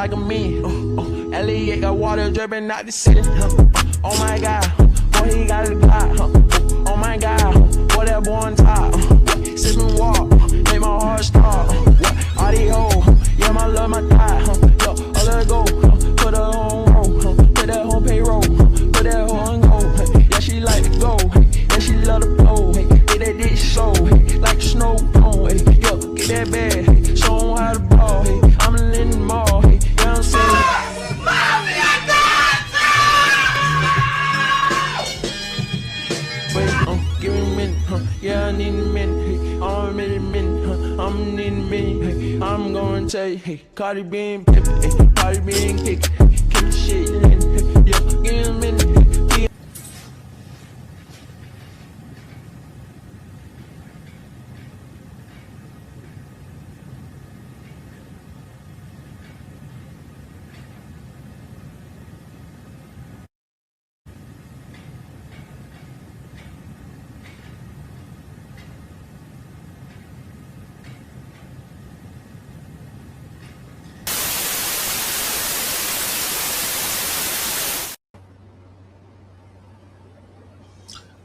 like a me. Elliot got water dripping out the city. Oh my God, boy, he got a God. Oh my God, boy, that boy on top. Sipping walk, make my heart stop. Audio, yeah, my love, my thigh. Yo, I let her go. Put her on roll. Put that whole payroll. Put that whole on go. Yeah, she like to go. Yeah, she love to blow. Get that dick so like a snow cone. Yo, get that bag. Show 'em how to ball. I'm in the mall. You know what I'm saying? Give me a minute, yeah, I need a minute, I'm in a minute, I'm in a minute, I'm gonna tell you, hey, Cardi B and Pippin, Cardi B and kick the shit, yeah, give me a minute.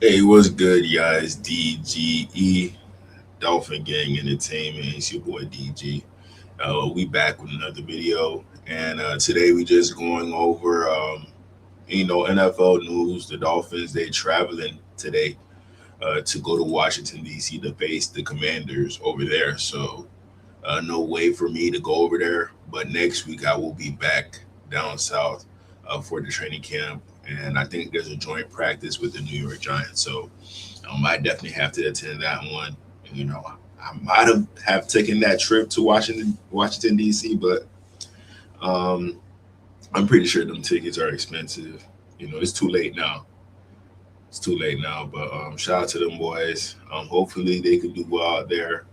Hey, what's good, guys? DGE, Dolphin Gang Entertainment. It's your boy DG. We back with another video, and today we just going over, NFL news. The Dolphins, they traveling today to go to Washington, D.C. to face the Commanders over there. So no way for me to go over there, but next week I will be back down south for the training camp. And I think there's a joint practice with the New York Giants. So I might definitely have to attend that one. You know, I might have taken that trip to Washington, D.C., but I'm pretty sure them tickets are expensive. You know, it's too late now. But shout out to them boys. Hopefully they could do well out there.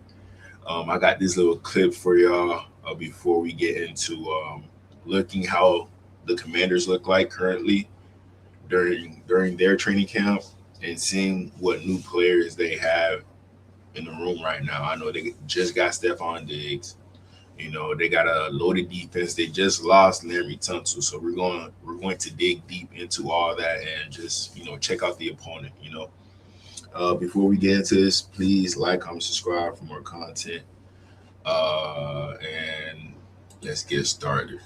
I got this little clip for y'all before we get into looking how the Commanders look like currently during their training camp and seeing what new players they have in the room right now. I know they just got Stephon Diggs. You know, they got a loaded defense. They just lost Larry Tunsil. So we're going to dig deep into all that and just, check out the opponent, Before we get into this, please like, comment, subscribe for more content. And let's get started.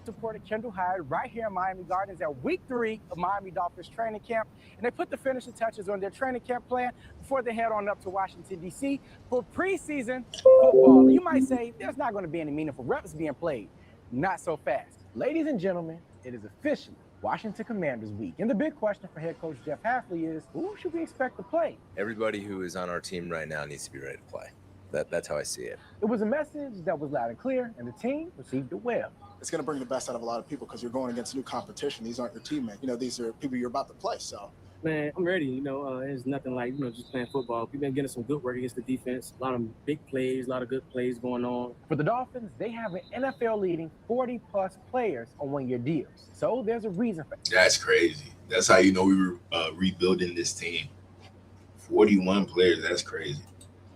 Supported Kendall Hyde right here in Miami Gardens at week 3 of Miami Dolphins training camp. And they put the finishing touches on their training camp plan before they head on up to Washington, D.C. for preseason football. You might say there's not going to be any meaningful reps being played. Not so fast. Ladies and gentlemen, it is officially Washington Commanders week. And the big question for head coach Jeff Hafley is, who should we expect to play? Everybody who is on our team right now needs to be ready to play. That's how I see it. It was a message that was loud and clear, and the team received it well. It's going to bring the best out of a lot of people because you're going against new competition. These aren't your teammates. These are people you're about to play. So, man, I'm ready. It's nothing like, just playing football. We've been getting some good work against the defense. A lot of big plays, a lot of good plays going on. For the Dolphins, they have an NFL-leading 40-plus players on one-year deals. So there's a reason for it. That's crazy. That's how we were rebuilding this team. 41 players. That's crazy.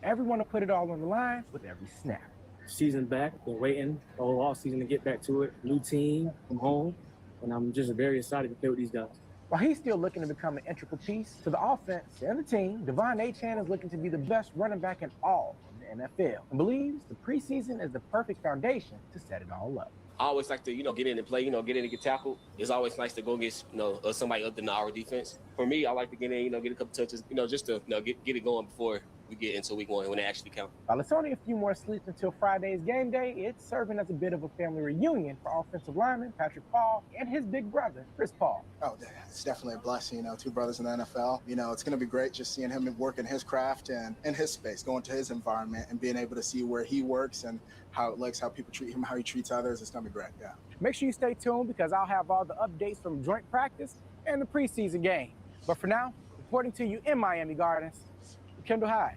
Everyone will put it all on the line with every snap. Season back, been waiting all season to get back to it. New team from home, and I'm just very excited to play with these guys. While he's still looking to become an integral piece to the offense and the team, Devon Achane is looking to be the best running back in all of the NFL and believes the preseason is the perfect foundation to set it all up. I always like to, get in and play, get in and get tackled. It's always nice to go against, somebody other than our defense. For me, I like to get in, get a couple touches, just to, get it going before we get into week 1 when it actually counts. While it's only a few more sleeps until Friday's game day, it's serving as a bit of a family reunion for offensive lineman Patrick Paul and his big brother, Chris Paul. Oh, it's definitely a blessing, two brothers in the NFL. It's going to be great just seeing him work in his craft and in his space, going to his environment and being able to see where he works and how it looks, how people treat him, how he treats others. It's going to be great, yeah. Make sure you stay tuned because I'll have all the updates from joint practice and the preseason game. But for now, reporting to you in Miami Gardens, Kendall Hyde.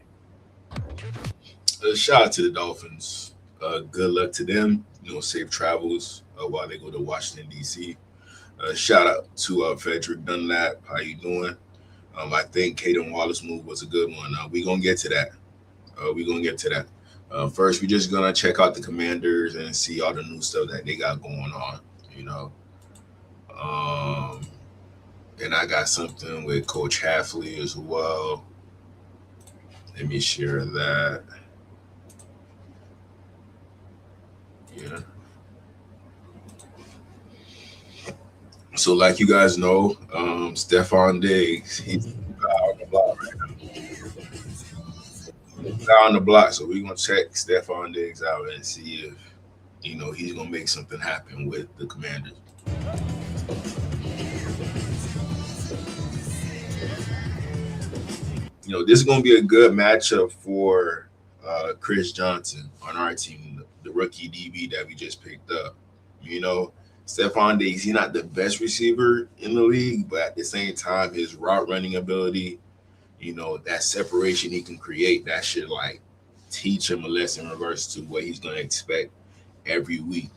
Shout out to the Dolphins. Good luck to them. Safe travels while they go to Washington, D.C. Shout out to Frederick Dunlap. How you doing? I think Kaden Wallace move was a good one. We're going to get to that. First, we're just gonna check out the Commanders and see all the new stuff that they got going on. You know, um, and I got something with Coach Halfley as well. Let me share that. Yeah. So, like you guys know, Stephon Diggs, he's out on the block right now. He's out on the block, so we're gonna check Stephon Diggs out and see if he's gonna make something happen with the Commanders. This is gonna be a good matchup for Chris Johnson on our team, the rookie DB that we just picked up. Stephon Diggs, he's not the best receiver in the league, but at the same time, his route running ability, that separation he can create, that should like teach him a lesson in regards to what he's gonna expect every week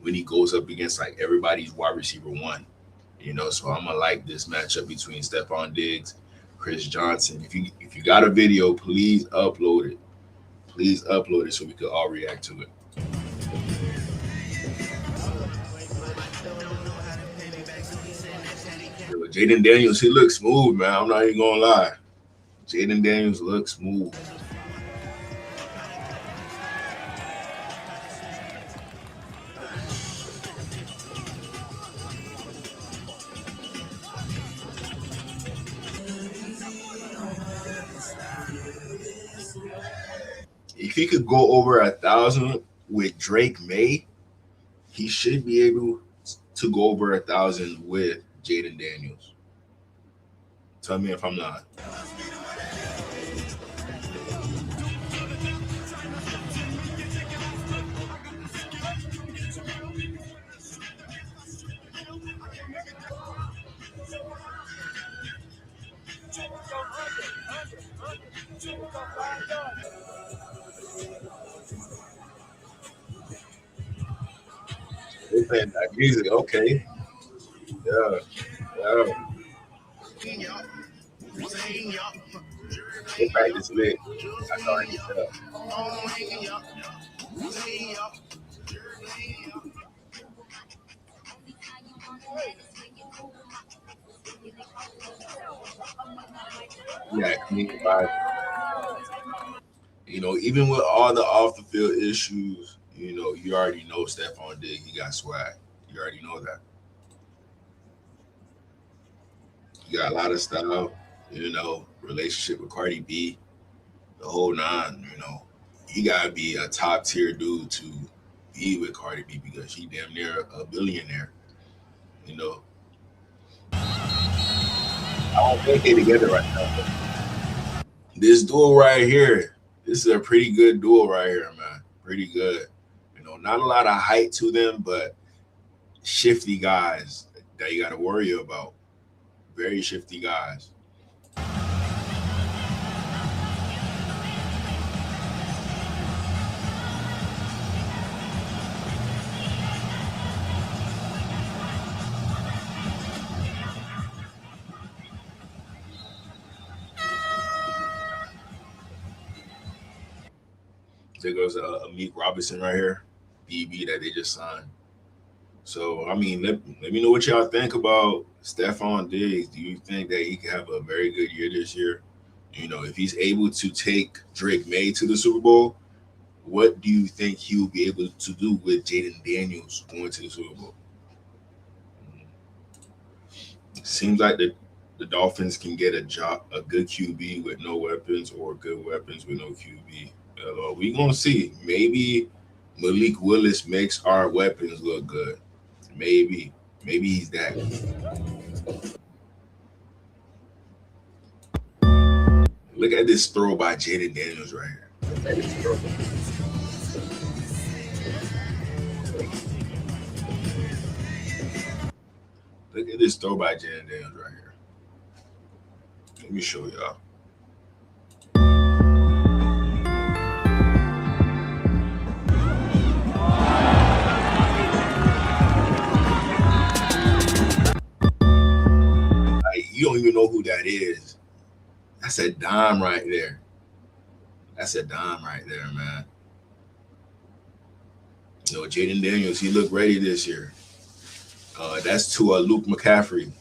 when he goes up against like everybody's wide receiver one. So I'm gonna like this matchup between Stephon Diggs, Chris Johnson. If you got a video, please upload it. Please upload it so we could all react to it. Jaden Daniels, he looks smooth, man. I'm not even gonna lie. Jaden Daniels looks smooth. If he could go over 1,000 with Drake May, he should be able to go over 1,000 with Jaden Daniels. Tell me if I'm not. They playing that music, okay. Yeah. They practice lit. I can already tell. Yeah, comedic vibe. Even with all the off the field issues, you already know Stephon Diggs, he got swag. You already know that. He got a lot of style, relationship with Cardi B, the whole nine, He gotta be a top tier dude to be with Cardi B because she damn near a billionaire, I don't think they together right now. This duo right here, this is a pretty good duo right here, man. Pretty good. Not a lot of height to them, but shifty guys that you got to worry about. Very shifty guys. There goes Amik Robinson right here, BB that they just signed. So, I mean, let me know what y'all think about Stephon Diggs. Do you think that he can have a very good year this year? If he's able to take Drake May to the Super Bowl, what do you think he'll be able to do with Jaden Daniels going to the Super Bowl? Seems like the Dolphins can get a good QB with no weapons or good weapons with no QB. We gonna see. Maybe Malik Willis makes our weapons look good. Maybe he's that. Look at this throw by Jaden Daniels right here. Look at this throw. Look at this throw by Jaden Daniels right here. Let me show y'all. You don't even know who that is. That's a dime right there. That's a dime right there, man. You know, Jaden Daniels, he looked ready this year. That's to Luke McCaffrey,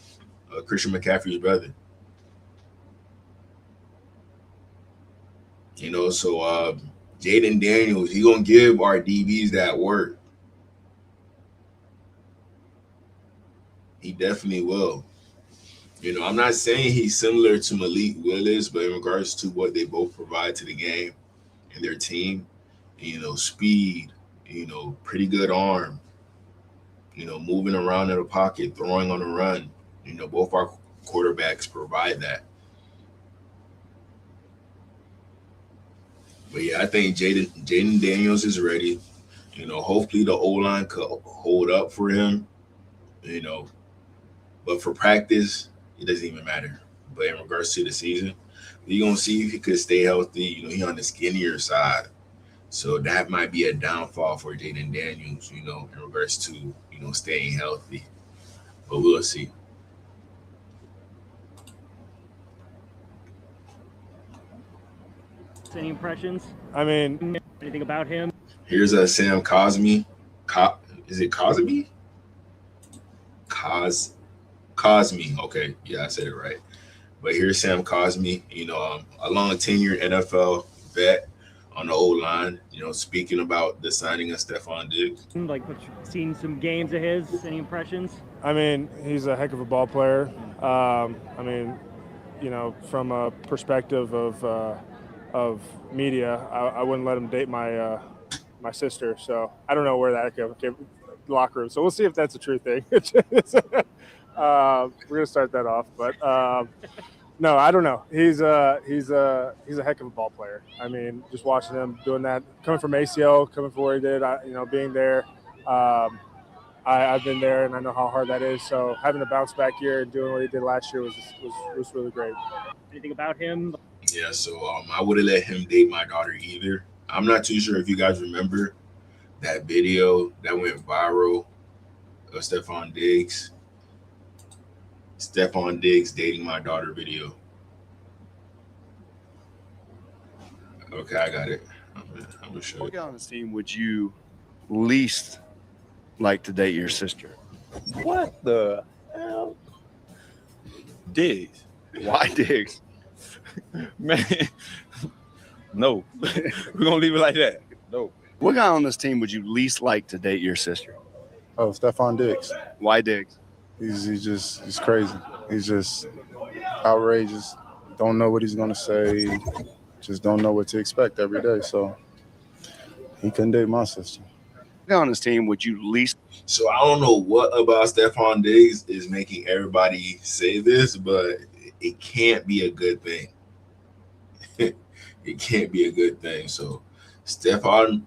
Christian McCaffrey's brother. You know, so Jaden Daniels, he gonna give our DBs that work. He definitely will. You know, I'm not saying he's similar to Malik Willis, but in regards to what they both provide to the game and their team, you know, speed, you know, pretty good arm, you know, moving around in the pocket, throwing on the run. You know, both our quarterbacks provide that. But yeah, I think Jaden Daniels is ready. You know, hopefully the O-line could hold up for him. You know, but for practice, it doesn't even matter. But in regards to the season, we're gonna see if he could stay healthy. You know, he on the skinnier side. So that might be a downfall for Jaden Daniels, you know, in regards to, you know, staying healthy. But we'll see. Any impressions? I mean, Anything about him? Here's a Sam Cosmi. Is it Cosmi? Cosmi. Okay, yeah, I said it right. But here's Sam Cosmi, you know, a long tenured NFL vet on the O-line, you know, speaking about the signing of Stephon Diggs. Like, seen some games of his? Any impressions? I mean, he's a heck of a ball player. I mean, you know, from a perspective of media, I wouldn't let him date my my sister. So I don't know where that came locker room. So we'll see if that's a true thing. We're gonna start that off, but no, I don't know. He's a heck of a ball player. I mean, just watching him doing that, coming from ACO, coming from where he did, you know, being there. I've been there and I know how hard that is. So having a bounce back year and doing what he did last year was really great. Anything about him? Yeah, so I wouldn't let him date my daughter either. I'm not too sure if you guys remember that video that went viral of Stephon Diggs dating my daughter video. Okay, I got it. I'm gonna show What you. guy on this team would you least like to date your sister? What the hell? Diggs. Why Diggs? Man, no. We're gonna leave it like that. No. What guy on this team would you least like to date your sister? Oh, Stephon Diggs. Why Diggs? He's crazy. He's just outrageous. Don't know what he's gonna say. Just don't know what to expect every day. So he couldn't date my sister. What guy on this team would you least? So I don't know what about Stephon Diggs is making everybody say this, but it can't be a good thing. It can't be a good thing. So Stephon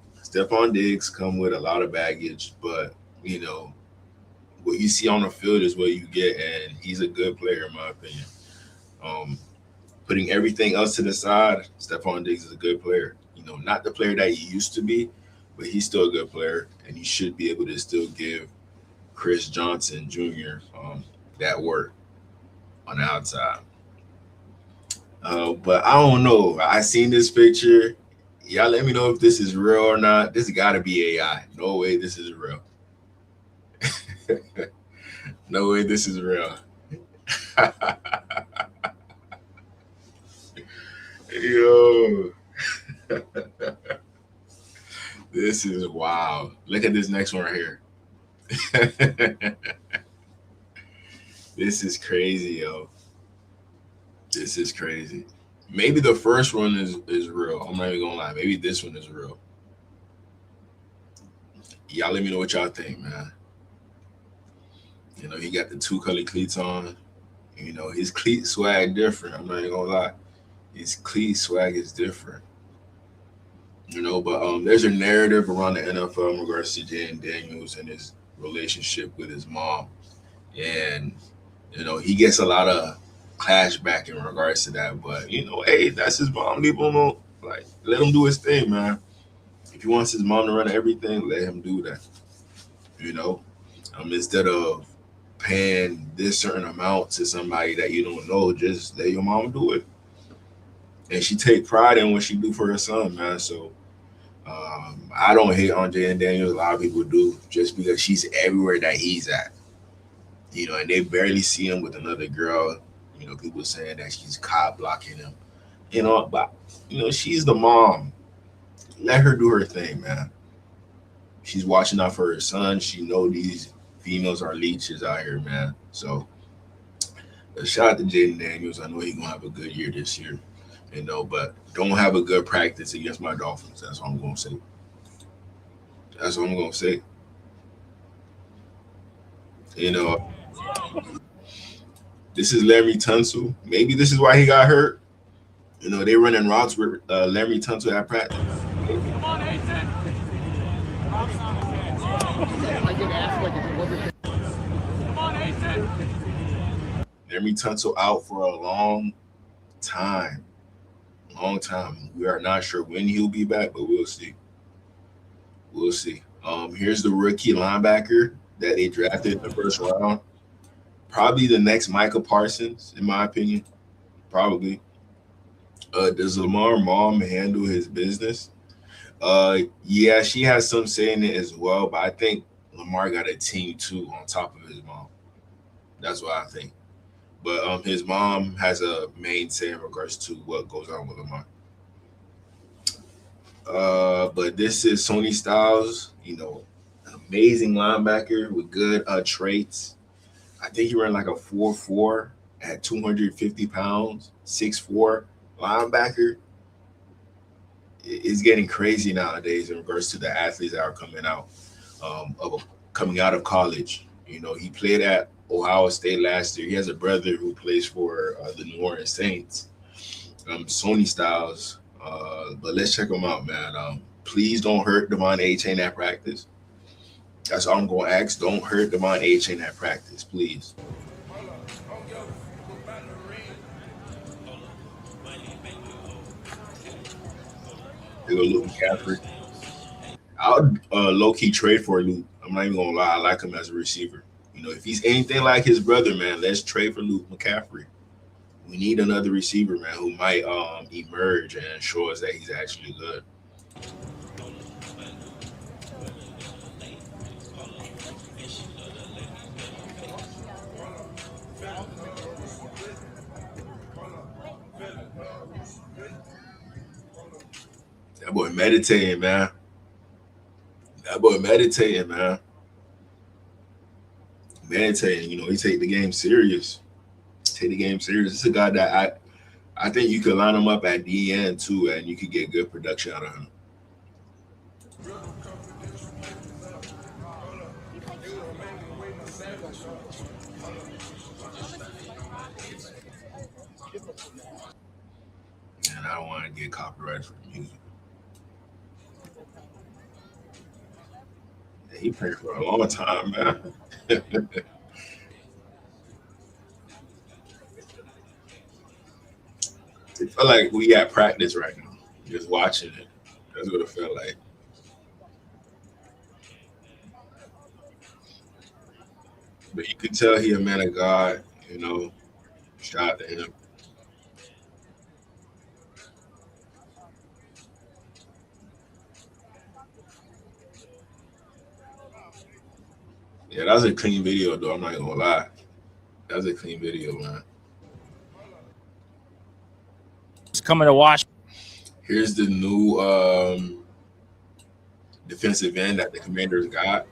Diggs come with a lot of baggage, but you know what you see on the field is what you get, and he's a good player in my opinion. Putting everything else to the side, Stephon Diggs is a good player. You know, not the player that he used to be, but he's still a good player, and he should be able to still give Chris Johnson Jr. That work on the outside. But I don't know. I seen this picture. Y'all let me know if this is real or not. This got to be AI. No way this is real. No way this is real. Yo. This is wild. Look at this next one right here. This is crazy, yo. This is crazy. Maybe the first one is real. I'm not even gonna lie. Maybe this one is real. Y'all let me know what y'all think, man. You know, he got the 2-color cleats on. You know, his cleat swag different. I'm not even gonna lie. His cleat swag is different. You know, but there's a narrative around the NFL in regards to Jaden Daniels and his relationship with his mom. And, you know, he gets a lot of clashback in regards to that. But, you know, hey, that's his mom. Leave him alone. Like, let him do his thing, man. If he wants his mom to run everything, let him do that. You know, instead of paying this certain amount to somebody that you don't know, just let your mom do it. And she take pride in what she do for her son, man. So I don't hate on Jaden Daniels. A lot of people do, just because she's everywhere that he's at. And they barely see him with another girl. People saying that she's cop blocking him. But she's the mom. Let her do her thing, man. She's watching out for her son. She know these females are leeches out here, man. So a shout out to Jaden Daniels. I know he's gonna have a good year this year. But don't have a good practice against my Dolphins. That's what I'm gonna say. That's what I'm gonna say. This is Larry Tunsil. Maybe this is why he got hurt. They running routes with Larry Tunsil at practice. Come on, Nathan. Come on, Nathan. Larry Tunsil out for a long time. We are not sure when he'll be back, but we'll see. Here's the rookie linebacker that they drafted in the first round. Probably the next Micah Parsons, in my opinion. Probably. Does Lamar's mom handle his business? Yeah, she has some say in it as well, but I think Lamar got a team too on top of his mom. That's what I think. But his mom has a main say in regards to what goes on with Lamar. But this is Sonny Styles, an amazing linebacker with good traits. I think he ran like a 4.4 at 250 pounds, 6'4" linebacker. It's getting crazy nowadays in regards to the athletes that are coming out of college. He played at Ohio State last year. He has a brother who plays for the New Orleans Saints, Sonny Styles. But let's check him out, man. Please don't hurt Devon A-Chain at practice. That's all I'm going to ask. Don't hurt Devon A-Chain at practice, please. They go Luke McCaffrey. I'll low-key trade for Luke. I'm not even going to lie. I like him as a receiver. If he's anything like his brother, man, let's trade for Luke McCaffrey. We need another receiver, man, who might emerge and show us that he's actually good. That boy meditating, man. Meditating, he take the game serious. This is a guy that I think you could line him up at DN too, and you could get good production out of him. And I don't want to get copyrighted for the music. He played for a long time, man. It felt like we at practice right now, just watching it. That's what it felt like. But you could tell he a man of God, shout out to him. Yeah, that was a clean video, though. I'm not gonna lie. That was a clean video, man. It's coming to watch. Here's the new defensive end that the Commanders got.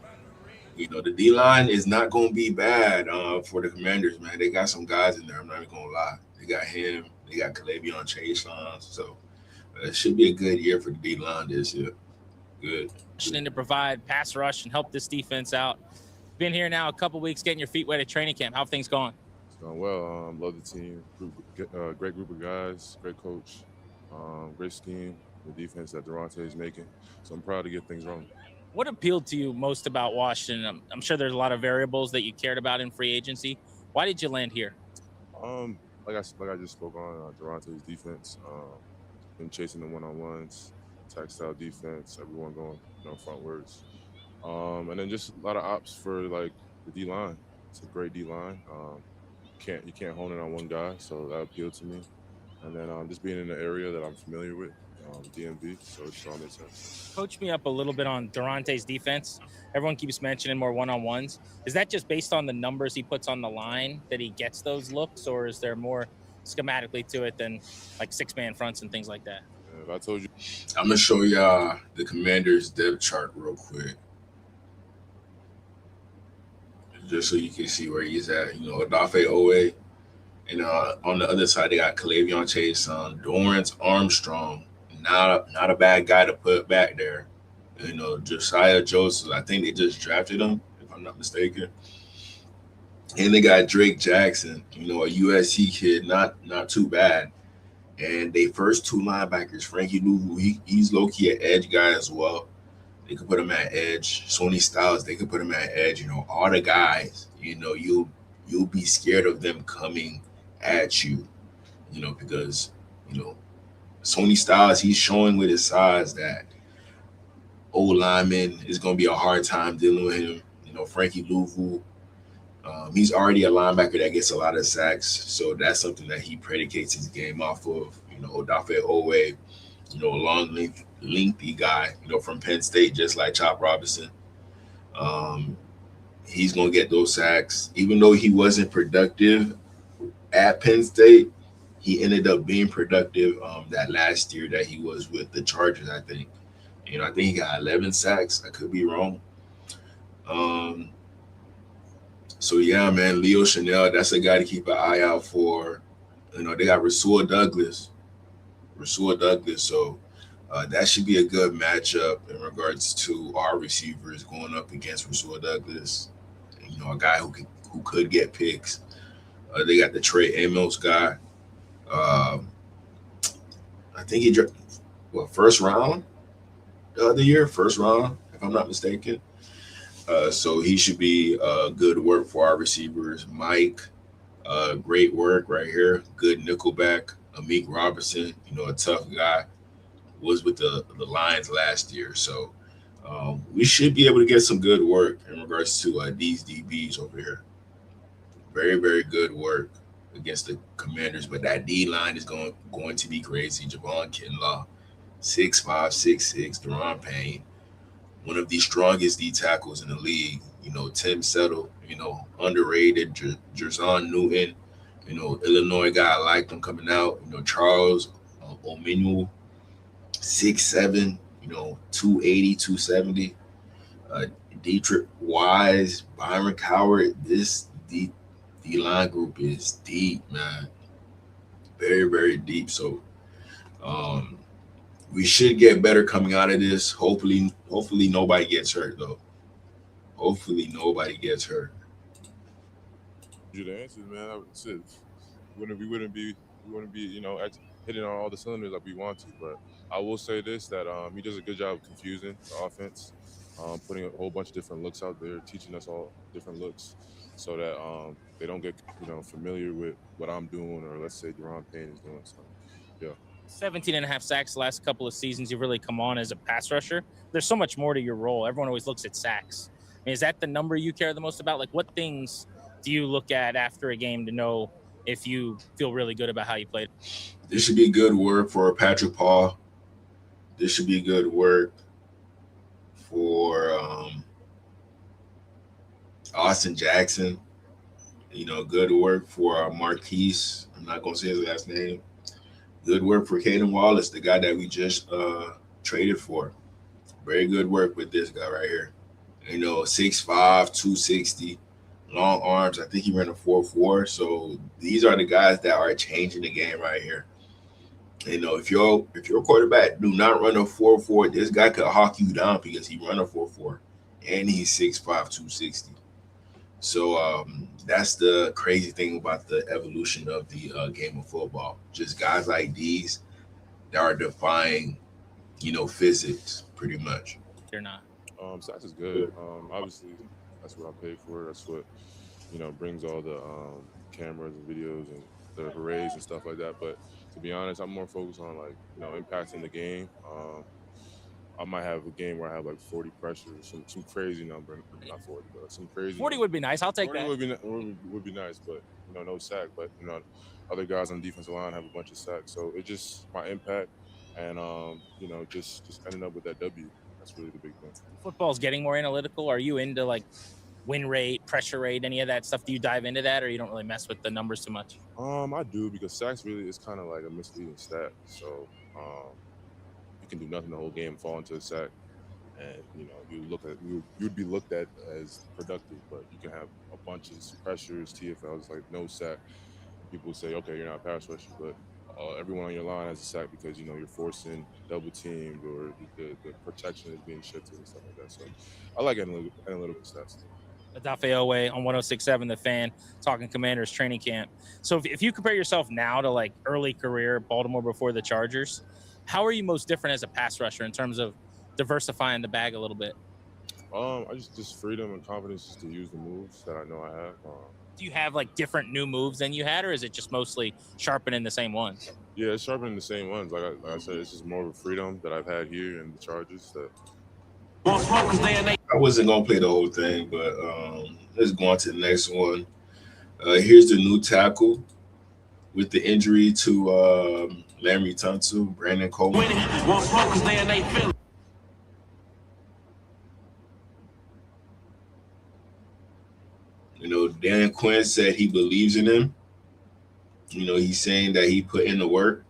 The D-line is not going to be bad for the Commanders, man. They got some guys in there. I'm not even going to lie. They got him. They got Calavion Chason. So it should be a good year for the D-line this year. Good. To provide pass rush and help this defense out. Been here now a couple weeks, getting your feet wet at training camp. How have things going? It's going well. Love the team. Great group of guys. Great coach. Great scheme. The defense that Durante is making. So I'm proud to get things rolling. What appealed to you most about Washington? I'm sure there's a lot of variables that you cared about in free agency. Why did you land here? Like I just spoke on, Durante's defense, him chasing the one-on-ones, attack style defense, everyone going frontwards. And then just a lot of ops for like the D-line. It's a great D-line. You can't hone it on one guy, so that appealed to me. And then just being in an area that I'm familiar with, DMV, so it just all makes sense. Coach me up a little bit on Durante's defense. Everyone keeps mentioning more one-on-ones. Is that just based on the numbers he puts on the line that he gets those looks, or is there more schematically to it than like six-man fronts and things like that? If I told you, I'm gonna show y'all the Commanders depth chart real quick, just so you can see where he's at. You know, Odafe Owe, and on the other side they got Kalavion Chase, Dorrance Armstrong. Not a bad guy to put back there. You know, Josiah Joseph. I think they just drafted him, if I'm not mistaken. And they got Drake Jackson. You know, a USC kid, not too bad. And they first two linebackers, Frankie Louvu, he's low-key an edge guy as well. They could put him at edge. Sony Styles, they could put him at edge. You know, all the guys, you know, you'll be scared of them coming at you, you know, because, you know, Sony Styles, he's showing with his size that old lineman is going to be a hard time dealing with him. You know, Frankie Louvu, he's already a linebacker that gets a lot of sacks, so that's something that he predicates his game off of. You know, Odafe Owe, you know, a long, lengthy guy, you know, from Penn State, just like Chop Robinson. He's going to get those sacks. Even though he wasn't productive at Penn State, he ended up being productive that last year that he was with the Chargers, I think. You know, I think he got 11 sacks. I could be wrong. So, yeah, man, Leo Chanel, that's a guy to keep an eye out for. You know, they got Rasul Douglas. So that should be a good matchup in regards to our receivers going up against Rasul Douglas. You know, a guy who could get picks. They got the Trey Amos guy. I think he dropped, first round the other year, if I'm not mistaken. So he should be good work for our receivers. Mike, great work right here. Good nickelback. Amik Robertson, you know, a tough guy, was with the Lions last year. So we should be able to get some good work in regards to these DBs over here. Very, very good work against the Commanders, but that D line is going to be crazy. Javon Kinlaw, 6'5", 6'6", Deron Payne, one of the strongest D tackles in the league. You know, Tim Settle, you know, underrated. Jerzon Newton, you know, Illinois guy, I liked him coming out. You know, Charles Omenu, 6'7", you know, 280, 270. Dietrich Wise, Byron Coward, this D-line group is deep, man. Very, very deep. So we should get better coming out of this. Hopefully nobody gets hurt, though. Hopefully nobody gets hurt. The answers, man. We wouldn't be, you know, hitting on all the cylinders like we want to. But I will say this, that he does a good job of confusing the offense, putting a whole bunch of different looks out there, teaching us all different looks, so that they don't get, you know, familiar with what I'm doing, or let's say Deron Payne is doing. So, yeah. 17.5 sacks the last couple of seasons. You've really come on as a pass rusher. There's so much more to your role. Everyone always looks at sacks. I mean, is that the number you care the most about? Like, what things do you look at after a game to know if you feel really good about how you played? This should be good work for Patrick Paul. This should be good work for Austin Jackson. You know, good work for Marquise. I'm not going to say his last name. Good work for Kaden Wallace, the guy that we just traded for. Very good work with this guy right here. You know, 6'5", 260, long arms. I think he ran a 4.4. So these are the guys that are changing the game right here. You know, if your quarterback do not run a 4.4, this guy could hawk you down because he run a 4.4 and he's 6'5", 260. So that's the crazy thing about the evolution of the game of football. Just guys like these that are defying, you know, physics pretty much. They're not. Sacks is good. Obviously, that's what I paid for. That's what, you know, brings all the cameras and videos and the hoorays and stuff like that. But to be honest, I'm more focused on, like, you know, impacting the game. I might have a game where I have like 40 pressures, some crazy number, not 40, but some crazy. 40 would be nice. I'll take 40 that. would be nice, but, you know, no sack. But, you know, other guys on the defensive line have a bunch of sacks. So it just, my impact and you know, just ending up with that W. That's really the big thing. Football's getting more analytical. Are you into like win rate, pressure rate, any of that stuff? Do you dive into that, or you don't really mess with the numbers too much? I do, because sacks really is kind of like a misleading stat. So you can do nothing the whole game, fall into a sack, and you know you'd be looked at as productive, but you can have a bunch of pressures, TFLs, like no sack, and people say, okay, you're not a pass rusher, but everyone on your line has a sack because, you know, you're forcing double teamed, or the protection is being shifted and stuff like that. So I like analytical stats. Adafe Owe on 106.7 The Fan, talking Commanders training camp. So if you compare yourself now to like early career Baltimore before the Chargers, how are you most different as a pass rusher in terms of diversifying the bag a little bit? I just freedom and confidence just to use the moves that I know I have. Do you have like different new moves than you had, or is it just mostly sharpening the same ones? Yeah, it's sharpening the same ones. Like I said, it's just more of a freedom that I've had here in the Chargers. That I wasn't gonna play the whole thing, but let's go on to the next one. Here's the new tackle with the injury to Larry Tunsil, Brandon Coleman. You know, Dan Quinn said he believes in him. You know, he's saying that he put in the work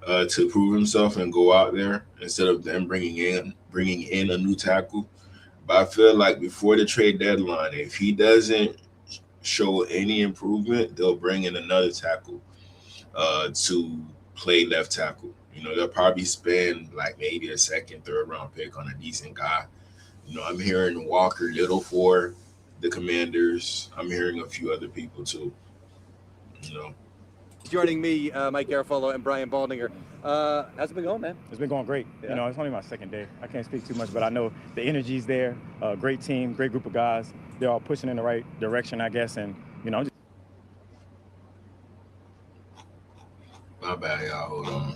to prove himself and go out there instead of them bringing in a new tackle. But I feel like before the trade deadline, if he doesn't show any improvement, they'll bring in another tackle to play left tackle. You know, they'll probably spend like maybe a second, third round pick on a decent guy. You know, I'm hearing Walker Little for the Commanders. I'm hearing a few other people too. You know. Joining me, Mike Garafolo and Brian Baldinger. How's it been going, man? It's been going great. Yeah. You know, it's only my second day. I can't speak too much, but I know the energy's there. Great team, great group of guys. They're all pushing in the right direction, I guess. And, you know, My bad, y'all. Hold on.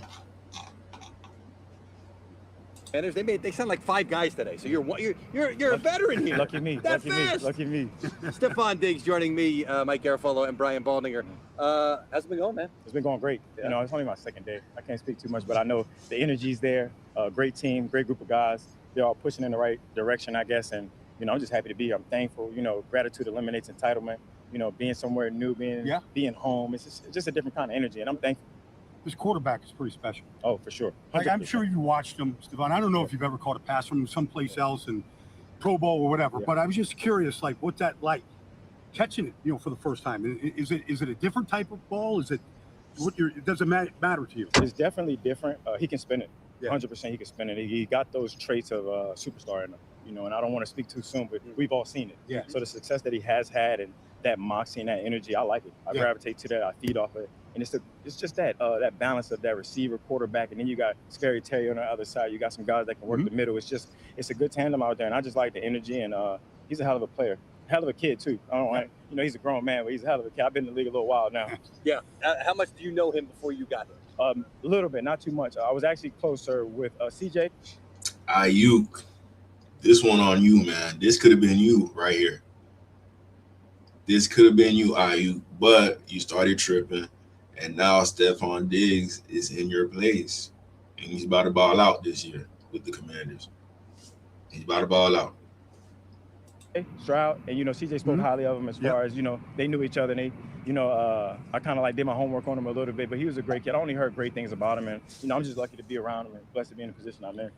And they sound like five guys today. So you're a veteran here. Lucky me. That lucky fast. me. Lucky me. Stephon Diggs joining me, Mike Garafolo and Brian Baldinger. How's it been going, man? It's been going great. Yeah. You know, it's only my second day. I can't speak too much, but I know the energy's there. Great team, great group of guys. They're all pushing in the right direction, I guess. And, you know, I'm just happy to be here. I'm thankful. You know, gratitude eliminates entitlement. You know, being somewhere new, being home. It's just a different kind of energy, and I'm thankful. This quarterback is pretty special. Oh, for sure. 100%. Like, I'm sure you watched him, Stephon. I don't know if you've ever caught a pass from him someplace else in Pro Bowl or whatever, but I was just curious, like, what's that like, catching it, you know, for the first time? Is it a different type of ball? Is it does it matter to you? It's definitely different. He can spin it. 100% he can spin it. He got those traits of a superstar in him, you know, and I don't want to speak too soon, but we've all seen it. Yeah. So the success that he has had and that moxie and that energy, I like it. I gravitate to that. I feed off it. And it's just that balance of that receiver, quarterback, and then you got Scary Terry on the other side. You got some guys that can work the middle. It's a good tandem out there, and I just like the energy. And he's a hell of a player, hell of a kid too. I don't like, you know, he's a grown man, but he's a hell of a kid. I've been in the league a little while now. Yeah. How much do you know him before you got here? A little bit, not too much. I was actually closer with CJ. Ayuk, this one on you, man. This could have been you right here. This could have been you, Ayuk, but you started tripping. And now Stephon Diggs is in your place. And he's about to ball out this year with the Commanders. He's about to ball out. Stroud, and, you know, CJ spoke highly of him as far as, you know, they knew each other. And they, you know, I kind of like did my homework on him a little bit, but he was a great kid. I only heard great things about him. And, you know, I'm just lucky to be around him and blessed to be in the position I'm in.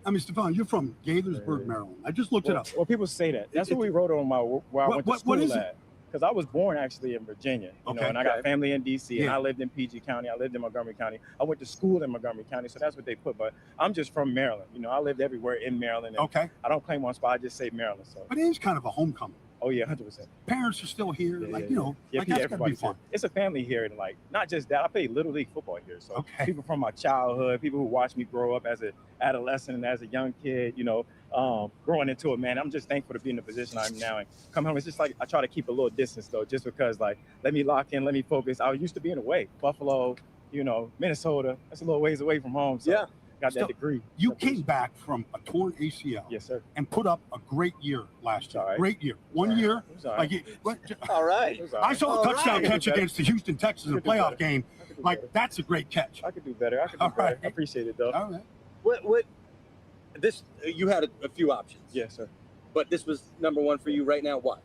I mean, Stephon, you're from Gaithersburg, Maryland. I just looked it up. Well, people say that. That's what we wrote on where I went to school what is at. it? Because I was born actually in Virginia, you know, and I got family in D.C. and I lived in PG County. I lived in Montgomery County. I went to school in Montgomery County, so that's what they put. But I'm just from Maryland. You know, I lived everywhere in Maryland. And I don't claim one spot. I just say Maryland. So. But it is kind of a homecoming. Oh, yeah, 100%. Parents are still here. You know, like that's going to be fun. It's a family here. And, like, not just that. I play Little League football here. So people from my childhood, people who watched me grow up as an adolescent and as a young kid, you know, growing into it, man. I'm just thankful to be in the position I'm now and come home. It's just like I try to keep a little distance, though, just because, like, let me lock in, let me focus. I used to be in away. Buffalo, you know, Minnesota. That's a little ways away from home. So got that degree. You came back from a torn ACL. Yes, sir. And put up a great year last year. Right. Great year. 1 year. All Like right. All right. I saw a touchdown catch against the Houston Texans in a playoff game. Like, that's a great catch. I could do better. I appreciate it, though. All right. What this you had a few options. Yes, sir. But this was number one for you right now. Why?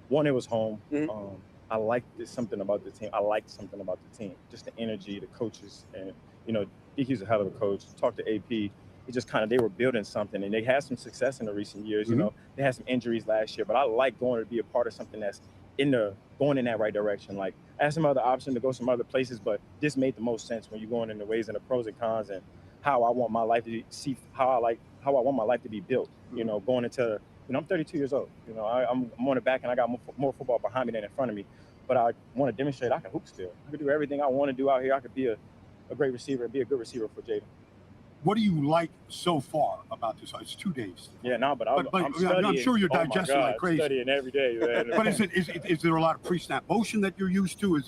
One, it was home. Mm-hmm. I liked something about the team. I liked something about the team. Just the energy, the coaches, and DQ's a hell of a coach. Talked to AP. It just they were building something, and they had some success in the recent years. Mm-hmm. They had some injuries last year, but I like going to be a part of something that's going in that right direction. Like, I had some other option to go some other places, but this made the most sense when you're going in the ways and the pros and cons and how I want my life to see, how I want my life to be built. Going into I'm 32 years old. I'm on the back and I got more football behind me than in front of me. But I want to demonstrate I can hoop still. I can do everything I want to do out here. I could be a great receiver and be a good receiver for Jaden. What do you like so far about this? It's 2 days. Yeah, but I'm studying. I'm sure you're digesting like crazy. Studying every day, man. But is there a lot of pre-snap motion that you're used to?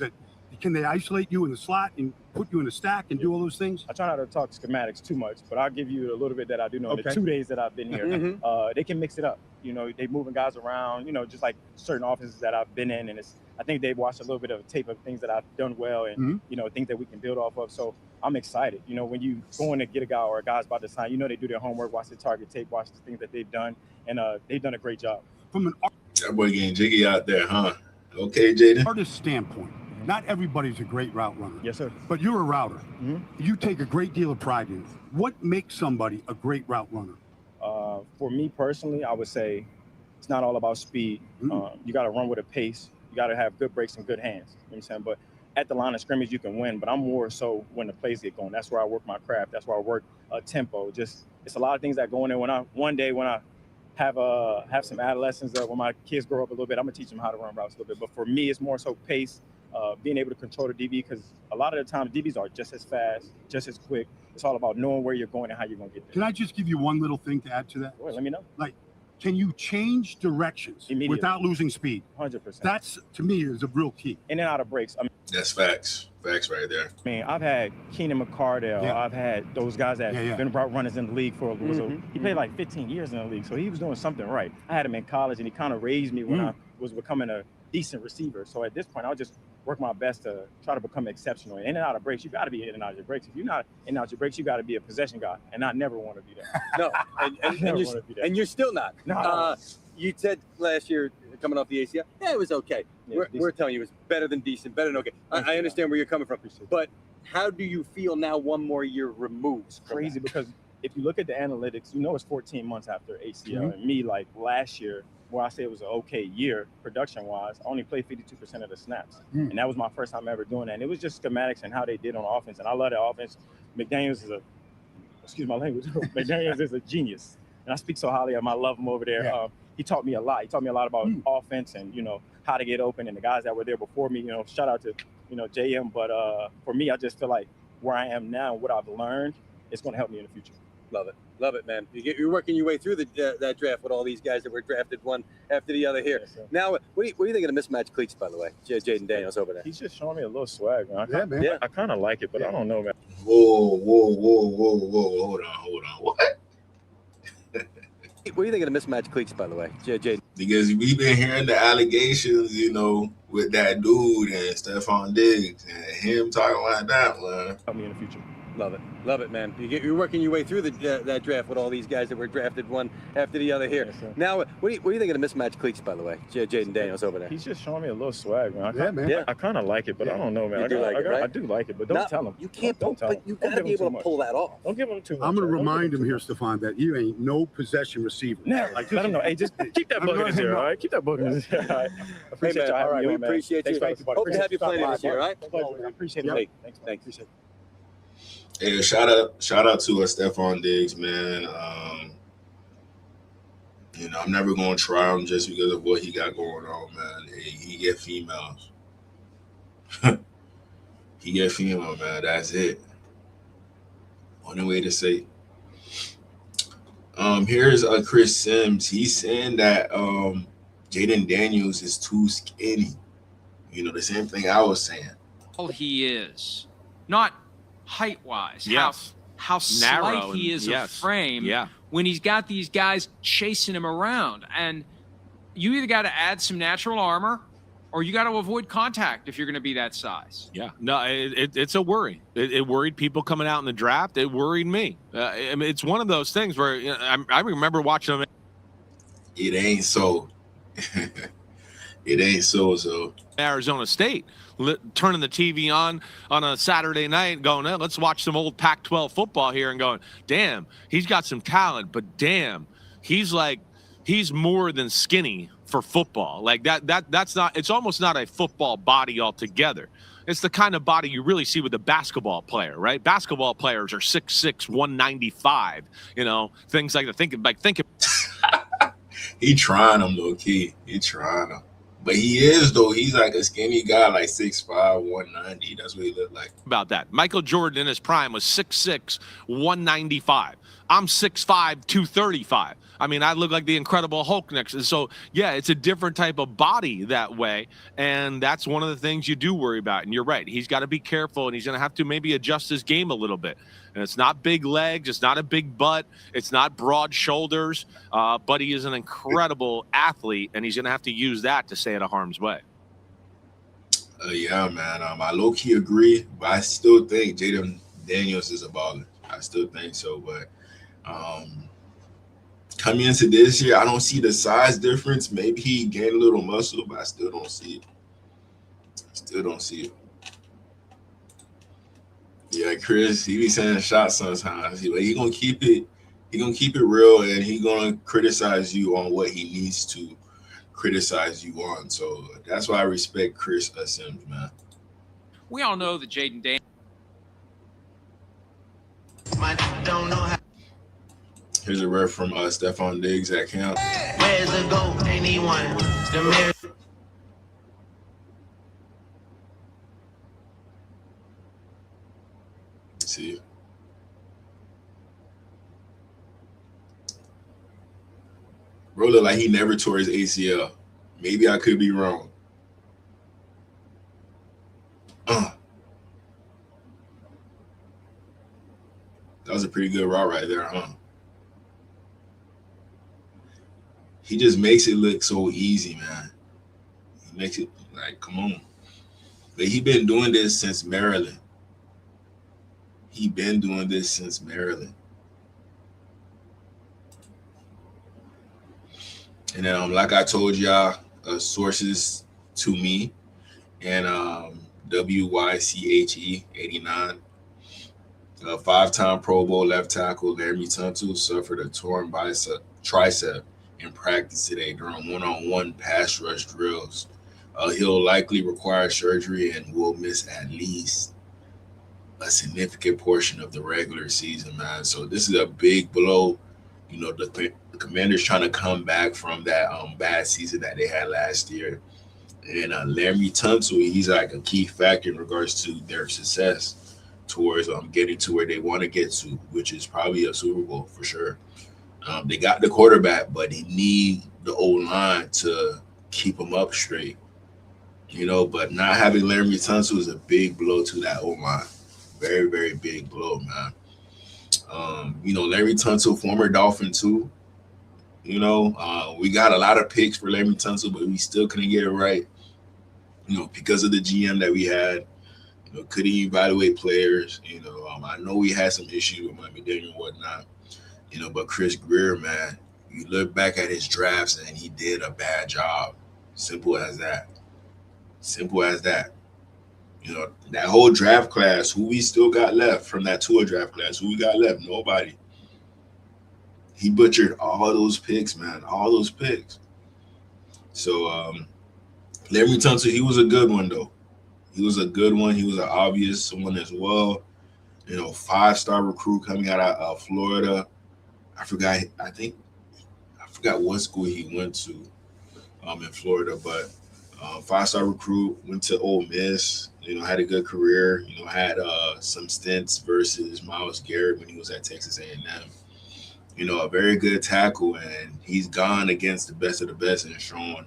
Can they isolate you in the slot and put you in the stack and do all those things? I try not to talk schematics too much, but I'll give you a little bit that I do know in the 2 days that I've been here. Mm-hmm. They can mix it up. They moving guys around, just like certain offenses that I've been in. And I think they've watched a little bit of a tape of things that I've done well and, things that we can build off of. So I'm excited. When you go in to get a guy or a guy's about to sign, they do their homework, watch the target tape, watch the things that they've done. And they've done a great job. From an That boy getting jiggy out there, huh? Okay, Jaden. artist standpoint, not everybody's a great route runner. Yes, sir. But you're a router. You take a great deal of pride in it. What makes somebody a great route runner? For me personally, I would say it's not all about speed. You got to run with a pace. You got to have good breaks and good hands. You know what I'm saying? But at the line of scrimmage, you can win. But I'm more so when the plays get going. That's where I work my craft. That's where I work tempo. It's a lot of things that go in there. When I have some adolescents, when my kids grow up a little bit, I'm gonna teach them how to run routes a little bit. But for me, it's more so pace, being able to control the DB, because a lot of the time DBs are just as fast, just as quick. It's all about knowing where you're going and how you're gonna get there. Can I just give you one little thing to add to that? Well, let me know. Like, can you change directions without losing speed? 100%. That's, to me, is a real key. In and out of breaks. That's facts. Facts right there. I mean, I've had Keenan McCardell. Yeah. I've had those guys that have been route runners in the league for a little. So he played like 15 years in the league. So he was doing something right. I had him in college, and he kind of raised me when I was becoming a decent receiver. So at this point, I'll just work my best to try to become exceptional. In and out of breaks, you got to be in and out of your breaks. If you're not in and out of your breaks, you got to be a possession guy. And I never want to be that. No, and you're still not. No. You said last year, coming off the ACL, it was okay. Yeah, we're telling you, it was better than decent, better than okay. I understand where you're coming from. But how do you feel now, one more year removed? It's crazy because if you look at the analytics, it's 14 months after ACL. And me, like last year, where I say it was an okay year production-wise, I only played 52% of the snaps. And that was my first time ever doing that. And it was just schematics and how they did on offense. And I love the offense. McDaniels is excuse my language, McDaniels is a genius. And I speak so highly of him. I love him over there. Yeah. He taught me a lot. He taught me a lot about offense and, how to get open, and the guys that were there before me, shout out to, JM. But for me, I just feel like where I am now, what I've learned, it's going to help me in the future. Love it, man. You're working your way through that draft with all these guys that were drafted one after the other here. Yes, now, what do you think of the mismatched cleats, by the way? Jaden Daniels over there. He's just showing me a little swag, man. man. I kind of like it, but I don't know, man. Whoa. Hold on. What? What do you think of the mismatched cleats, by the way, Jaden? Because we've been hearing the allegations, with that dude and Stephon Diggs and him talking like that, man. Help me in the future. Love it, man. You're working your way through that draft with all these guys that were drafted one after the other here. Yes, sir. Now, what do you think of the mismatched cleats, by the way, Jaden Daniels over there? He's just showing me a little swag, man. I kind of like it, but I don't know, man. You do like it, right? I do like it, but don't tell him. You can't don't tell him. but you got to be able to pull that off. Don't give him too much. I'm going to Don't give remind too him here, much. Stephon, that you ain't no possession receiver. No, let him know. Hey, just keep that book in his ear, all right? Keep that book in his ear, all right? Hey, man, all right, we appreciate you. Hope to have you playing this year, all right? I appreciate it. Hey, Thanks. Thanks. Hey, shout out to Stephon Diggs, man. I'm never gonna try him just because of what he got going on, man. He get females. He get female, man. That's it. Only way to say. Here's Chris Sims. He's saying that Jaden Daniels is too skinny. The same thing I was saying. He is not height-wise. Yes. how Narrow slight he and- is yes. of frame Yeah. when he's got these guys chasing him around. And you either got to add some natural armor or you got to avoid contact if you're going to be that size. Yeah, no, it's a worry. It worried people coming out in the draft. It worried me. I mean, it's one of those things where I remember watching him. It ain't so. It ain't so. Arizona State, turning the TV on a Saturday night, going, let's watch some old Pac-12 football here, and going, damn, he's got some talent, but damn, he's more than skinny for football. Like that's not. It's almost not a football body altogether. It's the kind of body you really see with a basketball player, right? Basketball players are 6'6", 195. You know, things like that. Think. He trying him low key. He trying him. But he is, though. He's like a skinny guy, like 6'5", 190. That's what he looked like. About that. Michael Jordan in his prime was 6'6", 195. I'm 6'5", 235. I mean, I look like the Incredible Hulk next. So, yeah, it's a different type of body that way. And that's one of the things you do worry about. And you're right. He's got to be careful, and he's going to have to maybe adjust his game a little bit. And it's not big legs. It's not a big butt. It's not broad shoulders. But he is an incredible athlete, and he's going to have to use that to stay out of harm's way. Yeah, man. I low-key agree, but I still think Jaden Daniels is a baller. I still think so. But coming into this year, I don't see the size difference. Maybe he gained a little muscle, but I still don't see it. Yeah, Chris, he be saying shots sometimes. He gonna keep it. He gonna keep it real, and he gonna criticize you on what he needs to criticize you on. So that's why I respect Chris Sims, man. We all know that Jaden Daniels. Here's a ref from Stephon Diggs at camp. Where's the goat? Anyone? The mirror. See. Bro look like he never tore his ACL. Maybe I could be wrong. That was a pretty good route right there, huh? He just makes it look so easy, man. He makes it like, come on. But he been doing this since Maryland. And then, like I told y'all, sources to me and WYCHE 89, a 5-time Pro Bowl left tackle Laremy Tunsil suffered a torn tricep in practice today during one-on-one pass rush drills. He'll likely require surgery and will miss at least a significant portion of the regular season, man. So this is a big blow. You know, the Commanders trying to come back from that bad season that they had last year. And Laremy Tunsil, he's like a key factor in regards to their success towards getting to where they want to get to, which is probably a Super Bowl for sure. They got the quarterback, but they need the O-line to keep them up straight. You know, but not having Laremy Tunsil is a big blow to that O-line. Very, very big blow, man. You know, Laremy Tunsil, former Dolphin too. You know, we got a lot of picks for Laremy Tunsil, but we still couldn't get it right. You know, because of the GM that we had. You know, couldn't evaluate players. You know, I know we had some issues with Miami Daniel and whatnot. You know, but Chris Greer, man, you look back at his drafts and he did a bad job. Simple as that. Simple as that. You know, that whole draft class, who we still got left from that Tua draft class, who we got left? Nobody. He butchered all those picks, man, all those picks. So, Laremy Tunsil, he was a good one, though. He was a good one. He was an obvious one as well. You know, 5-star recruit coming out of Florida. I forgot what school he went to in Florida, but 5-star recruit, went to Ole Miss, you know, had a good career, you know, had some stints versus Myles Garrett when he was at Texas A&M. You know, a very good tackle, and he's gone against the best of the best and shown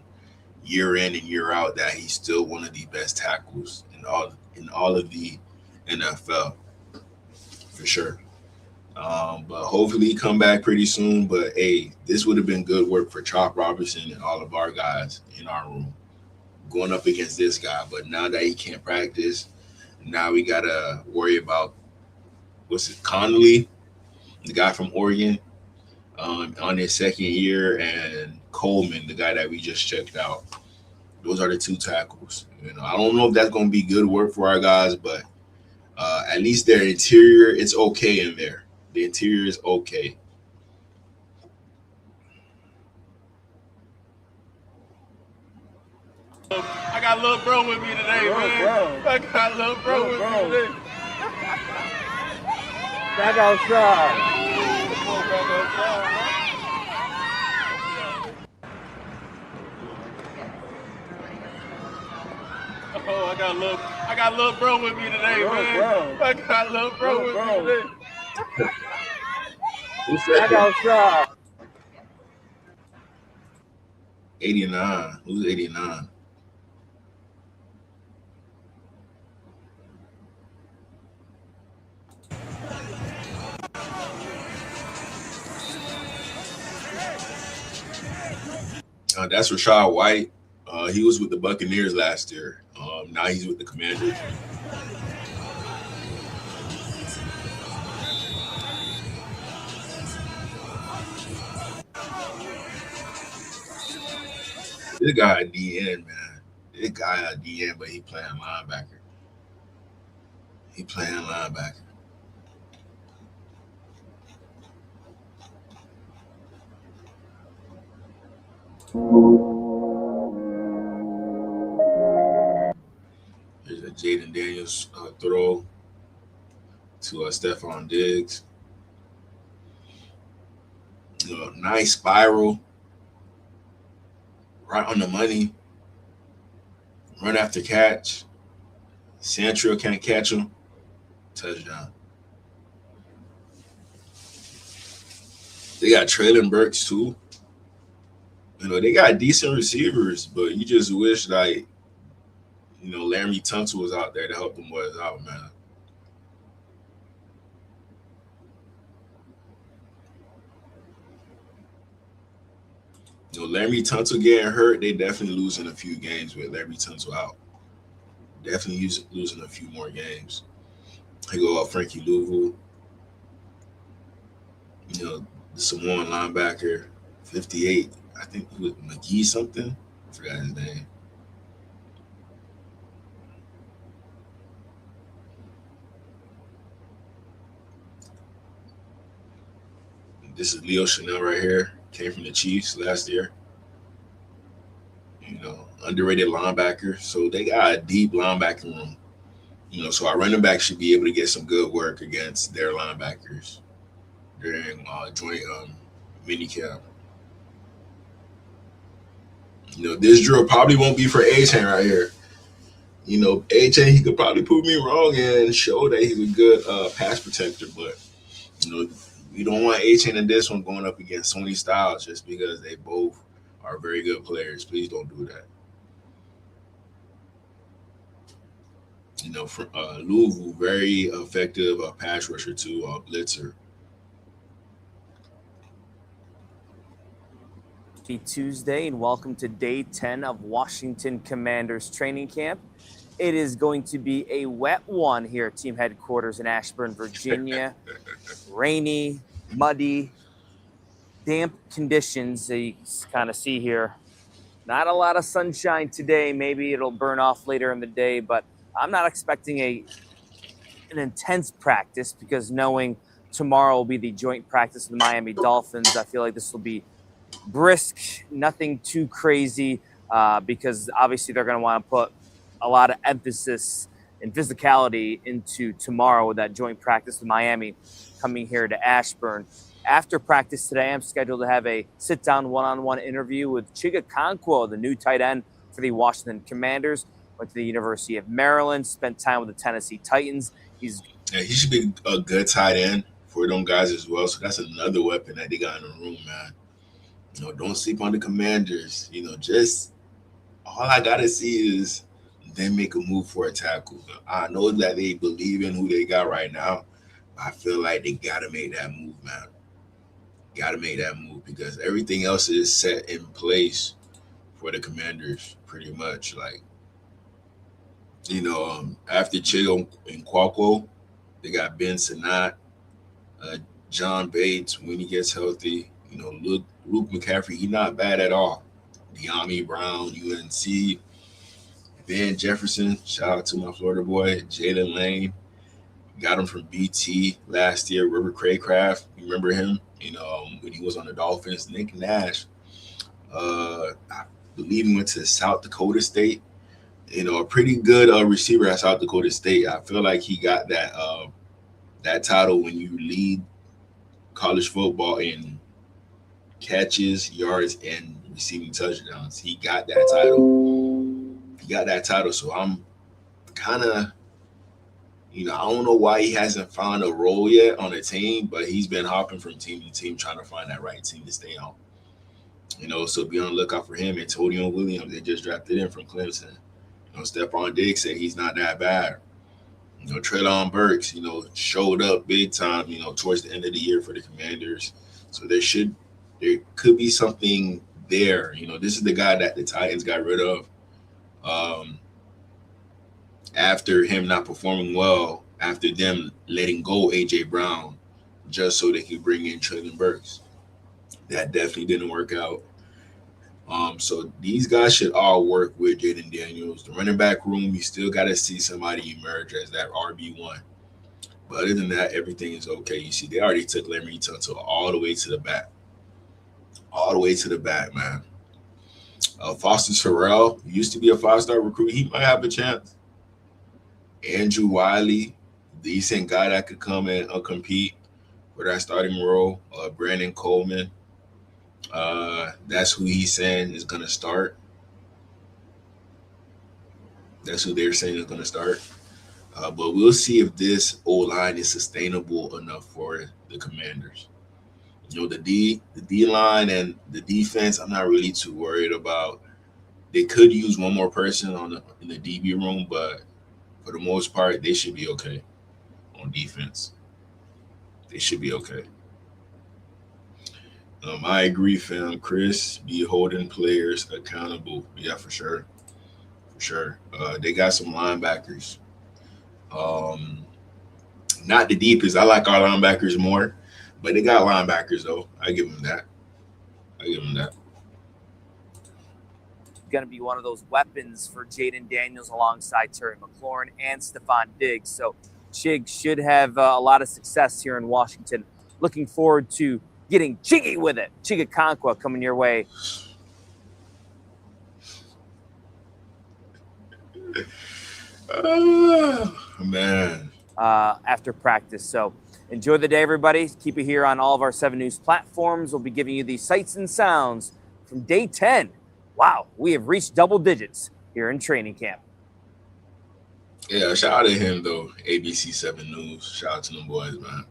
year in and year out that he's still one of the best tackles in all of the NFL, for sure. But hopefully he come back pretty soon. But hey, this would have been good work for Chop Robinson and all of our guys in our room going up against this guy. But now that he can't practice, now we gotta worry about Connolly, the guy from Oregon, on his second year, and Coleman, the guy that we just checked out. Those are the two tackles. I don't know if that's going to be good work for our guys, but at least their interior, it's okay in there. The interior is okay. I got little bro with me today, man. I got little bro with me today. Back outside. Oh, I got little bro with me today, man. I got little bro with me today. Back outside. 89. Who's 89? That's Rashad White. He was with the Buccaneers last year. Now he's with the Commanders. This guy a DN, man. This guy a DN, but he playing linebacker. He playing linebacker. There's a Jaden Daniels throw to Stephon Diggs. Nice spiral. Right on the money. Run after catch. Santrill can't catch him. Touchdown. They got Traylon Burks too. They got decent receivers, but you just wish Laramie Tunsil was out there to help them boys out, man. Laramie Tunsil getting hurt, they definitely losing a few games with Laramie Tunsil out. Definitely losing a few more games. They go up Frankie Louisville. The Samoan linebacker, 58. I think he was McGee something. I forgot his name. This is Leo Chanel right here. Came from the Chiefs last year. Underrated linebacker. So they got a deep linebacker room. So our running back should be able to get some good work against their linebackers during joint minicamp. This drill probably won't be for A-Chain right here. A-Chain, he could probably prove me wrong and show that he's a good pass protector, but we don't want A-Chain in this one going up against Sony Styles just because they both are very good players. Please don't do that. From Louisville, very effective pass rusher too, blitzer. Happy Tuesday and welcome to day 10 of Washington Commanders training camp. It is going to be a wet one here at team headquarters in Ashburn, Virginia. Rainy, muddy, damp conditions that you kind of see here. Not a lot of sunshine today. Maybe it'll burn off later in the day, but I'm not expecting an intense practice because knowing tomorrow will be the joint practice with the Miami Dolphins, I feel like this will be brisk, nothing too crazy, because obviously they're going to want to put a lot of emphasis and physicality into tomorrow with that joint practice with Miami coming here to Ashburn. After practice today, I'm scheduled to have a sit-down one-on-one interview with Chiga Okonkwo, the new tight end for the Washington Commanders. Went to the University of Maryland, spent time with the Tennessee Titans. He should be a good tight end for them guys as well. So that's another weapon that they got in the room, man. Don't sleep on the Commanders. Just all I gotta see is them make a move for a tackle. I know that they believe in who they got right now. I feel like they gotta make that move, man. Gotta make that move because everything else is set in place for the Commanders, pretty much. Like, after Chigo and Kwakwo, they got Ben Sinat, John Bates when he gets healthy. Luke McCaffrey, he's not bad at all. De'Ami Brown, UNC, Van Jefferson, shout out to my Florida boy, Jalen Lane. Got him from BT last year. River Craycraft, you remember him? When he was on the Dolphins. Nick Nash, I believe he went to South Dakota State. A pretty good receiver at South Dakota State. I feel like he got that title when you lead college football in catches, yards, and receiving touchdowns. He got that title. So I'm kind of, I don't know why he hasn't found a role yet on a team, but he's been hopping from team to team trying to find that right team to stay on. So be on the lookout for him. Antonio Williams, they just drafted him from Clemson. Stephon Diggs said he's not that bad. Treylon Burks, showed up big time, towards the end of the year for the Commanders. So there could be something there. This is the guy that the Titans got rid of after him not performing well, after them letting go A.J. Brown just so they could bring in Treylon Burks. That definitely didn't work out. So these guys should all work with Jaden Daniels. The running back room, you still got to see somebody emerge as that RB1. But other than that, everything is okay. You see, they already took Larry Tunsil all the way to the back. All the way to the back, man. Foster Terrell used to be a 5-star recruit. He might have a chance. Andrew Wiley, decent guy that could come and compete for that starting role. Brandon Coleman. That's who he's saying is going to start. That's who they're saying is going to start. But we'll see if this O-line is sustainable enough for the Commanders. The D-line and the defense, I'm not really too worried about. They could use one more person in the DB room, but for the most part, they should be okay on defense. They should be okay. I agree, fam. Chris, be holding players accountable. Yeah, for sure. For sure. They got some linebackers. Not the deepest. I like our linebackers more, but they got linebackers, though. I give them that. Going to be one of those weapons for Jaden Daniels alongside Terry McLaurin and Stephon Diggs. So Chig should have a lot of success here in Washington. Looking forward to getting jiggy with it. Chigakonkwa coming your way. Man. After practice. So enjoy the day, everybody. Keep it here on all of our 7 News platforms. We'll be giving you the sights and sounds from day 10. Wow, we have reached double digits here in training camp. Yeah, shout out to him, though. ABC 7 News. Shout out to them boys, man.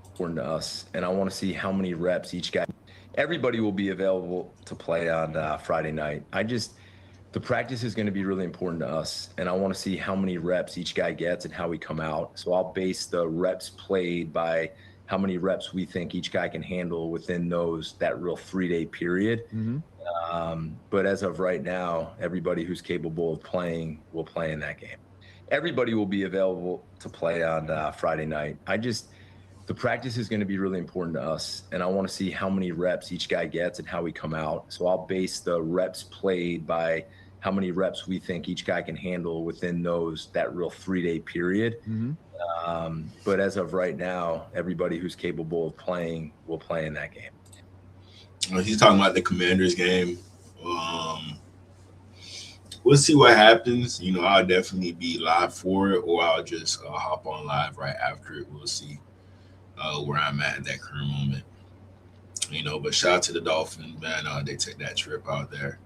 Important to us, and I want to see how many reps each guy. Everybody will be available to play on Friday night. The practice is going to be really important to us, and I want to see how many reps each guy gets and how we come out. So I'll base the reps played by how many reps we think each guy can handle within that real 3-day period. Mm-hmm. But as of right now, everybody who's capable of playing will play in that game. Everybody will be available to play on Friday night. The practice is going to be really important to us, and I want to see how many reps each guy gets and how we come out. So I'll base the reps played by how many reps we think each guy can handle within that real 3-day period. Mm-hmm. But as of right now, everybody who's capable of playing will play in that game. He's talking about the Commanders game. We'll see what happens. I'll definitely be live for it, or I'll just hop on live right after it. We'll see where I'm at that current moment. But shout out to the Dolphins, man. They took that trip out there.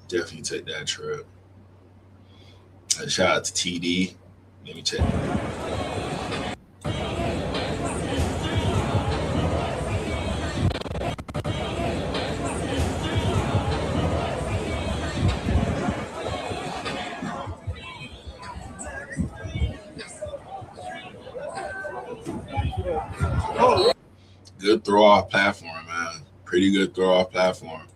Definitely take that trip. Shout out to TD. Let me check. good throw off platform, man. Pretty good throw off platform.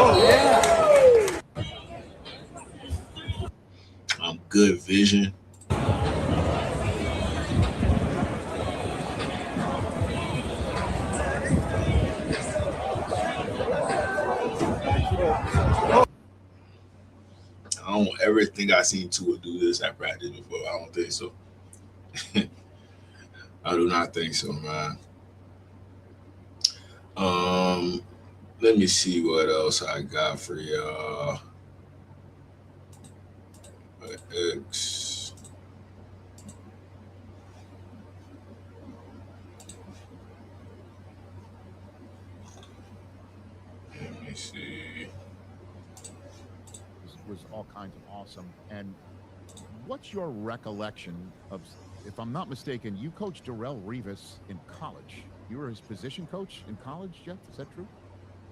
Oh, yeah. Good vision. I don't ever think I seen Tua do this at practice before. I don't think so. I do not think so, man. Let me see what else I got for y'all. X. Let me see. Was all kinds of awesome. And what's your recollection of, if I'm not mistaken, you coached Darrelle Revis in college. You were his position coach in college, Jeff? Is that true?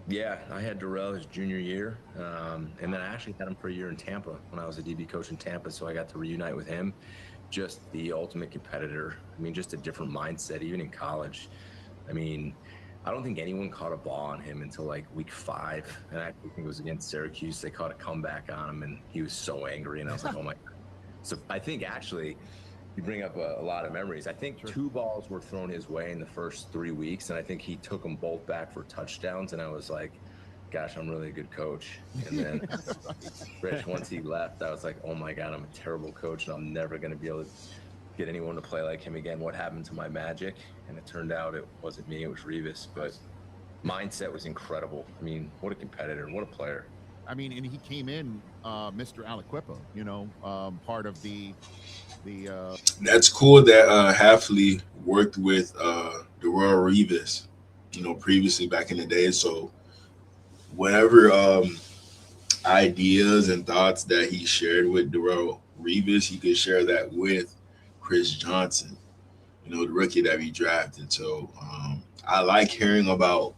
Yeah, I had Darrell his junior year, and then I actually had him for a year in Tampa when I was a DB coach in Tampa, so I got to reunite with him. Just the ultimate competitor. I mean, just a different mindset, even in college. I mean, I don't think anyone caught a ball on him until like week 5, and I think it was against Syracuse. They caught a comeback on him, and he was so angry, and I was like, oh my God. So I think actually you bring up a lot of memories. I think 2 balls were thrown his way in the first 3 weeks, and I think he took them both back for touchdowns, and I was like, gosh, I'm really a good coach. And then Rich, once he left, I was like, oh my God, I'm a terrible coach, and I'm never going to be able to get anyone to play like him again. What happened to my magic? And it turned out it wasn't me, it was Revis. But mindset was incredible. I mean, what a competitor, what a player. I mean, and he came in, Mr. Aliquippa, you know, part of the That's cool that Hafley worked with Darrelle Revis, you know, previously back in the day. So whenever ideas and thoughts that he shared with Darrelle Revis, he could share that with Chris Johnson, you know, the rookie that we drafted. So I like hearing about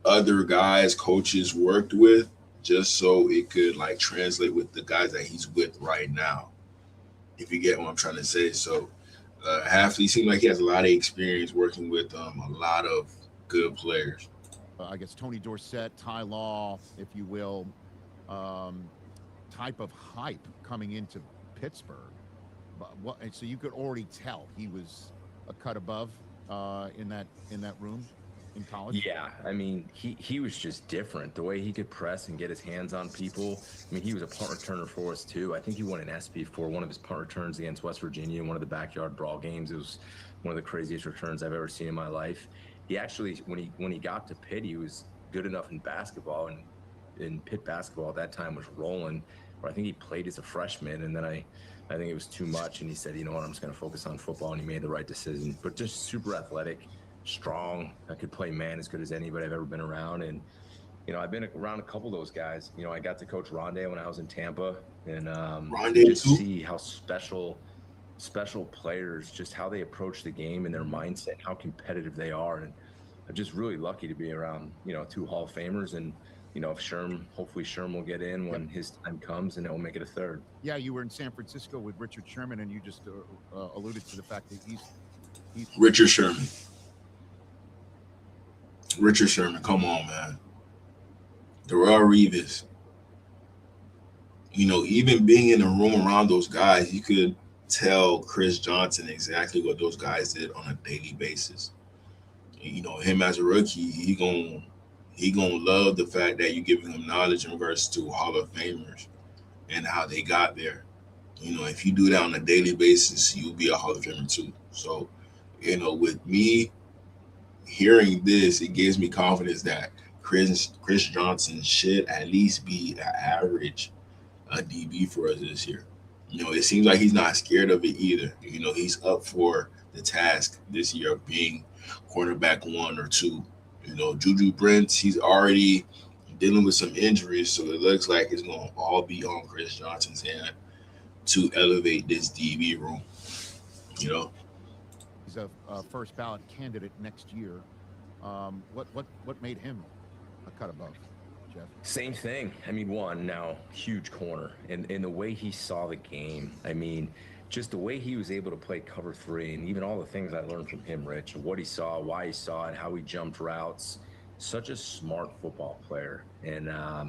other guys coaches worked with, just so it could like translate with the guys that he's with right now, if you get what I'm trying to say. So Hafley seemed like he has a lot of experience working with a lot of good players. I guess Tony Dorsett, Ty Law, if you will, type of hype coming into Pittsburgh. But what? And so you could already tell he was a cut above in that room in college. Yeah, I mean, he was just different. The way he could press and get his hands on people. I mean, he was a punt returner for us too. I think he won an SP for one of his punt returns against West Virginia in one of the backyard brawl games. It was one of the craziest returns I've ever seen in my life. He actually, when he got to Pitt, he was good enough in basketball, and in Pitt basketball at that time was rolling. Where I think he played as a freshman, and then I think it was too much, and he said, you know what, I'm just going to focus on football, and he made the right decision. But just super athletic, strong. I could play man as good as anybody I've ever been around. And, you know, I've been around a couple of those guys. You know, I got to coach Rondé when I was in Tampa, and just see how special players, just how they approach the game and their mindset, how competitive they are. And I'm just really lucky to be around, you know, 2 Hall of Famers. And, you know, if hopefully Sherm will get in when his time comes, and it will make it a 3rd. Yeah, you were in San Francisco with Richard Sherman, and you just alluded to the fact that he's Richard Sherman. Richard Sherman, come on, man. Darrelle Revis. You know, even being in the room around those guys, you could tell Chris Johnson exactly what those guys did on a daily basis. You know, him as a rookie, he gonna love the fact that you're giving him knowledge in regards to Hall of Famers and how they got there. You know, if you do that on a daily basis, you'll be a Hall of Famer too. So, you know, with me hearing this, it gives me confidence that Chris Johnson should at least be an average DB for us this year. You know, it seems like he's not scared of it either. You know, he's up for the task this year of being cornerback 1 or 2. You know, Juju Brents, he's already dealing with some injuries, so it looks like it's going to all be on Chris Johnson's hand to elevate this DB room. You know, he's a first ballot candidate next year. What made him a cut above, Jeff? Same thing. I mean, one, now huge corner, and the way he saw the game, I mean, just the way he was able to play cover 3, and even all the things I learned from him, Rich, what he saw, why he saw it, how he jumped routes. Such a smart football player, and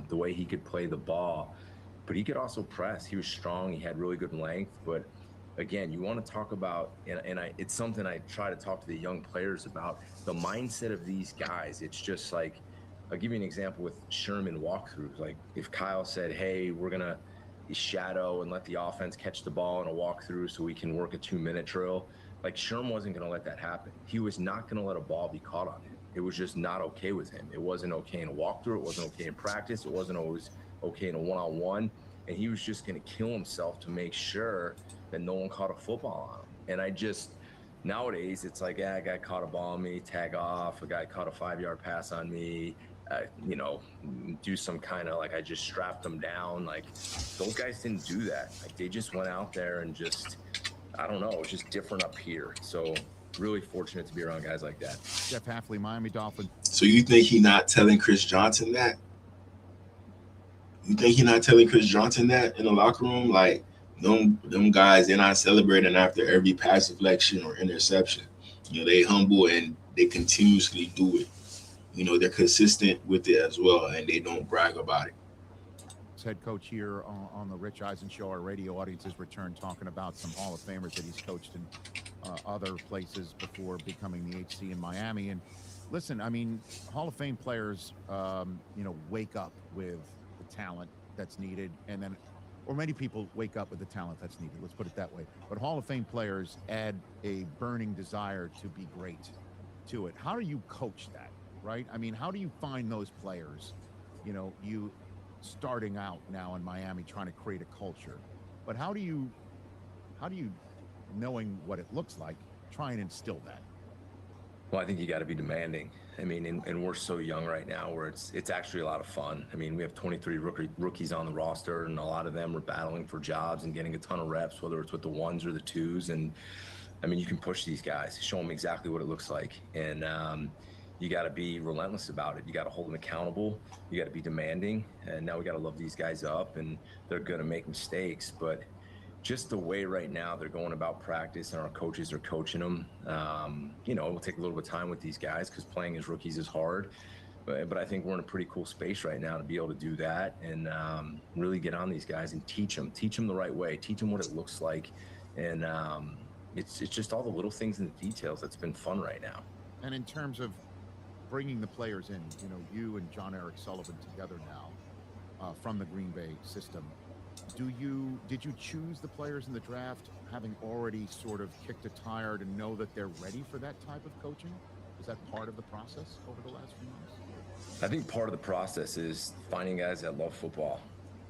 the way he could play the ball, but he could also press. He was strong. He had really good length. But again, you want to talk about, and it's something I try to talk to the young players about, the mindset of these guys. It's just like, I'll give you an example with Sherman walkthroughs. Like if Kyle said, hey, we're going to shadow and let the offense catch the ball in a walkthrough so we can work a 2-minute drill, like Sherman wasn't going to let that happen. He was not going to let a ball be caught on him. It was just not okay with him. It wasn't okay in a walkthrough. It wasn't okay in practice. It wasn't always okay in a one-on-one. And he was just going to kill himself to make sure that no one caught a football on him. And I just, nowadays, it's like, yeah, a guy caught a ball on me, tag off. A guy caught a 5-yard pass on me, you know, do some kind of like, I just strapped them down. Like those guys didn't do that. Like they just went out there and just, I don't know, it was just different up here. So really fortunate to be around guys like that. Jeff Hafley, Miami Dolphins. So you think he not telling Chris Johnson that? You think he not telling Chris Johnson that in the locker room? Like them guys, they're not celebrating after every pass deflection or interception. You know, they humble and they continuously do it. You know, they're consistent with it as well, and they don't brag about it. Head coach here on the Rich Eisen Show. Our radio audience has returned talking about some Hall of Famers that he's coached in other places before becoming the HC in Miami. And listen, I mean, Hall of Fame players, you know, wake up with the talent that's needed, and then, or many people wake up with the talent that's needed. Let's put it that way. But Hall of Fame players add a burning desire to be great to it. How do you coach that, right? I mean, how do you find those players? You know, you starting out now in Miami trying to create a culture, but how do you knowing what it looks like try and instill that? Well, I think you got to be demanding. I mean, and we're so young right now where it's actually a lot of fun. I mean, we have 23 rookies on the roster, and a lot of them are battling for jobs and getting a ton of reps, whether it's with the 1s or the 2s. And I mean, you can push these guys, show them exactly what it looks like, and you got to be relentless about it. You got to hold them accountable. You got to be demanding. And now we got to love these guys up, and they're going to make mistakes. But just the way right now they're going about practice and our coaches are coaching them, you know, it will take a little bit of time with these guys because playing as rookies is hard. But I think we're in a pretty cool space right now to be able to do that and really get on these guys and teach them the right way, teach them what it looks like. And it's just all the little things and the details that's been fun right now. And in terms of bringing the players in, you know, you and John Eric Sullivan together now from the Green Bay system, did you choose the players in the draft having already sort of kicked a tire to know that they're ready for that type of coaching? Was that part of the process over the last few months? I think part of the process is finding guys that love football.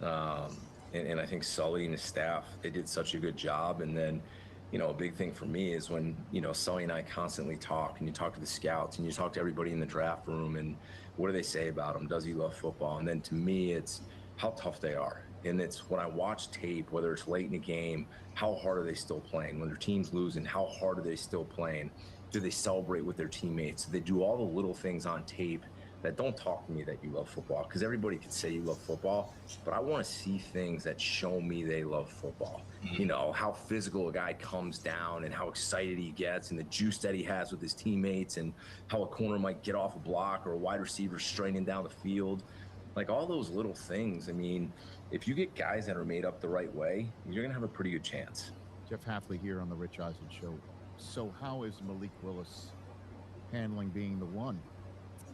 And I think Sully and his staff, they did such a good job. And then, you know, a big thing for me is when, you know, Sully and I constantly talk, and you talk to the scouts and you talk to everybody in the draft room, and what do they say about him? Does he love football? And then to me, it's how tough they are. And it's when I watch tape, whether it's late in the game, how hard are they still playing? When their team's losing, how hard are they still playing? Do they celebrate with their teammates? Do they do all the little things on tape that don't talk to me that you love football? Because everybody can say you love football, but I want to see things that show me they love football. You know, how physical a guy comes down and how excited he gets and the juice that he has with his teammates and how a corner might get off a block or a wide receiver straining down the field. Like all those little things. I mean, if you get guys that are made up the right way, you're going to have a pretty good chance. Jeff Hafley here on the Rich Eisen Show. So how is Malik Willis handling being the one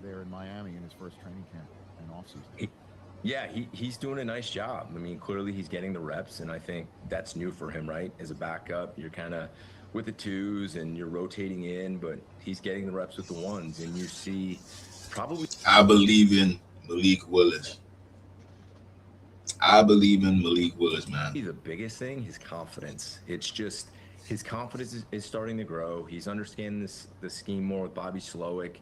there in Miami in his first training camp and offseason? He's doing a nice job. I mean, clearly he's getting the reps, and I think that's new for him, right? As a backup, you're kind of with the 2s and you're rotating in, but he's getting the reps with the 1s, and you see probably... I believe in Malik Willis. Man. The biggest thing, his confidence. It's just his confidence is starting to grow. He's understanding the scheme more with Bobby Slowick.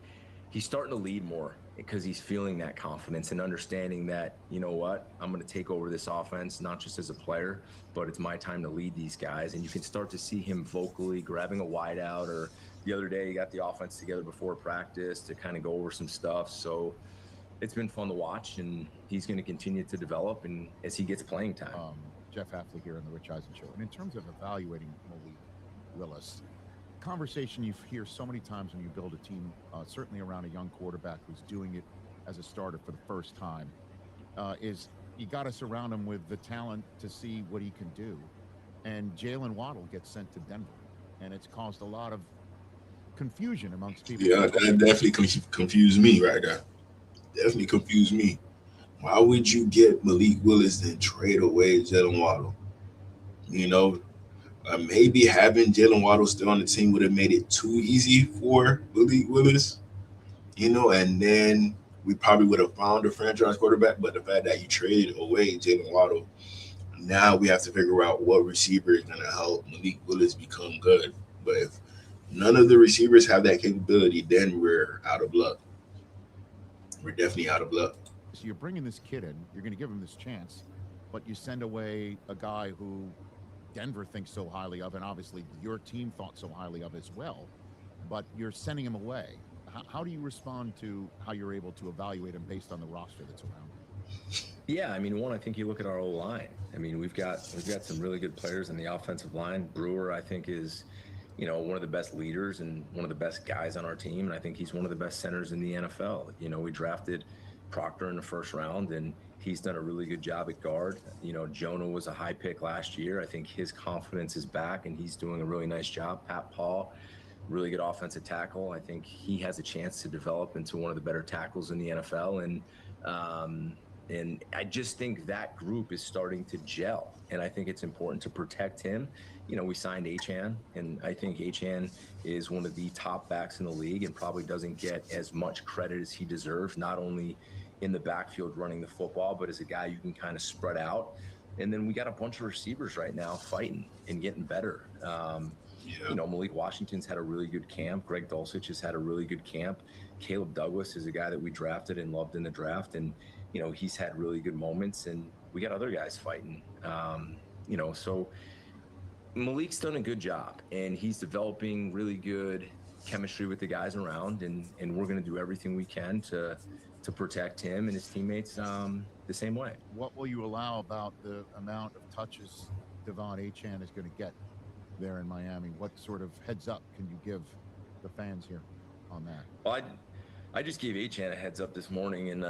He's starting to lead more because he's feeling that confidence and understanding that, you know what, I'm going to take over this offense, not just as a player, but it's my time to lead these guys. And you can start to see him vocally grabbing a wideout, or the other day he got the offense together before practice to kind of go over some stuff. So it's been fun to watch, and he's going to continue to develop and as he gets playing time. Jeff Hafley here on the Rich Eisen Show. And in terms of evaluating Malik Willis, conversation you hear so many times when you build a team, certainly around a young quarterback who's doing it as a starter for the first time, is you got to surround him with the talent to see what he can do. And Jalen Waddle gets sent to Denver, and it's caused a lot of confusion amongst people. Yeah, that definitely confused me right there. Definitely confused me. Why would you get Malik Willis and trade away Jalen Waddle? You know, maybe having Jalen Waddle still on the team would have made it too easy for Malik Willis. You know, and then we probably would have found a franchise quarterback. But the fact that you traded away Jalen Waddle, now we have to figure out what receiver is going to help Malik Willis become good. But if none of the receivers have that capability, then we're out of luck. We're definitely out of luck. So you're bringing this kid in, you're going to give him this chance, but you send away a guy who Denver thinks so highly of, and obviously your team thought so highly of as well, but you're sending him away. How do you respond to how you're able to evaluate him based on the roster that's around him? Yeah, I mean, one, I think you look at our O-line. I mean, we've got some really good players in the offensive line. Brewer, I think, is, you know, one of the best leaders and one of the best guys on our team, and I think he's one of the best centers in the NFL. You know, we drafted Proctor in the first round, and he's done a really good job at guard. You know, Jonah was a high pick last year. I think his confidence is back, and he's doing a really nice job. Pat Paul, really good offensive tackle. I think he has a chance to develop into one of the better tackles in the NFL. And I just think that group is starting to gel, and I think it's important to protect him. You know, we signed Achane, and I think Achane is one of the top backs in the league and probably doesn't get as much credit as he deserves, not only in the backfield running the football, but as a guy you can kind of spread out. And then we got a bunch of receivers right now fighting and getting better. You know, Malik Washington's had a really good camp. Greg Dulcich has had a really good camp. Caleb Douglas is a guy that we drafted and loved in the draft, and you know, he's had really good moments, and we got other guys fighting. You know, so Malik's done a good job, and he's developing really good chemistry with the guys around, and we're going to do everything we can to protect him and his teammates the same way. What will you allow about the amount of touches Devon Achane is going to get there in Miami? What sort of heads up can you give the fans here on that? Well, I just gave Achane a heads up this morning and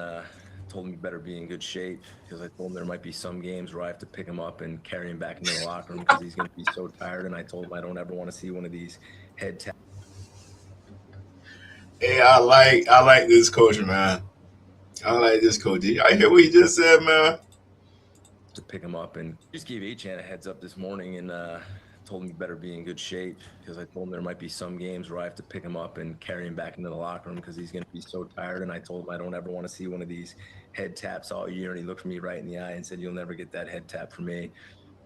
told him he better be in good shape, because I told him there might be some games where I have to pick him up and carry him back into the locker room because he's going to be so tired. And I told him I don't ever want to see one of these head taps. Hey, I like this coach, man. I like this coach. I hear what he just said, man. To pick him up, and just gave Achane a heads up this morning and told him he better be in good shape, because I told him there might be some games where I have to pick him up and carry him back into the locker room because he's going to be so tired. And I told him I don't ever want to see one of these head taps all year. And he looked me right in the eye and said, "You'll never get that head tap from me."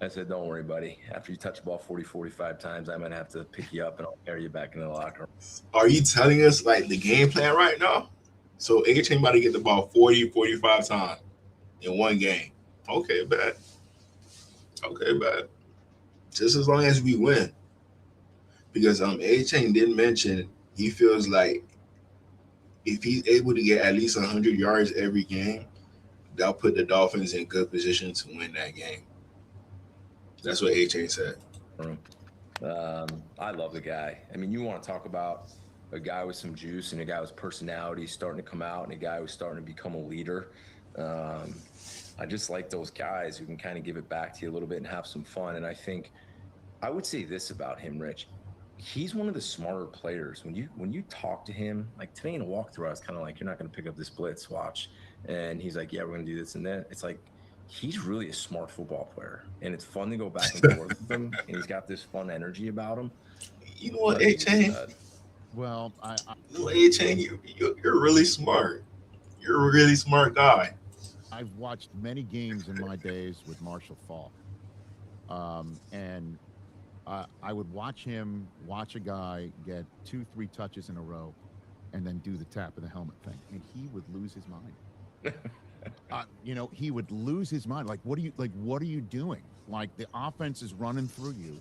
I said, "Don't worry, buddy. After you touch the ball 40, 45 times, I might have to pick you up and I'll carry you back into the locker room." Are you telling us like the game plan right now? So Achane about to get the ball 40, 45 times in one game. Okay, bad. Just as long as we win. Because Achane did mention he feels like if he's able to get at least 100 yards every game, that'll put the Dolphins in good position to win that game. That's what Achane said. I love the guy. I mean, you want to talk about a guy with some juice and a guy with personality starting to come out and a guy who's starting to become a leader. I just like those guys who can kind of give it back to you a little bit and have some fun. And I think I would say this about him, Rich. He's one of the smarter players. When you talk to him, like today in a walkthrough, I was kind of like, "You're not going to pick up this blitz, watch." And he's like, "Yeah, we're going to do this and that." It's like, he's really a smart football player, and it's fun to go back and forth with him. And he's got this fun energy about him. You know what, Achane? Well, you know what, Achane, you're really smart. You're a really smart guy. I've watched many games in my days with Marshall Faulk, and I would watch a guy get 2-3 touches in a row and then do the tap of the helmet thing, and he would lose his mind. You know, he would lose his mind. Like, what are you doing? Like, the offense is running through you.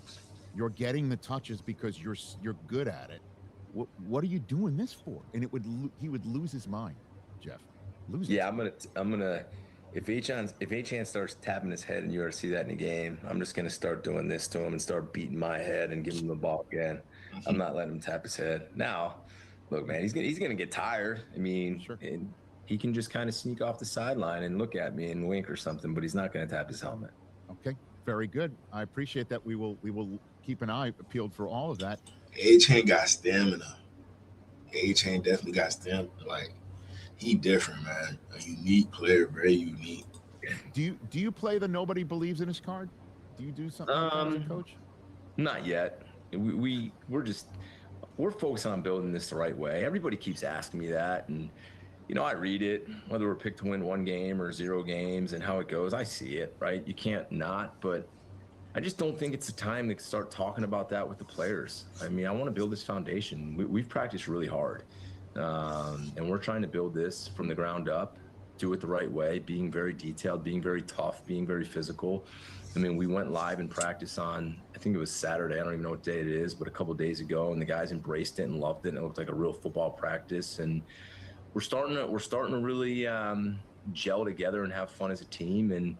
You're getting the touches because you're good at it. What are you doing this for? And he would lose his mind, Jeff. Yeah, I'm gonna. If Achan starts tapping his head and you ever see that in a game, I'm just gonna start doing this to him and start beating my head and giving him the ball again. I'm not letting him tap his head. Now, look, man, he's gonna get tired. I mean, and he can just kind of sneak off the sideline and look at me and wink or something, but he's not gonna tap his helmet. Okay, very good. I appreciate that. We will keep an eye peeled for all of that. Achan got stamina. Achan definitely got stamina. Like, he different, man. A unique player, very unique. Do you play the nobody believes in his card? Do you do something like that as a coach? Not yet. We're focused on building this the right way. Everybody keeps asking me that, and I read it, whether we're picked to win 1 game or 0 games and how it goes. I see it, right? You can't not, but I just don't think it's the time to start talking about that with the players. I mean, I want to build this foundation. We've practiced really hard, and we're trying to build this from the ground up, do it the right way, being very detailed, being very tough, being very physical. I mean, we went live in practice on, I think it was Saturday. I don't even know what day it is, but a couple of days ago, and the guys embraced it and loved it, and it looked like a real football practice. And we're starting to really gel together and have fun as a team. And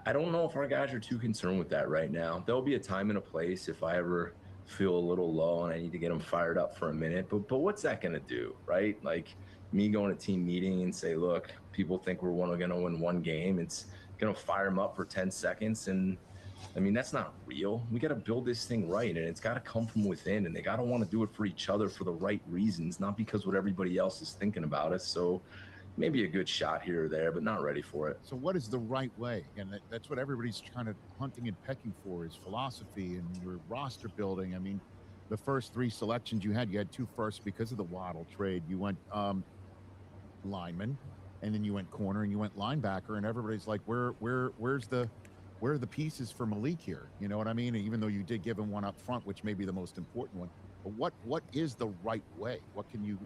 I don't know if our guys are too concerned with that right now. There'll be a time and a place if I ever feel a little low and I need to get them fired up for a minute. But what's that going to do, right? Like me going to team meeting and say, look, people think we're going to win 1 game. It's going to fire them up for 10 seconds. And I mean, that's not real. We got to build this thing right, and it's got to come from within, and they got to want to do it for each other for the right reasons, not because what everybody else is thinking about us. So maybe a good shot here or there, but not ready for it. So what is the right way? And that's what everybody's kind of hunting and pecking for, is philosophy and your roster building. I mean, the first 3 selections you had 2 firsts because of the Waddle trade. You went lineman, and then you went corner, and you went linebacker, and everybody's like, where are the pieces for Malik here? You know what I mean? Even though you did give him one up front, which may be the most important one. But what is the right way? What can you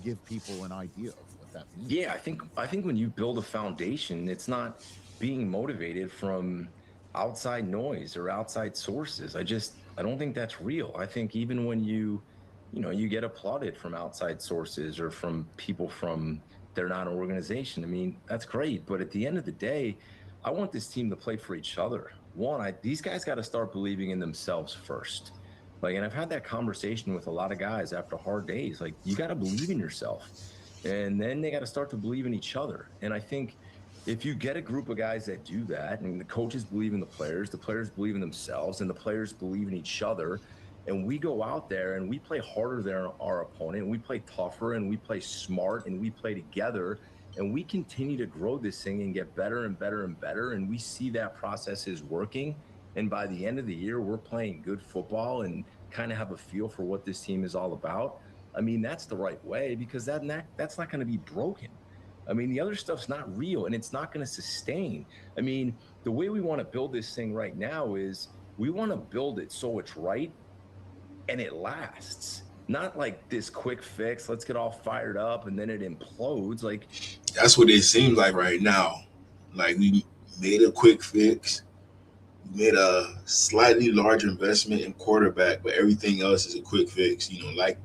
give people an idea of what that means? Yeah, I think when you build a foundation, it's not being motivated from outside noise or outside sources. I don't think that's real. I think even when you get applauded from outside sources or from people from they're not an organization. I mean, that's great. But at the end of the day, I want this team to play for each other. These guys got to start believing in themselves first. Like, and I've had that conversation with a lot of guys after hard days. Like, you got to believe in yourself, and then they got to start to believe in each other. And I think if you get a group of guys that do that, and the coaches believe in the players believe in themselves, and the players believe in each other, and we go out there and we play harder than our opponent, and we play tougher, and we play smart, and we play together, and we continue to grow this thing and get better and better and better, and we see that process is working. And by the end of the year, we're playing good football and kind of have a feel for what this team is all about. I mean, that's the right way, because that's not going to be broken. I mean, the other stuff's not real, and it's not going to sustain. I mean, the way we want to build this thing right now is we want to build it so it's right and it lasts. Not like this quick fix, let's get all fired up and then it implodes. Like, that's what it seems like right now. Like, we made a quick fix, we made a slightly larger investment in quarterback, but everything else is a quick fix. Like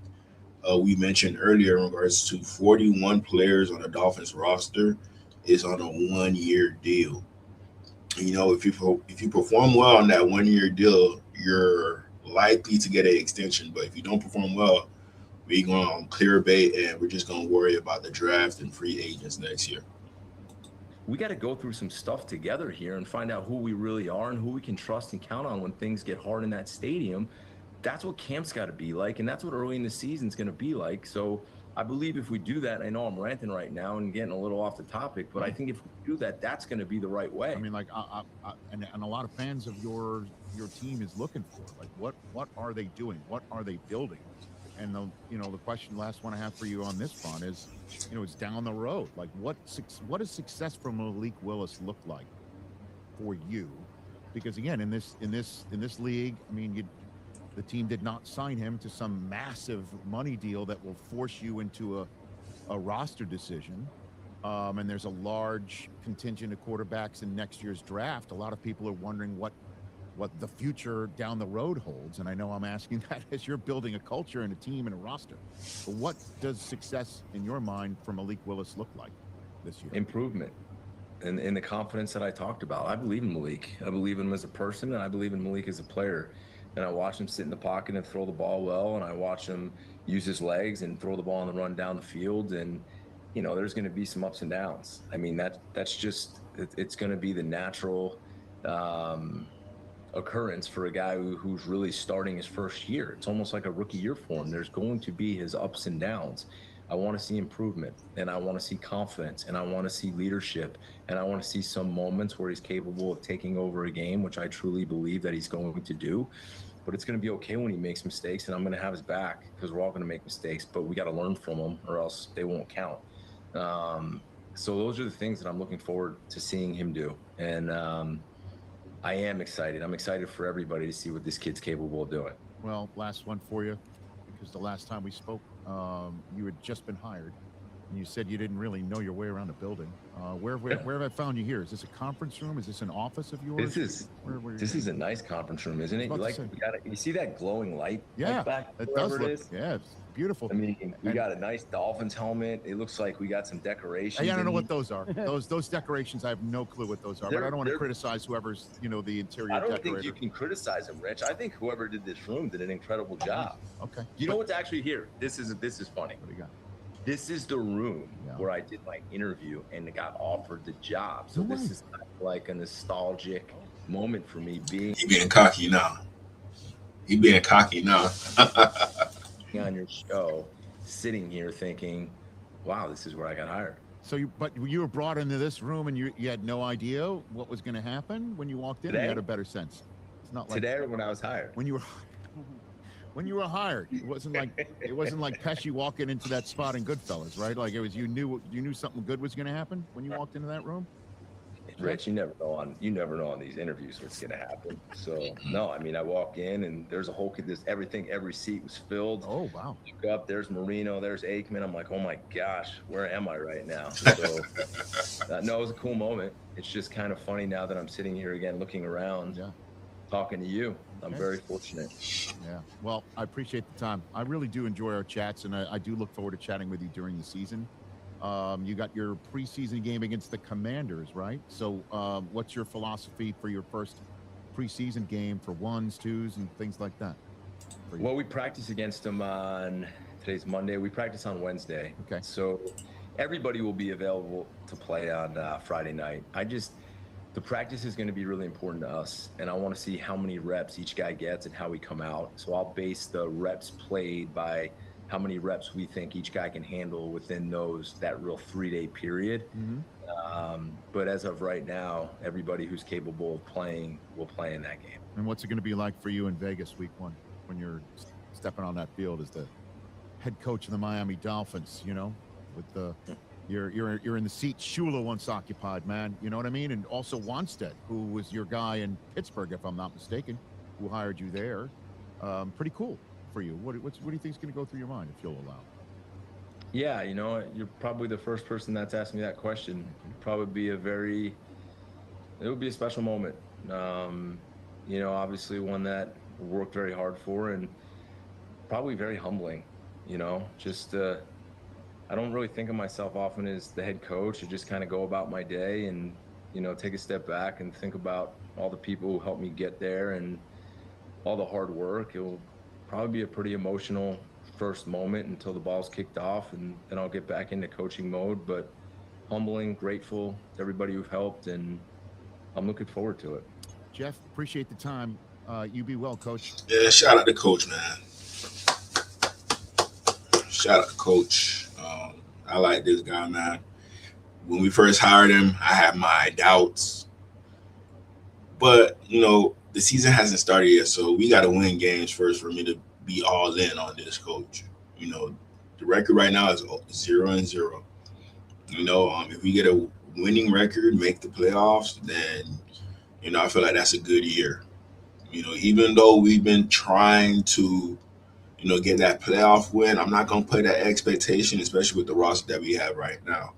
we mentioned earlier in regards to 41 players on the Dolphins roster is on a 1-year deal. If you perform well on that 1-year deal, you're likely to get an extension. But if you don't perform well, we're going to clear bait, and we're just going to worry about the draft and free agents next year. We got to go through some stuff together here and find out who we really are and who we can trust and count on when things get hard in that stadium. That's what camp's got to be like, and that's what early in the season is going to be like. So I believe if we do that, I know I'm ranting right now and getting a little off the topic, but I think if we do that, that's going to be the right way. I mean, like, and a lot of fans of your team is looking for, like, what are they doing? What are they building? And the question, last one I have for you on this front is, it's down the road. Like, what does success from Malik Willis look like for you? Because again, in this league, I mean, the team did not sign him to some massive money deal that will force you into a roster decision. And there's a large contingent of quarterbacks in next year's draft. A lot of people are wondering what the future down the road holds. And I know I'm asking that as you're building a culture and a team and a roster. But what does success in your mind for Malik Willis look like? this year? Improvement. And in the confidence that I talked about. I believe in Malik. I believe in him as a person, and I believe in Malik as a player. And I watch him sit in the pocket and throw the ball well, and I watch him use his legs and throw the ball on the run down the field. And, you know, there's going to be some ups and downs. I mean, that's just, it's going to be the natural occurrence for a guy who's really starting his first year. It's almost like a rookie year for him. There's going to be his ups and downs. I want to see improvement, and I want to see confidence, and I want to see leadership, and I want to see some moments where he's capable of taking over a game, which I truly believe that he's going to do. But it's going to be okay when he makes mistakes, and I'm going to have his back because we're all going to make mistakes, but we got to learn from them or else they won't count. So those are the things that I'm looking forward to seeing him do. And I am excited. I'm excited for everybody to see what this kid's capable of doing. Well, last one for you, because the last time we spoke, you had just been hired, and you said you didn't really know your way around a building. Where have I found you here? Is this a conference room? Is this an office of yours? This is a nice conference room, isn't it? You see that glowing light? Yeah, like back it wherever does look. is? Yeah, it's beautiful. I mean, we got a nice Dolphins helmet. It looks like we got some decorations. I don't know what those are. Those decorations, I have no clue what those are. But I don't want to criticize whoever's, the interior I don't decorator. think you can criticize them, Rich. I think whoever did this room did an incredible job. Okay. You know what's actually here? This is funny. What do you got? This is the room where I did my interview and got offered the job. So this is kind of like a nostalgic moment for me being. He being cocky now. On your show, sitting here thinking, wow, this is where I got hired. So you were brought into this room and you had no idea what was going to happen when you walked in. Today? You had a better sense. It's not like Today or when I was hired. When you were hired, it wasn't like Pesci walking into that spot in Goodfellas, right? Like it was you knew something good was going to happen when you walked into that room. Rich, you never know on these interviews what's going to happen. So no, I mean, I walk in and there's a whole every seat was filled. Oh wow! Look up, there's Marino, there's Aikman. I'm like, oh my gosh, where am I right now? So no, it was a cool moment. It's just kind of funny now that I'm sitting here again, looking around, talking to you. I'm very fortunate. Yeah. Well, I appreciate the time. I really do enjoy our chats, and I do look forward to chatting with you during the season. You got your preseason game against the Commanders, right? So what's your philosophy for your first preseason game for ones, twos, and things like that? Well, we practice against them today's Monday. We practice on Wednesday. Okay. So everybody will be available to play on Friday night. The practice is going to be really important to us, and I want to see how many reps each guy gets and how we come out. So I'll base the reps played by how many reps we think each guy can handle within that real 3-day period. Mm-hmm. But as of right now, everybody who's capable of playing will play in that game. And what's it going to be like for you in Vegas week 1 when you're stepping on that field as the head coach of the Miami Dolphins, with the you're in the seat Shula once occupied, man. You know what I mean? And also Wanstead, who was your guy in Pittsburgh, if I'm not mistaken, who hired you there. Pretty cool for you. What do you think is going to go through your mind if you'll allow? Yeah, you're probably the first person that's asked me that question. It would be a special moment. Obviously one that we worked very hard for, and probably very humbling. I don't really think of myself often as the head coach. I just kind of go about my day and, take a step back and think about all the people who helped me get there and all the hard work. It will probably be a pretty emotional first moment until the ball's kicked off, and then I'll get back into coaching mode. But humbling, grateful to everybody who've helped, and I'm looking forward to it. Jeff, appreciate the time. You be well, Coach. Yeah, shout out to Coach, man. Shout out to Coach. I like this guy, man. When we first hired him, I had my doubts. But, the season hasn't started yet, so we got to win games first for me to be all in on this coach. The record right now is 0-0. If we get a winning record, make the playoffs, then, I feel like that's a good year. Even though we've been trying to, get that playoff win, I'm not going to put that expectation, especially with the roster that we have right now.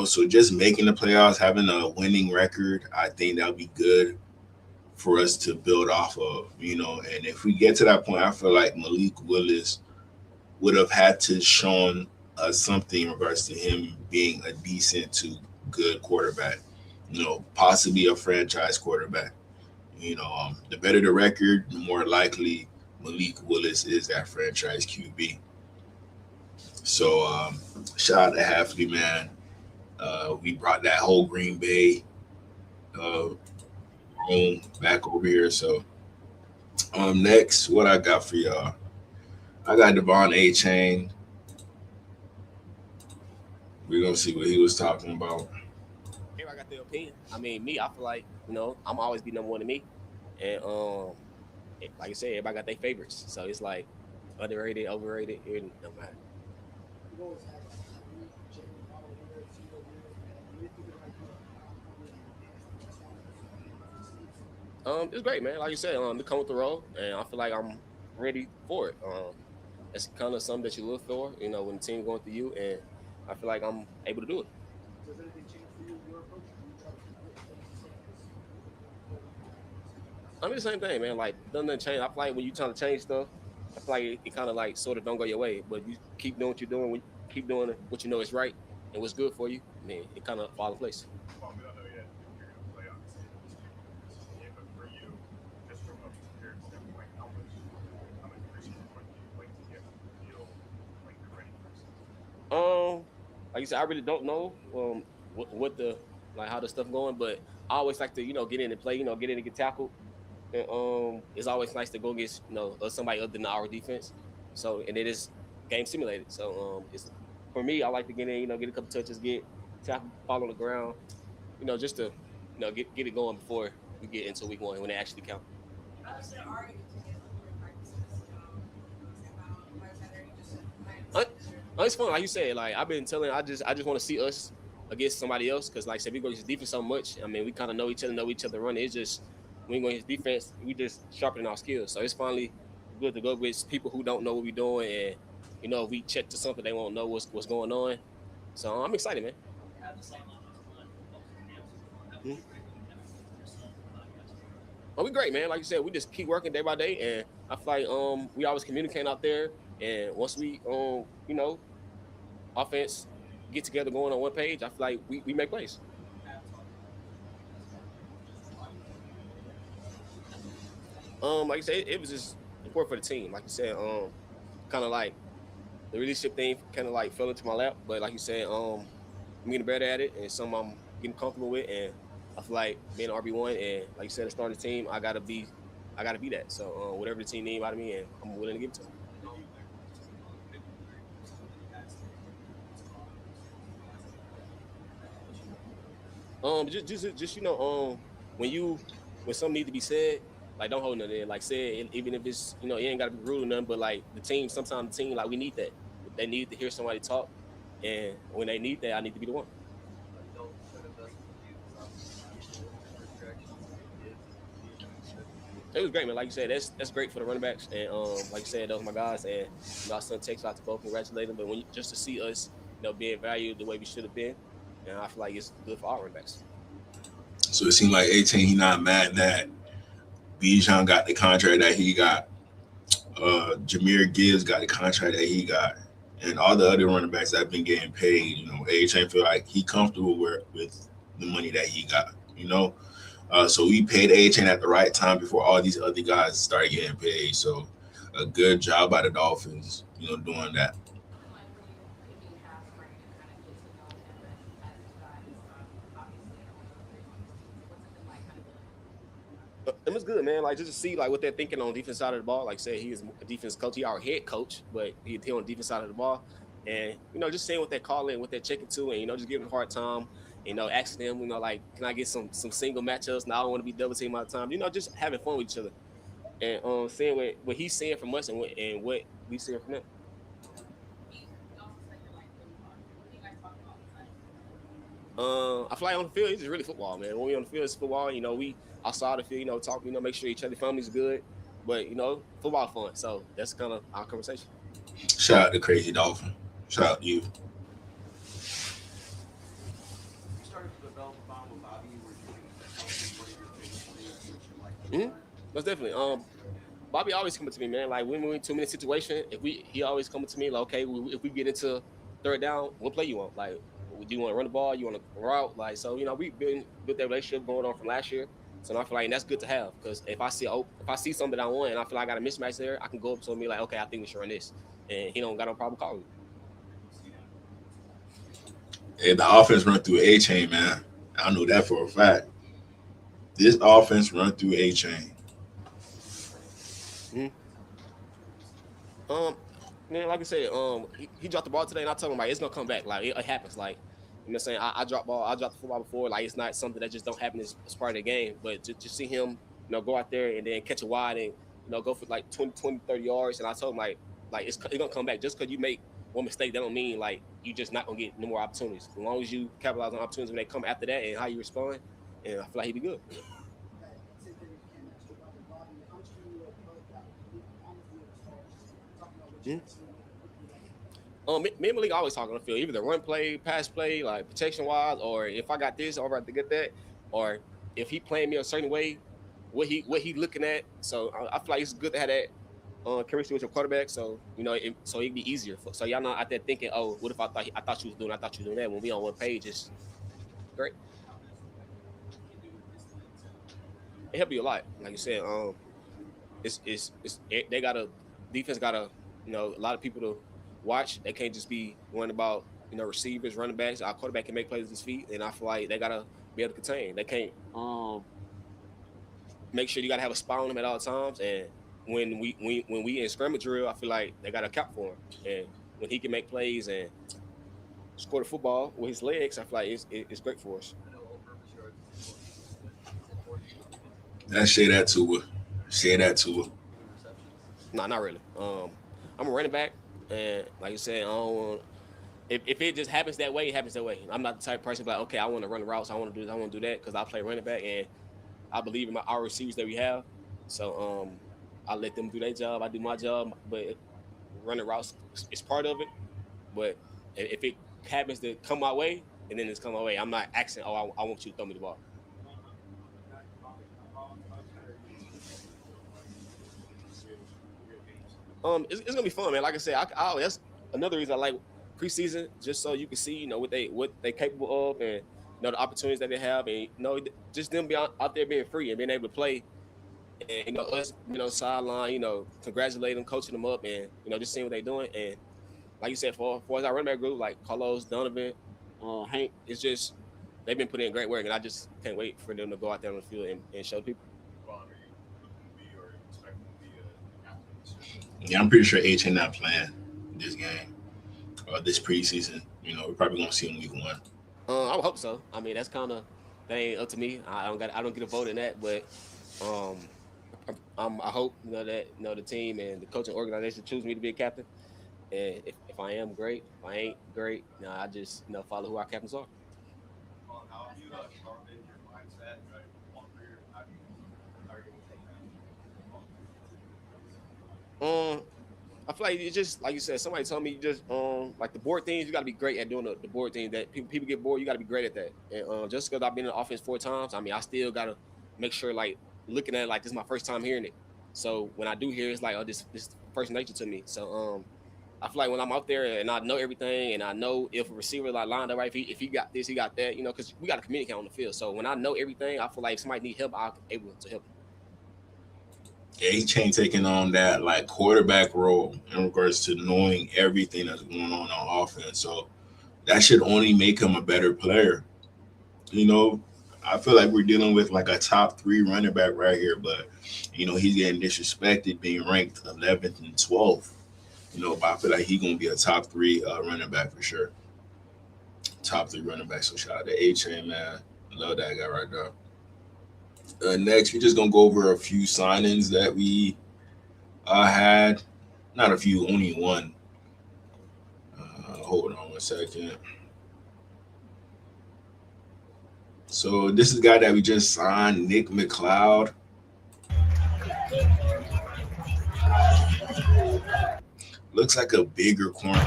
So just making the playoffs, having a winning record, I think that'll be good for us to build off of, and if we get to that point, I feel like Malik Willis would have had to shown something in regards to him being a decent to good quarterback. Possibly a franchise quarterback. The better the record, the more likely Malik Willis is that franchise QB. So shout out to Hafley, man. We brought that whole Green Bay room back over here. So next, what I got for y'all? I got Devon A-Chain. We're gonna see what he was talking about. Everybody got their opinion. I mean, me, I feel like, I'm always be number one to me. And like I said, everybody got their favorites. So it's like underrated, overrated, it don't matter. It's great, man. Like you said, to come with the role, and I feel like I'm ready for it. It's kind of something that you look for, when the team going through you, and I feel like I'm able to do it. Does anything change for you, your approach? I mean, the same thing, man. Like, nothing change. I feel like when you trying to change stuff, I feel like it kind of like sort of don't go your way. But you keep doing what you're doing, when you keep doing what you know is right and what's good for you, I mean, it kind of fall in place. Like you said, I really don't know what the how the stuff going, but I always like to get in and play, get in and get tackled. And it's always nice to go against somebody other than our defense. So and it is game simulated. So it's for me, I like to get in, get a couple touches, get tackle, fall on the ground, just to get it going before we get into week one when it actually counts. It's fun, like you said. Like I've been telling, I just want to see us against somebody else because, like I said, we go against defense so much. I mean, we kind of know each other running. It's just when we go against defense, we just sharpening our skills. So it's finally good to go with people who don't know what we're doing, and if we check to something, they won't know what's going on. So I'm excited, man. Oh, we great, man. Like you said, we just keep working day by day, and I feel like we always communicate out there. And once we offense get together going on one page, I feel like we make plays. Like you said, it was just important for the team. Like you said, kind of like the leadership thing kind of like fell into my lap. But like you said, I'm getting better at it, and something I'm getting comfortable with. And I feel like being an RB1, and like you said, a starting team, I gotta be that. So whatever the team needs out of me, and I'm willing to give it to them. Just when something needs to be said, like don't hold nothing in. Like say it, even if it's it ain't gotta be rude or nothing, but like sometimes the team like we need that. They need to hear somebody talk, and when they need that, I need to be the one. It was great, man. Like you said, that's great for the running backs, and like you said, those are my guys, and I sent text out to both, congratulate them. But just to see us, being valued the way we should have been. And I feel like it's good for all running backs. So it seemed like 18, he not mad that Bijan got the contract that he got. Jahmyr Gibbs got the contract that he got. And all the other running backs that have been getting paid, A-Chain feel like he comfortable with the money that he got, So we paid A-Chain at the right time before all these other guys started getting paid. So a good job by the Dolphins, doing that. It was good, man. Like just to see like what they're thinking on the defense side of the ball. Like say he is a defense coach, he our head coach, but he on the defense side of the ball. And just saying what they're calling, what they're checking to, and just giving them a hard time. Asking them, like, can I get some single matchups? Now I don't want to be double team all the time. Just having fun with each other, and seeing what he's seeing from us and what we seeing from him. I feel like on the field, it's just really football, man. When we on the field, it's football. We outside the field, talk, make sure each other's family's good. But football fun. So that's kind of our conversation. Shout out to Crazy Dolphin. Shout out to you. Most definitely. Bobby always coming to me, man. Like when we're in 2-minute situation, he always coming to me like, okay, if we get into third down, what play you want? Like, do you want to run the ball? You want to route? Like, so we've been built that relationship going on from last year. So I feel like that's good to have because if I see something that I want and I feel like I got a mismatch there, I can go up to him and be like, okay, I think we should run this, and he don't got no problem calling. Hey, the offense run through A-Chain, man. I know that for a fact. This offense run through A-Chain. Man, like I said, he dropped the ball today, and I told him like it's gonna come back. Like it happens. Like what I'm saying, I dropped the football before. Like it's not something that just don't happen as part of the game. But just see him, go out there and then catch a wide and go for like 20, 30 yards. And I told him like it's gonna come back. Just because you make one mistake, that don't mean like you just not gonna get no more opportunities. As long as you capitalize on opportunities when they come after that and how you respond, and I feel like he'd be good. Me and Malik always talk on the field, either the run play, pass play, like protection wise, or if I got this, I'll have to get that, or if he playing me a certain way, what he looking at. So I feel like it's good to have that chemistry with your quarterback. So so it'd be easier. So y'all not out there thinking, oh, what if I thought you was doing that. When we on one page, it's great. It help you a lot, like you said. They got a defense got a lot of people to watch. They can't just be worrying about receivers, running backs. Our quarterback can make plays with his feet, and I feel like they gotta be able to contain. They can't make sure you gotta have a spot on them at all times. And when we in scrimmage drill, I feel like they gotta account for him. And when he can make plays and score the football with his legs, I feel like it's great for us. Let's say that to her. Say that to her. No, not really. I'm a running back, and like you said, I don't want. If it just happens that way, it happens that way. I'm not the type of person like, okay, I want to run the routes, I want to do this, I want to do that, because I play running back and I believe in our receivers that we have. So I let them do their job, I do my job, but running routes is part of it. But if it happens to come my way, and then it's come my way, I'm not asking, oh, I want you to throw me the ball. It's gonna be fun, man. Like I said, that's another reason I like preseason, just so you can see, what they capable of, and the opportunities that they have, and just them be out there being free and being able to play, and us, sideline, congratulate them, coaching them up, and just seeing what they're doing. And like you said, for our running back group, like Carlos, Donovan, Hank, it's just they've been putting in great work, and I just can't wait for them to go out there on the field and show people. Yeah, I'm pretty sure H not playing this game or this preseason. We're probably gonna see him week 1. I would hope so. I mean, that ain't up to me. I don't get a vote in that, but I hope that the team and the coaching organization choose me to be a captain. And if I am, great. If I ain't, great. I just follow who our captains are. I feel like it's just like you said. Somebody told me you just like the board things. You got to be great at doing the board thing. That people get bored. You got to be great at that. And just because I've been in the offense 4 times, I mean, I still got to make sure like looking at it like this is my first time hearing it. So when I do hear it, it's like, oh, this first nature to me. So I feel like when I'm out there and I know everything, and I know if a receiver like lined up right, if he got this, he got that, because we got to communicate on the field. So when I know everything, I feel like if somebody need help, I'm able to help them. H ain't taking on that like quarterback role in regards to knowing everything that's going on offense. So that should only make him a better player. I feel like we're dealing with like a top 3 running back right here, but he's getting disrespected being ranked 11th and 12th. But I feel like he's gonna be a top 3 running back for sure. Top 3 running back. So shout out to H-Chain, man. Love that guy right there. Next, we're just gonna go over a few signings that we had. Not a few, only one. Hold on 1 second. So this is the guy that we just signed, Nick McLeod. Looks like a bigger corner.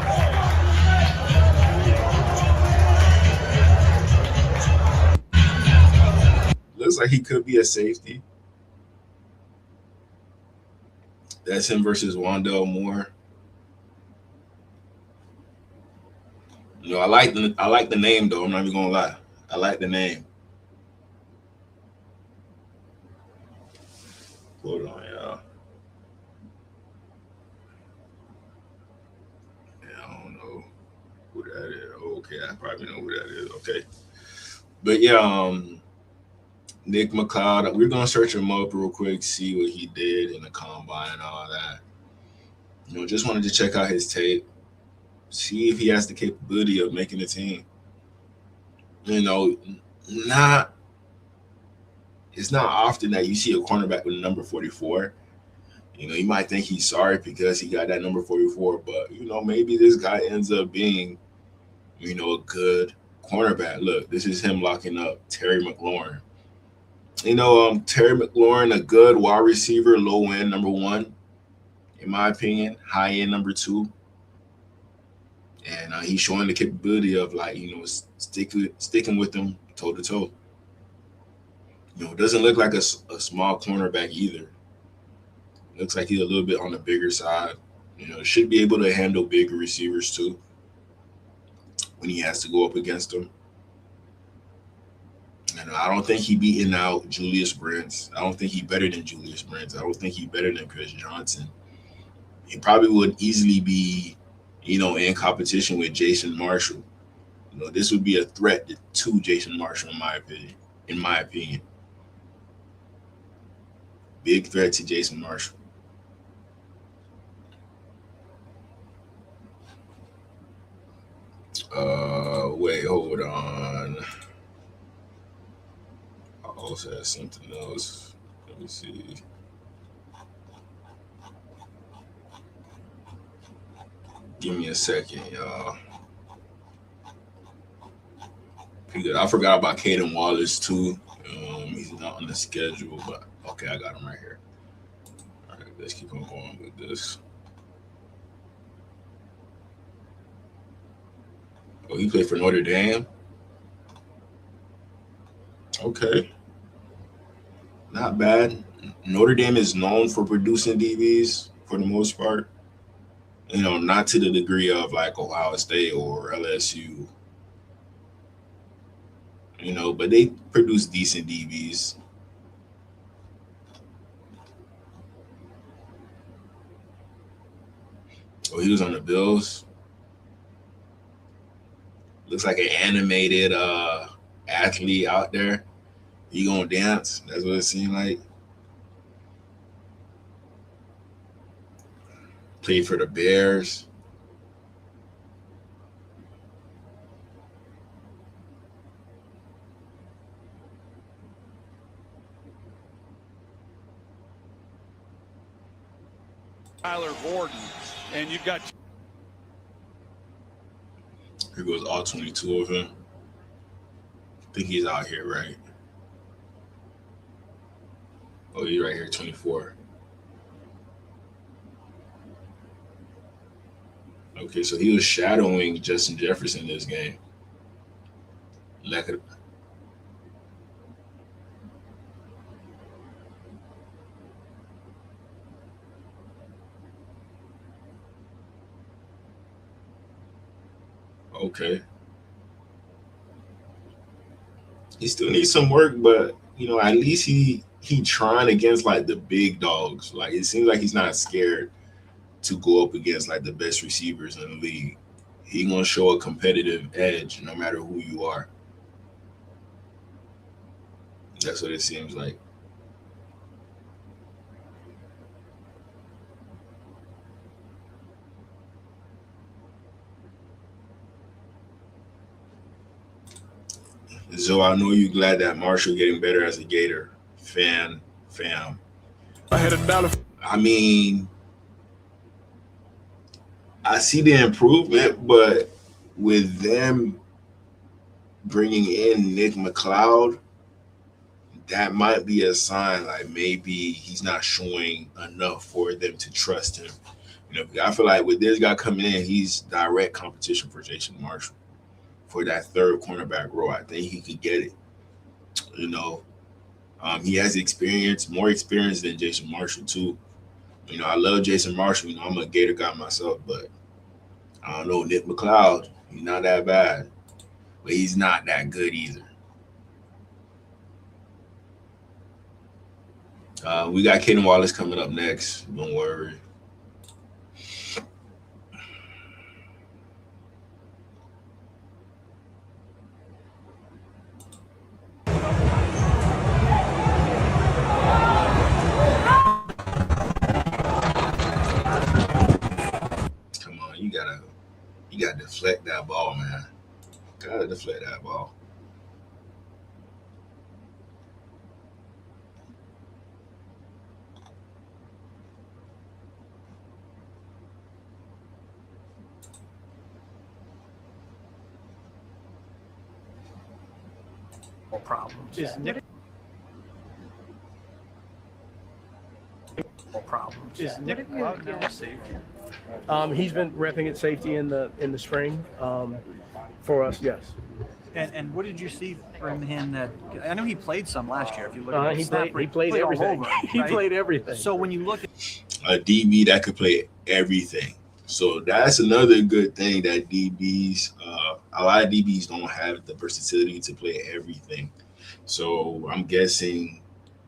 Looks like he could be a safety. That's him versus Wandell Moore. You know, I like the name though. I'm not even gonna lie. I like the name. Hold on, y'all. Yeah, I don't know who that is. Okay, I probably know who that is. Okay, but yeah, Nick McLeod. We're gonna search him up real quick, see what he did in the combine and all that. You know, just wanted to check out his tape, see if he has the capability of making the team. You know, it's not often that you see a cornerback with number 44. You know, you might think he's sorry because he got that number 44, but you know, maybe this guy ends up being, you know, a good cornerback. Look, this is him locking up Terry McLaurin. You know, Terry McLaurin, a good wide receiver, low end number 1, in my opinion, high end number 2. And he's showing the capability of, like, you know, sticking with them toe to toe. You know, it doesn't look like a small cornerback either. Looks like he's a little bit on the bigger side. You know, should be able to handle bigger receivers too when he has to go up against them. And I don't think he beating out Julius Brents. I don't think he better than Julius Brents. I don't think he better than Chris Johnson. He probably would easily be, you know, in competition with Jason Marshall. You know, this would be a threat to Jason Marshall, in my opinion. Big threat to Jason Marshall. Wait, hold on. I also had something else. Let me see. Give me a second, y'all. I forgot about Kaden Wallace too. He's not on the schedule, but okay, I got him right here. All right, let's keep on going with this. Oh, he played for Notre Dame. Okay, not bad. Notre Dame is known for producing DBs for the most part. You know, not to the degree of like Ohio State or LSU. You know, but they produce decent DBs. Oh, he was on the Bills. Looks like an animated athlete out there. He gonna dance. That's what it seemed like. Played for the Bears. Tyler Gordon, and you've got. Here goes all 22 of him. I think he's out here, right? Oh, he's right here, 24. Okay, so he was shadowing Justin Jefferson this game. Okay. He still needs some work, but you know, at least he trying against like the big dogs. Like it seems like he's not scared to go up against like the best receivers in the league. He gonna show a competitive edge no matter who you are. That's what it seems like. So I know you're glad that Marshall getting better as a Gator fam. I had $1. I mean, I see the improvement, but with them bringing in Nick McLeod, that might be a sign like maybe he's not showing enough for them to trust him. You know, I feel like with this guy coming in, he's direct competition for Jason Marshall for that third cornerback role. I think he could get it. You know, he has experience, more experience than Jason Marshall too. You know, I love Jason Marshall. You know, I'm a Gator guy myself, but I don't know, Nick McLeod, He's not that bad, but he's not that good either. We got Kaden Wallace coming up next. Don't worry. Come on, you gotta deflect that ball, man. Gotta deflect that ball. Problems. Is Nick? Problems. Is Nick out now safety? He's been repping at safety in the spring. For us, yes. And what did you see from him that I know he played some last year? If you look at he played everything. Over, He right? played everything. So when you look at A DB that could play everything. So that's another good thing that DBs, a lot of DBs don't have the versatility to play everything. So I'm guessing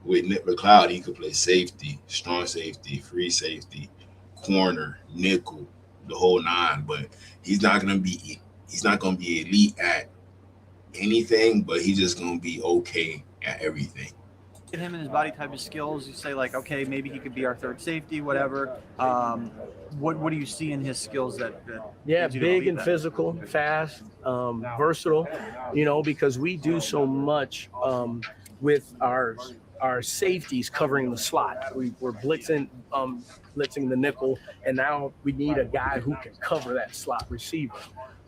with Nick McLeod, he could play safety, strong safety, free safety, corner, nickel, the whole nine. But he's not gonna be elite at anything, but he's just gonna be okay at everything. him and his body type of skills, you say like, okay, maybe he could be our third safety, whatever. What do you see in his skills that Yeah, leads you to big believe and that? physical, fast, versatile, because we do so much with our safeties covering the slot. We're blitzing the nickel, and now we need a guy who can cover that slot receiver.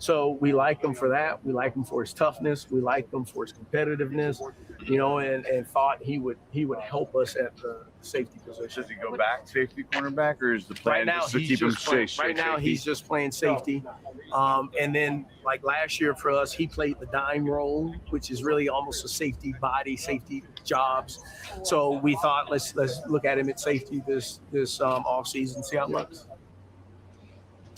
So we like him for that. We like him for his toughness. We like him for his competitiveness, and thought he would help us at the safety position. Does he go back safety cornerback, or is the plan Right now, just to keep him safe? Right now, he's just playing safety. And then, like last year for us, he played the dime role, which is really almost a safety body, safety jobs. So we thought, let's look at him at safety this offseason, see how it looks.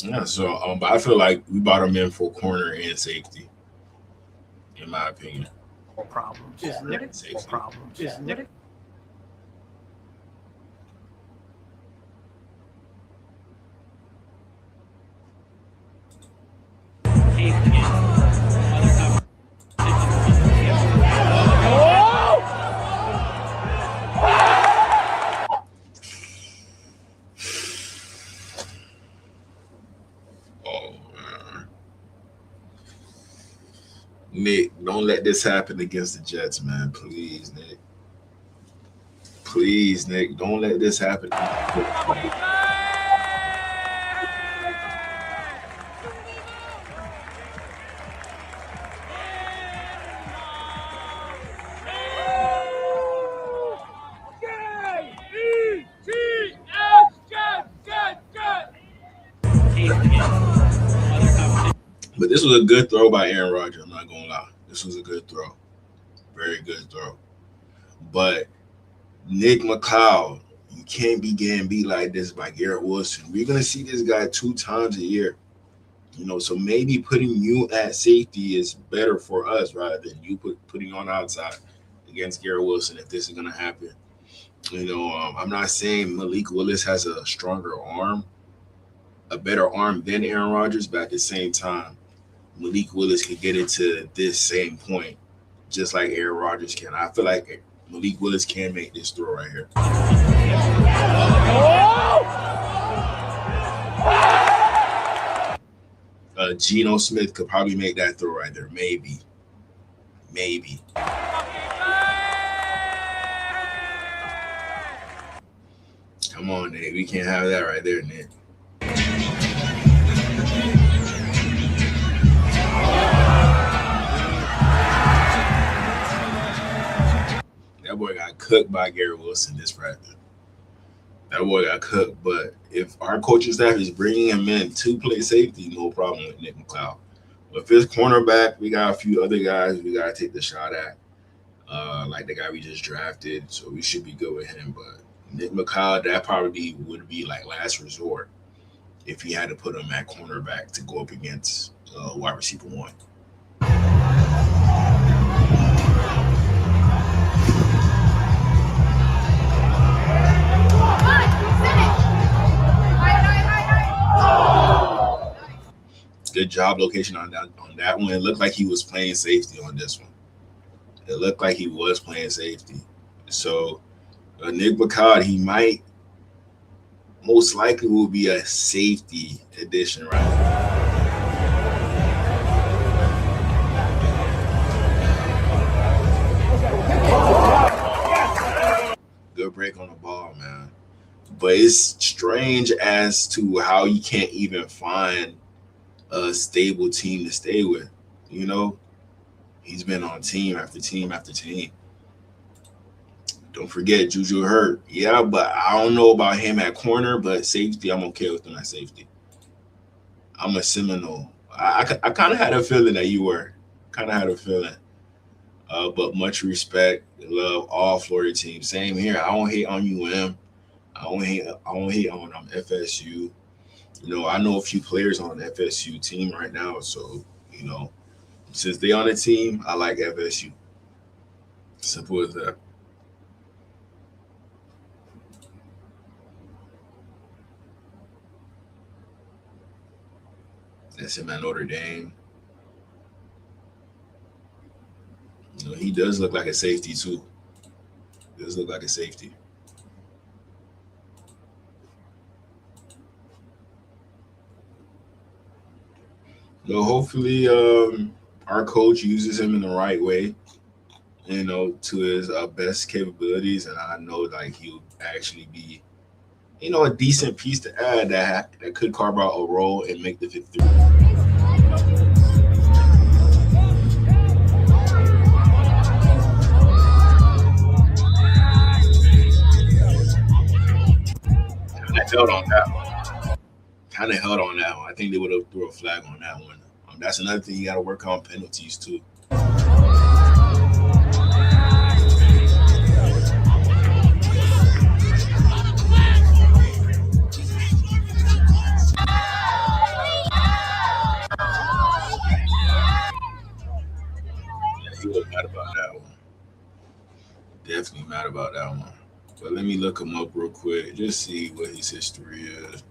Yeah, so but I feel like we brought him in for corner and safety, in my opinion. More problems. Is Nick? More problems. Is Nick? Nick, don't let this happen against the Jets, man. Please, Nick. Please, Nick, don't let this happen. But this was a good throw by Aaron Rodgers. I'm not gonna lie. This was a good throw. Very good throw. But Nick McLeod, you can't be getting beat like this by Garrett Wilson. We're gonna see this guy 2 times a year. So maybe putting you at safety is better for us rather than you putting on outside against Garrett Wilson if this is gonna happen. I'm not saying Malik Willis has a stronger arm, a better arm than Aaron Rodgers, but at the same time, Malik Willis can get into this same point just like Aaron Rodgers can. I feel like Malik Willis can make this throw right here. Geno Smith could probably make that throw right there. Maybe. Come on, Nick. We can't have that right there, Nick. That boy got cooked by Garrett Wilson this practice. That boy got cooked. But if our coaching staff is bringing him in to play safety, no problem with Nick McLeod. But if it's cornerback, we got a few other guys we got to take the shot at, like the guy we just drafted. So we should be good with him. But Nick McLeod, that probably would be like last resort if he had to put him at cornerback to go up against wide receiver 1. Good job location on that one. It looked like he was playing safety on this one. It looked like he was playing safety. So Nick Bacard, he might most likely will be a safety addition, right? Good break on the ball, man. But it's strange as to how you can't even find a stable team to stay with. You know, he's been on team after team after team. Don't forget Juju hurt. Yeah, but I don't know about him at corner, but safety, I'm okay with him at safety. I'm a Seminole. I kind of had a feeling that you were. Kind of had a feeling. But much respect, love all Florida teams. Same here. I don't hate on UM. I don't hate on FSU. You know, I know a few players on the FSU team right now. So, you know, since they on the team, I like FSU. Simple as that. That's him at Notre Dame. You know, he does look like a safety too. Does look like a safety. So hopefully our coach uses him in the right way, you know, to his best capabilities. And I know like he'll actually be, you know, a decent piece to add that could carve out a role and make the 53. Held on that one. Kind of held on that one. I think they would have threw a flag on that one. That's another thing you got to work on, penalties too. He was mad about that one. Definitely mad about that one. But let me look him up real quick. Just see what his history is.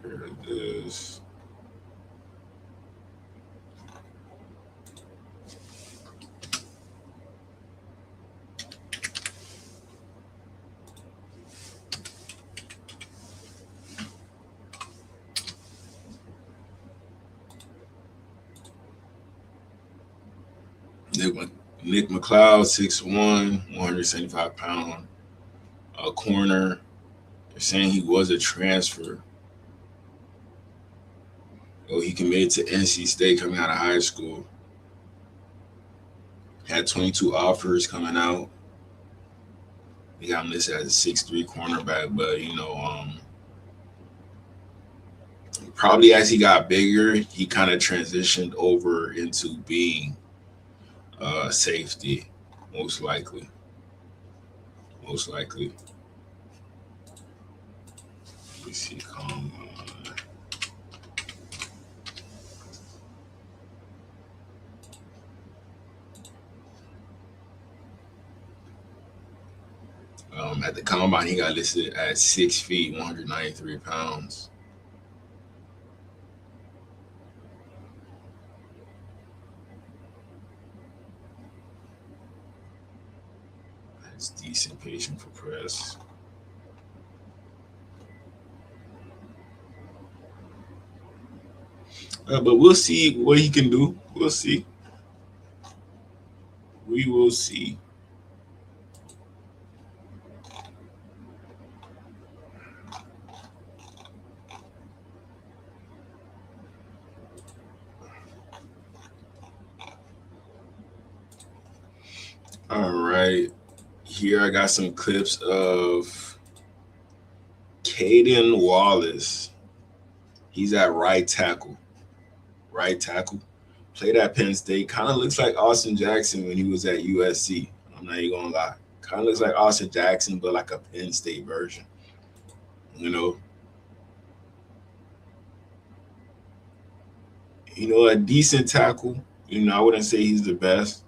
Here it is. Nick McLeod, 6'1", 175 pound, a corner. They're saying he was a transfer. Oh, he committed to NC State coming out of high school. Had 22 offers coming out. They got him listed as a 6'3" cornerback, but you know, probably as he got bigger, he kind of transitioned over into being safety, most likely. Most likely. Let me see. At the combine, he got listed at 6 feet, 193 pounds. That's decent patient for press. But we'll see what he can do. We'll see. We will see. All right. Here I got some clips of Kaden Wallace. He's at right tackle. Right tackle. played at Penn State. Kind of looks like Austin Jackson when he was at USC. I'm not even gonna lie. Kind of looks like Austin Jackson, but like a Penn State version. You know, a decent tackle. I wouldn't say he's the best.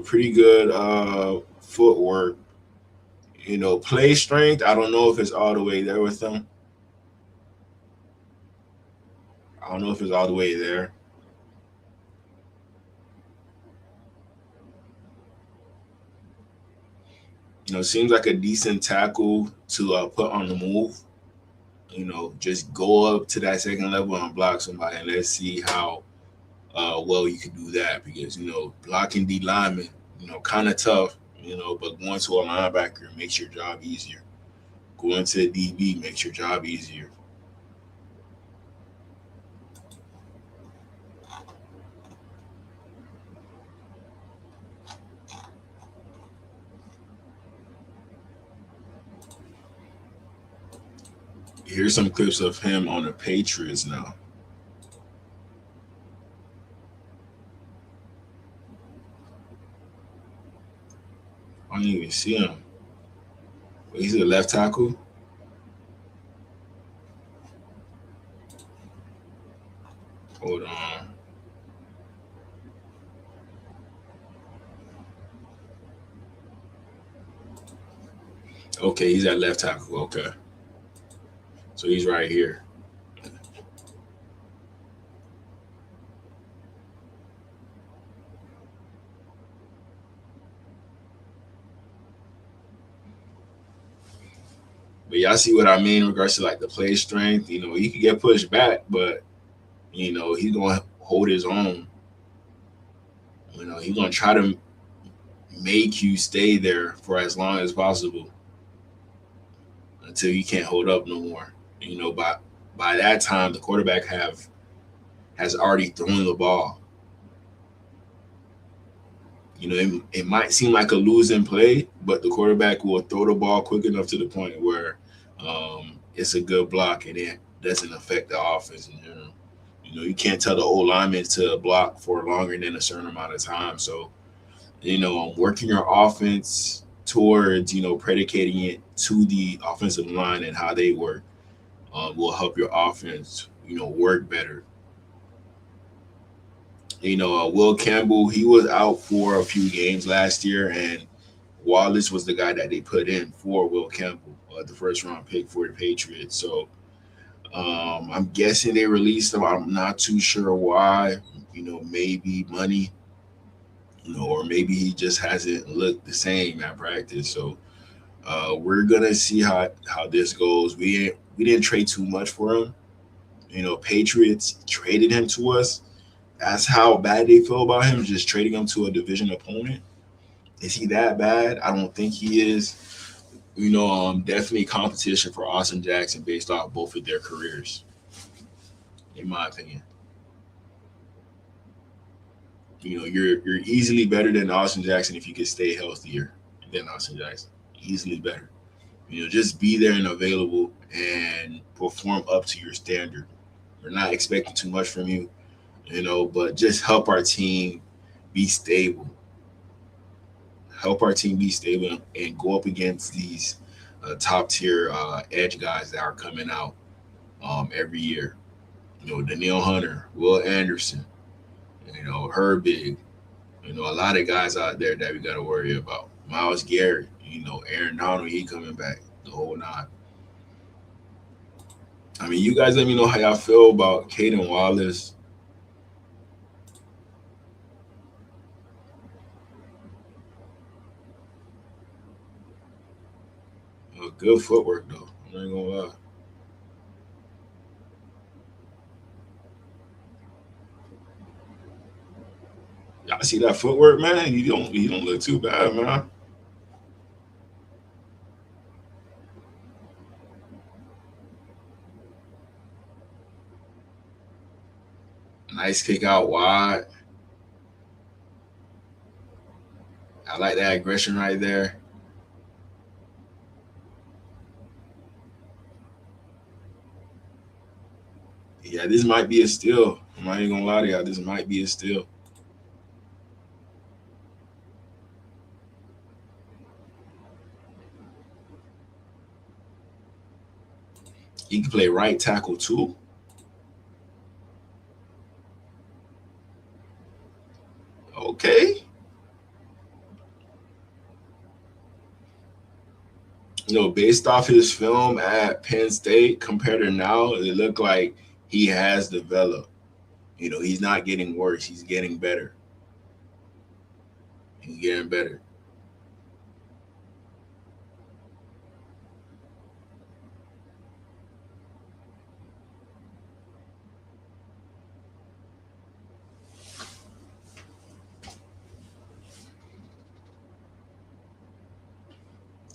Pretty good footwork. Play strength. I don't know if it's all the way there with him. I don't know if it's all the way there. Seems like a decent tackle to put on the move. Just go up to that second level and block somebody, and let's see how well you can do that. Because blocking D linemen, kind of tough. But going to a linebacker makes your job easier. Going to a DB makes your job easier. Here's some clips of him on the Patriots now. I don't even see him. He's a left tackle. Hold on. Okay, he's at left tackle. Okay. So he's right here. But y'all see what I mean in regards to like the play strength. He could get pushed back, but he's gonna hold his own. He's gonna try to make you stay there for as long as possible until you can't hold up no more. By that time, the quarterback has already thrown the ball. It might seem like a losing play, but the quarterback will throw the ball quick enough to the point where it's a good block and it doesn't affect the offense in general. You can't tell the old lineman to block for longer than a certain amount of time. So, working your offense towards, predicating it to the offensive line and how they work will help your offense, work better. Will Campbell, he was out for a few games last year, and Wallace was the guy that they put in for Will Campbell, the first round pick for the Patriots. So I'm guessing they released him. I'm not too sure why. Maybe money, or maybe he just hasn't looked the same at practice. So we're gonna see how this goes. We didn't trade too much for him. Patriots traded him to us. That's how bad they feel about him, just trading him to a division opponent. Is he that bad? I don't think he is. Definitely competition for Austin Jackson based off both of their careers, in my opinion. You're easily better than Austin Jackson if you could stay healthier than Austin Jackson. Easily better. Just be there and available and perform up to your standard. We're not expecting too much from you, but just help our team be stable. Help our team be stable and go up against these top tier edge guys that are coming out every year. Danielle Hunter, Will Anderson, Herbig, a lot of guys out there that we got to worry about. Myles Garrett, Aaron Donald, he coming back, the whole nine. I mean, you guys let me know how y'all feel about Kaden Wallace. Good footwork, though. I'm not gonna lie. Y'all see that footwork, man? He don't look too bad, man. Nice kick out wide. I like that aggression right there. Yeah, this might be a steal. I'm not even gonna lie to y'all. This might be a steal. He can play right tackle too. Okay. Based off his film at Penn State compared to now, it looked like he has developed. He's not getting worse. He's getting better. He's getting better.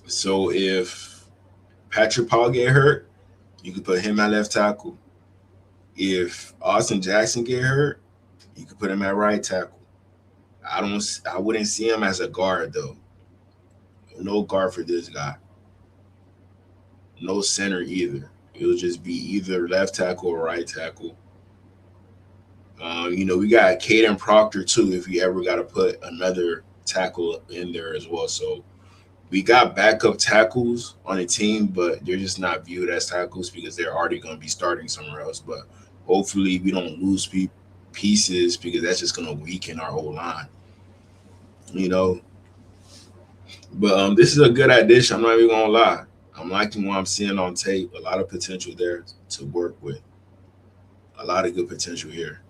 So if Patrick Paul get hurt, you could put him at left tackle. If Austin Jackson get hurt, you could put him at right tackle. I wouldn't see him as a guard though. No guard for this guy. No center either. It'll just be either left tackle or right tackle. We got Kaden Proctor too. If you ever got to put another tackle in there as well, so we got backup tackles on the team, but they're just not viewed as tackles because they're already going to be starting somewhere else. But hopefully we don't lose pieces because that's just going to weaken our whole line. But this is a good addition. I'm not even going to lie. I'm liking what I'm seeing on tape. A lot of potential there to work with. A lot of good potential here.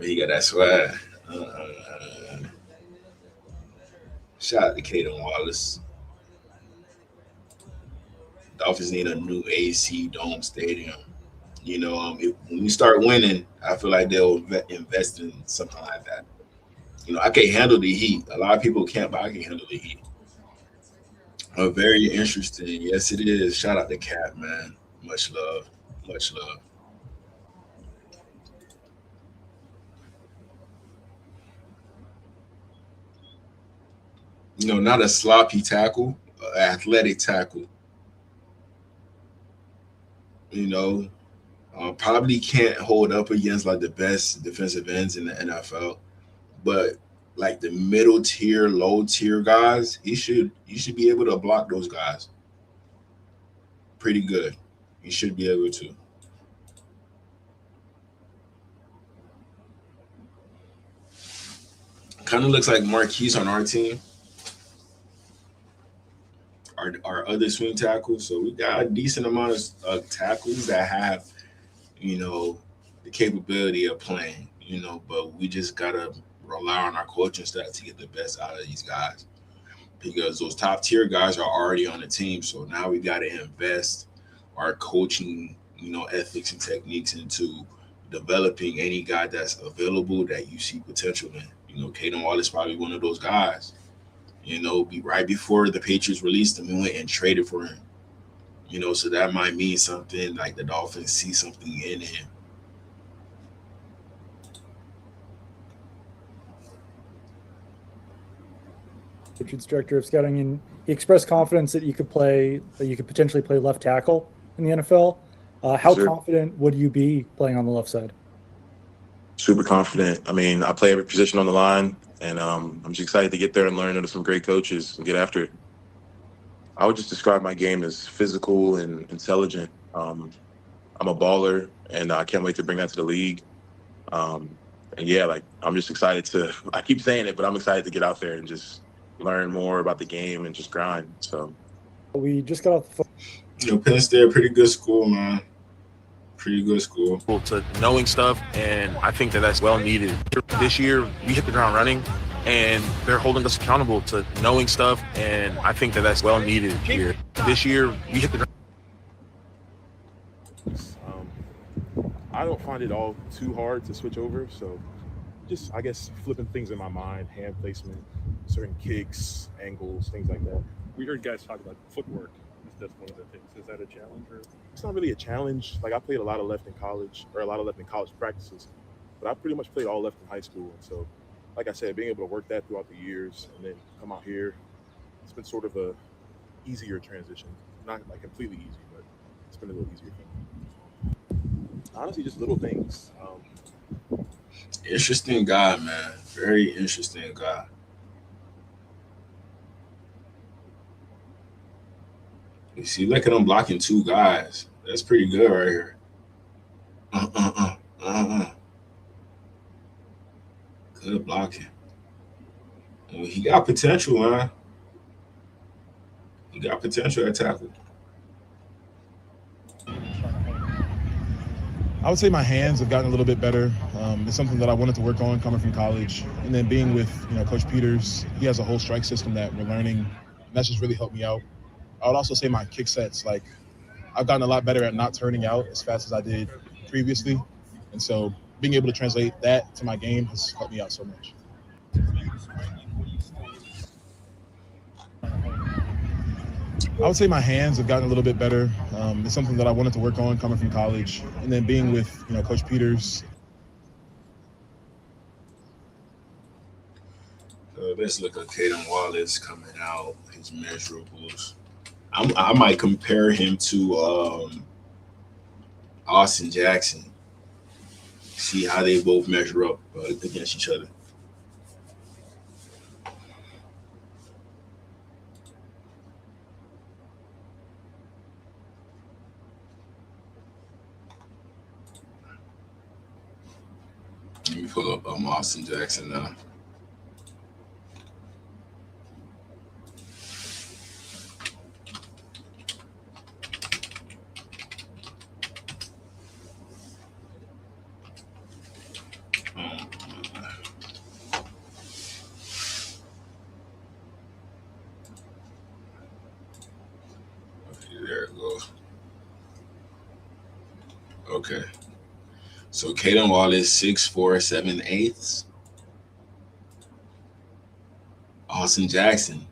He got that swag. Shout out to Kaden Wallace. Dolphins need a new AC Dome stadium. When we start winning, I feel like they'll invest in something like that. I can't handle the heat. A lot of people can't, but I can handle the heat. Very interesting. Yes, it is. Shout out to Cat, man. Much love. Much love. Not a sloppy tackle, athletic tackle. Probably can't hold up against like the best defensive ends in the NFL, but like the middle tier, low tier guys, you should be able to block those guys pretty good. You should be able to. Kind of looks like Marquise on our team. Our other swing tackles. So we got a decent amount of tackles that have, the capability of playing, but we just got to rely on our coaching staff to get the best out of these guys because those top tier guys are already on the team. So now we got to invest our coaching, ethics and techniques into developing any guy that's available that you see potential in. Kaden Wallace is probably one of those guys. Right before the Patriots released him, we went and traded for him. So that might mean something like the Dolphins see something in him. Patriots director of scouting, and he expressed confidence that you could potentially play left tackle in the NFL. How confident would you be playing on the left side? Super confident. I mean, I play every position on the line, and I'm just excited to get there and learn under some great coaches and get after it. I would just describe my game as physical and intelligent. I'm a baller, and I can't wait to bring that to the league. And yeah, I'm just excited I keep saying it, but I'm excited to get out there and just learn more about the game and just grind. So we just got off the phone. Penn State, pretty good school, man. Pretty good school. To knowing stuff, and I think that's well needed. This year, we hit the ground running, and they're holding us accountable to knowing stuff, and I think that's well needed here. This year, we hit the ground. I don't find it all too hard to switch over, so just, I guess, flipping things in my mind, hand placement, certain kicks, angles, things like that. We heard guys talk about footwork. That's one of the things. Is that a challenge? Or? It's not really a challenge. Like, I played a lot of left in college, or a lot of left in college practices, but I pretty much played all left in high school. And so, like I said, being able to work that throughout the years and then come out here, it's been sort of a easier transition. Not like completely easy, but it's been a little easier for me. Honestly, just little things. Interesting guy, man. Very interesting guy. You see, look at him blocking 2 guys. That's pretty good right here. Good blocking. And he got potential, man. He got potential at tackle. I would say my hands have gotten a little bit better. It's something that I wanted to work on coming from college. And then being with, Coach Peters, he has a whole strike system that we're learning. And that's just really helped me out. I would also say my kick sets, like, I've gotten a lot better at not turning out as fast as I did previously. And so being able to translate that to my game has helped me out so much. I would say my hands have gotten a little bit better. It's something that I wanted to work on coming from college. And then being with, Coach Peters. Let's look at Kaden Wallace coming out, his measurables. I might compare him to Austin Jackson. See how they both measure up against each other. Let me pull up Austin Jackson now. There it goes. Okay. So Kaden Wallace, 6'4", 7/8. Austin Jackson,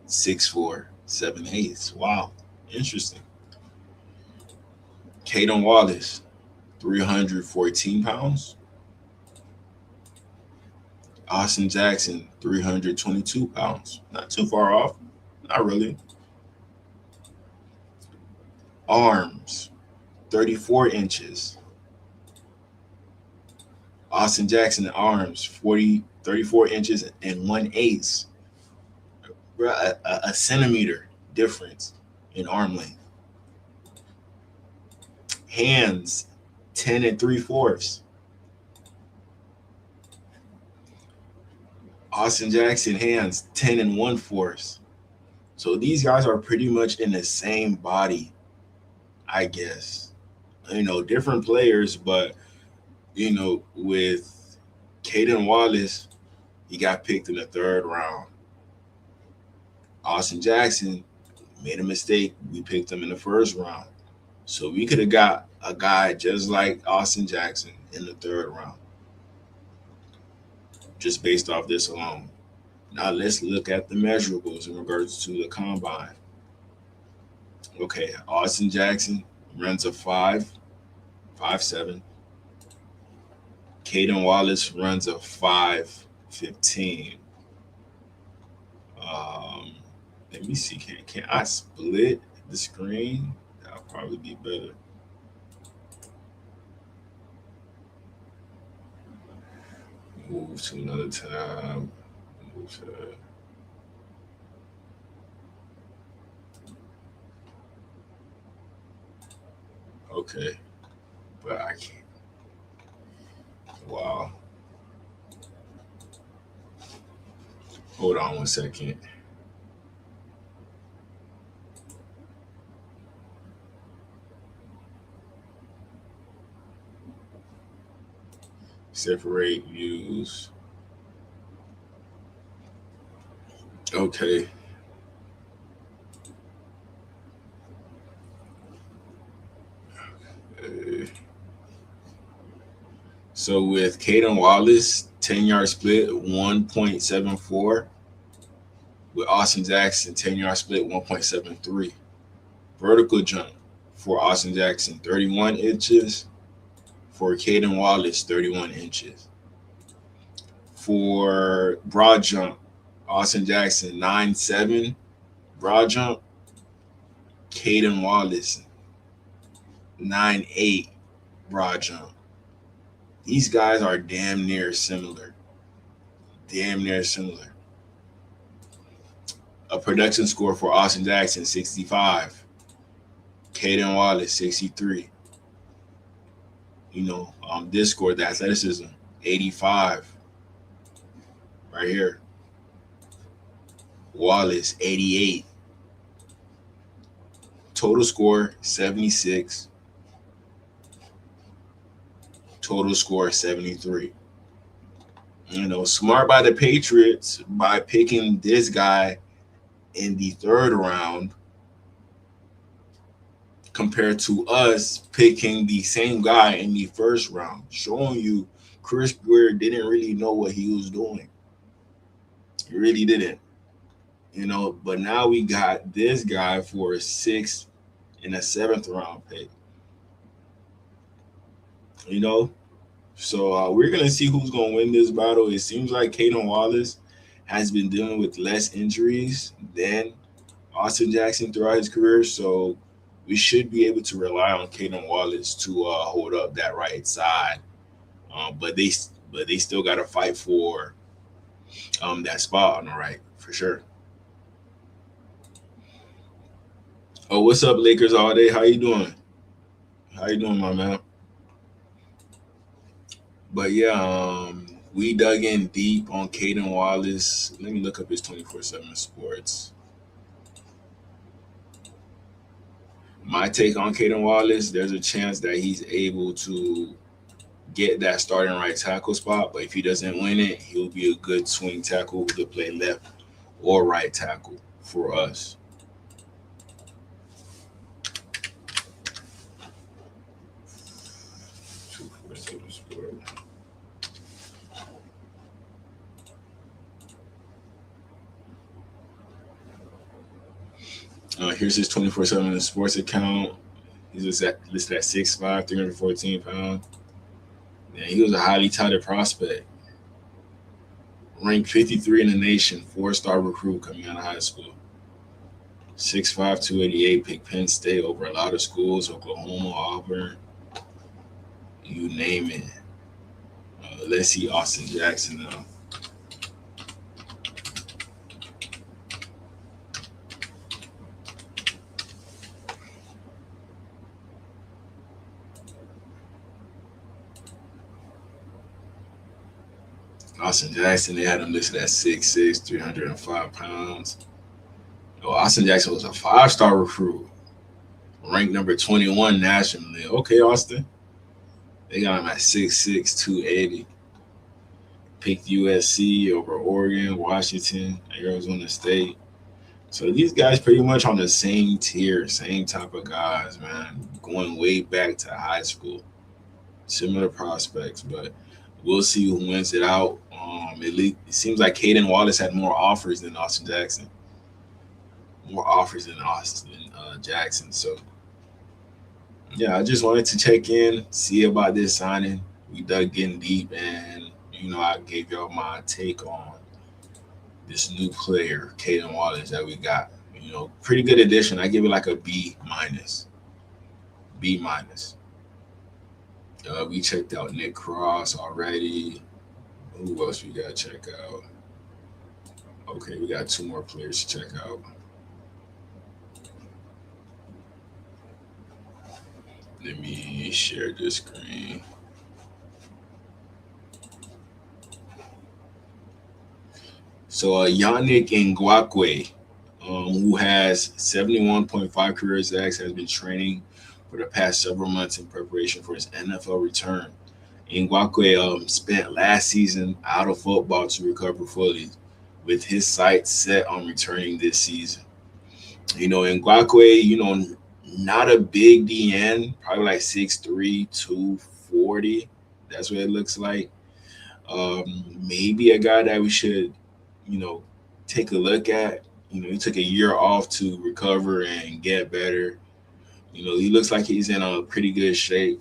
6'4", 7/8. Wow. Interesting. Kaden Wallace, 314 pounds. Austin Jackson, 322 pounds. Not too far off. Not really. Arms, 34 inches. Austin Jackson arms, 34 inches and 1/8. A centimeter difference in arm length. Hands, 10 3/4. Austin Jackson hands, 10 1/4. So these guys are pretty much in the same body, I guess. Different players, but with Kaden Wallace, he got picked in the 3rd round. Austin Jackson made a mistake. We picked him in the 1st round. So we could have got a guy just like Austin Jackson in the 3rd round, just based off this alone. Now let's look at the measurables in regards to the combine. Okay, Austin Jackson runs a 5'7". Kaden Wallace runs a 5'15". Let me see. Can I split the screen? That'll probably be better. Move to another tab. Move to. Okay, but I can't. Wow. Hold on 1 second. Separate views. Okay. So with Kaden Wallace, 10-yard split, 1.74. With Austin Jackson, 10-yard split, 1.73. Vertical jump for Austin Jackson, 31 inches. For Kaden Wallace, 31 inches. For broad jump, Austin Jackson, 9'7". Broad jump, Kaden Wallace, 9'8". Broad jump. These guys are damn near similar. Damn near similar. A production score for Austin Jackson, 65. Kaden Wallace, 63. This score, the athleticism, 85. Right here. Wallace, 88. Total score, 76. Total score, 73. Smart by the Patriots by picking this guy in the 3rd round compared to us picking the same guy in the 1st round, showing you Chris Greer didn't really know what he was doing. He really didn't. But now we got this guy for a 6th and a 7th round pick. So we're going to see who's going to win this battle. It seems like Kaden Wallace has been dealing with less injuries than Austin Jackson throughout his career. So we should be able to rely on Kaden Wallace to hold up that right side. But they still got to fight for that spot on the right, for sure. Oh, what's up, Lakers all day? How you doing? How you doing, my man? But yeah, we dug in deep on Kaden Wallace. Let me look up his 24/7 Sports. My take on Kaden Wallace, there's a chance that he's able to get that starting right tackle spot, but if he doesn't win it, he'll be a good swing tackle to play left or right tackle for us. Here's his 24/7 Sports account. He's listed at 6'5", 314 pounds. And he was a highly touted prospect. Ranked 53 in the nation, 4-star recruit coming out of high school. 6'5", 288, picked Penn State over a lot of schools, Oklahoma, Auburn, you name it. Let's see Austin Jackson now. Austin Jackson, they had him listed at 6'6", 305 pounds. Austin Jackson was a 5-star recruit, ranked number 21 nationally. Okay, Austin. They got him at 6'6", 280. Picked USC over Oregon, Washington, Arizona State. So these guys pretty much on the same tier, same type of guys, man, going way back to high school. Similar prospects, but we'll see who wins it out. It seems like Kaden Wallace had more offers than Austin Jackson. More offers than Austin Jackson. So, yeah, I just wanted to check in, see about this signing. We dug in deep, and, I gave y'all my take on this new player, Kaden Wallace, that we got. Pretty good addition. I give it like a B-. B-. We checked out Nick Cross already. Who else we got to check out? Okay, we got 2 more players to check out. Let me share this screen. So Yannick Ngakoue, who has 71.5 career sacks, has been training for the past several months in preparation for his NFL return. Ngakoue spent last season out of football to recover fully, with his sights set on returning this season. Ngakoue, not a big DN, probably like 6'3", 240. That's what it looks like. Maybe a guy that we should, take a look at. He took a year off to recover and get better. He looks like he's in a pretty good shape.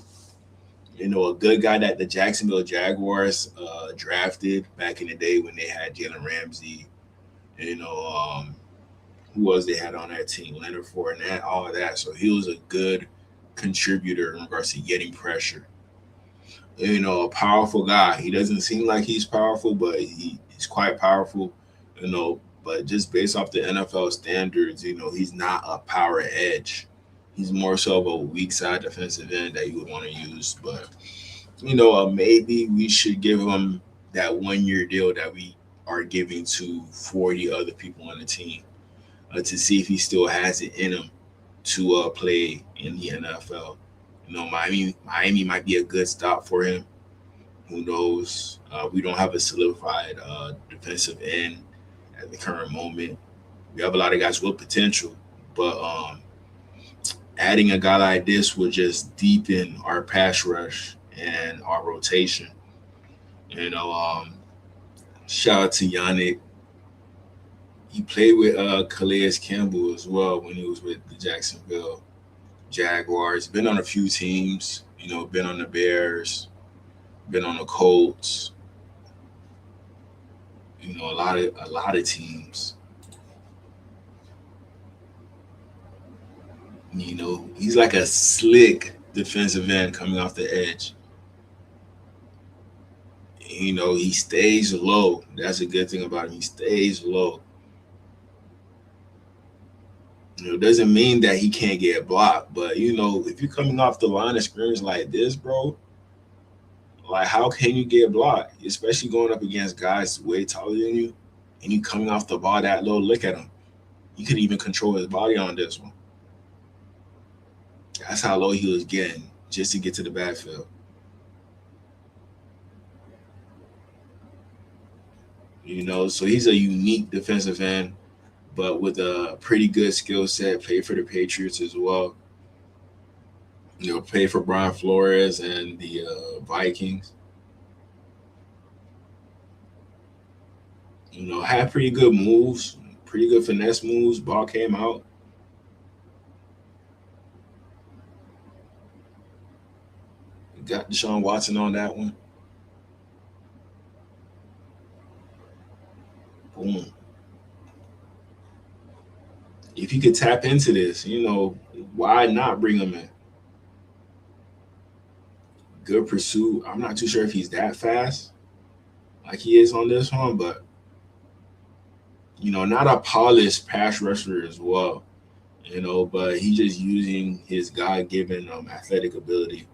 A good guy that the Jacksonville Jaguars drafted back in the day when they had Jalen Ramsey. Who else they had on that team? Leonard Fournette, all of that. So he was a good contributor in regards to getting pressure. A powerful guy. He doesn't seem like he's powerful, but he's quite powerful. But just based off the NFL standards, he's not a power edge. He's more so of a weak side defensive end that you would want to use. But, maybe we should give him that 1 year deal that we are giving to 40 other people on the team to see if he still has it in him to play in the NFL. Miami might be a good stop for him. Who knows? We don't have a solidified defensive end at the current moment. We have a lot of guys with potential, but adding a guy like this would just deepen our pass rush and our rotation. Shout out to Yannick. He played with Calais Campbell as well when he was with the Jacksonville Jaguars. Been on a few teams, been on the Bears, been on the Colts. A lot of teams. He's like a slick defensive end coming off the edge. He stays low. That's a good thing about him. He stays low. It doesn't mean that he can't get blocked, but if you're coming off the line of scrimmage like this, bro, like how can you get blocked? Especially going up against guys way taller than you, and you coming off the ball that low. Look at him. You could even control his body on this one. That's how low he was getting just to get to the backfield. So he's a unique defensive end, but with a pretty good skill set. Played for the Patriots as well. Played for Brian Flores and the Vikings. Had pretty good moves, pretty good finesse moves. Ball came out. Got Deshaun Watson on that one. Boom. If you could tap into this, why not bring him in? Good pursuit. I'm not too sure if he's that fast like he is on this one, but, not a polished pass rusher as well, but he's just using his God-given athletic ability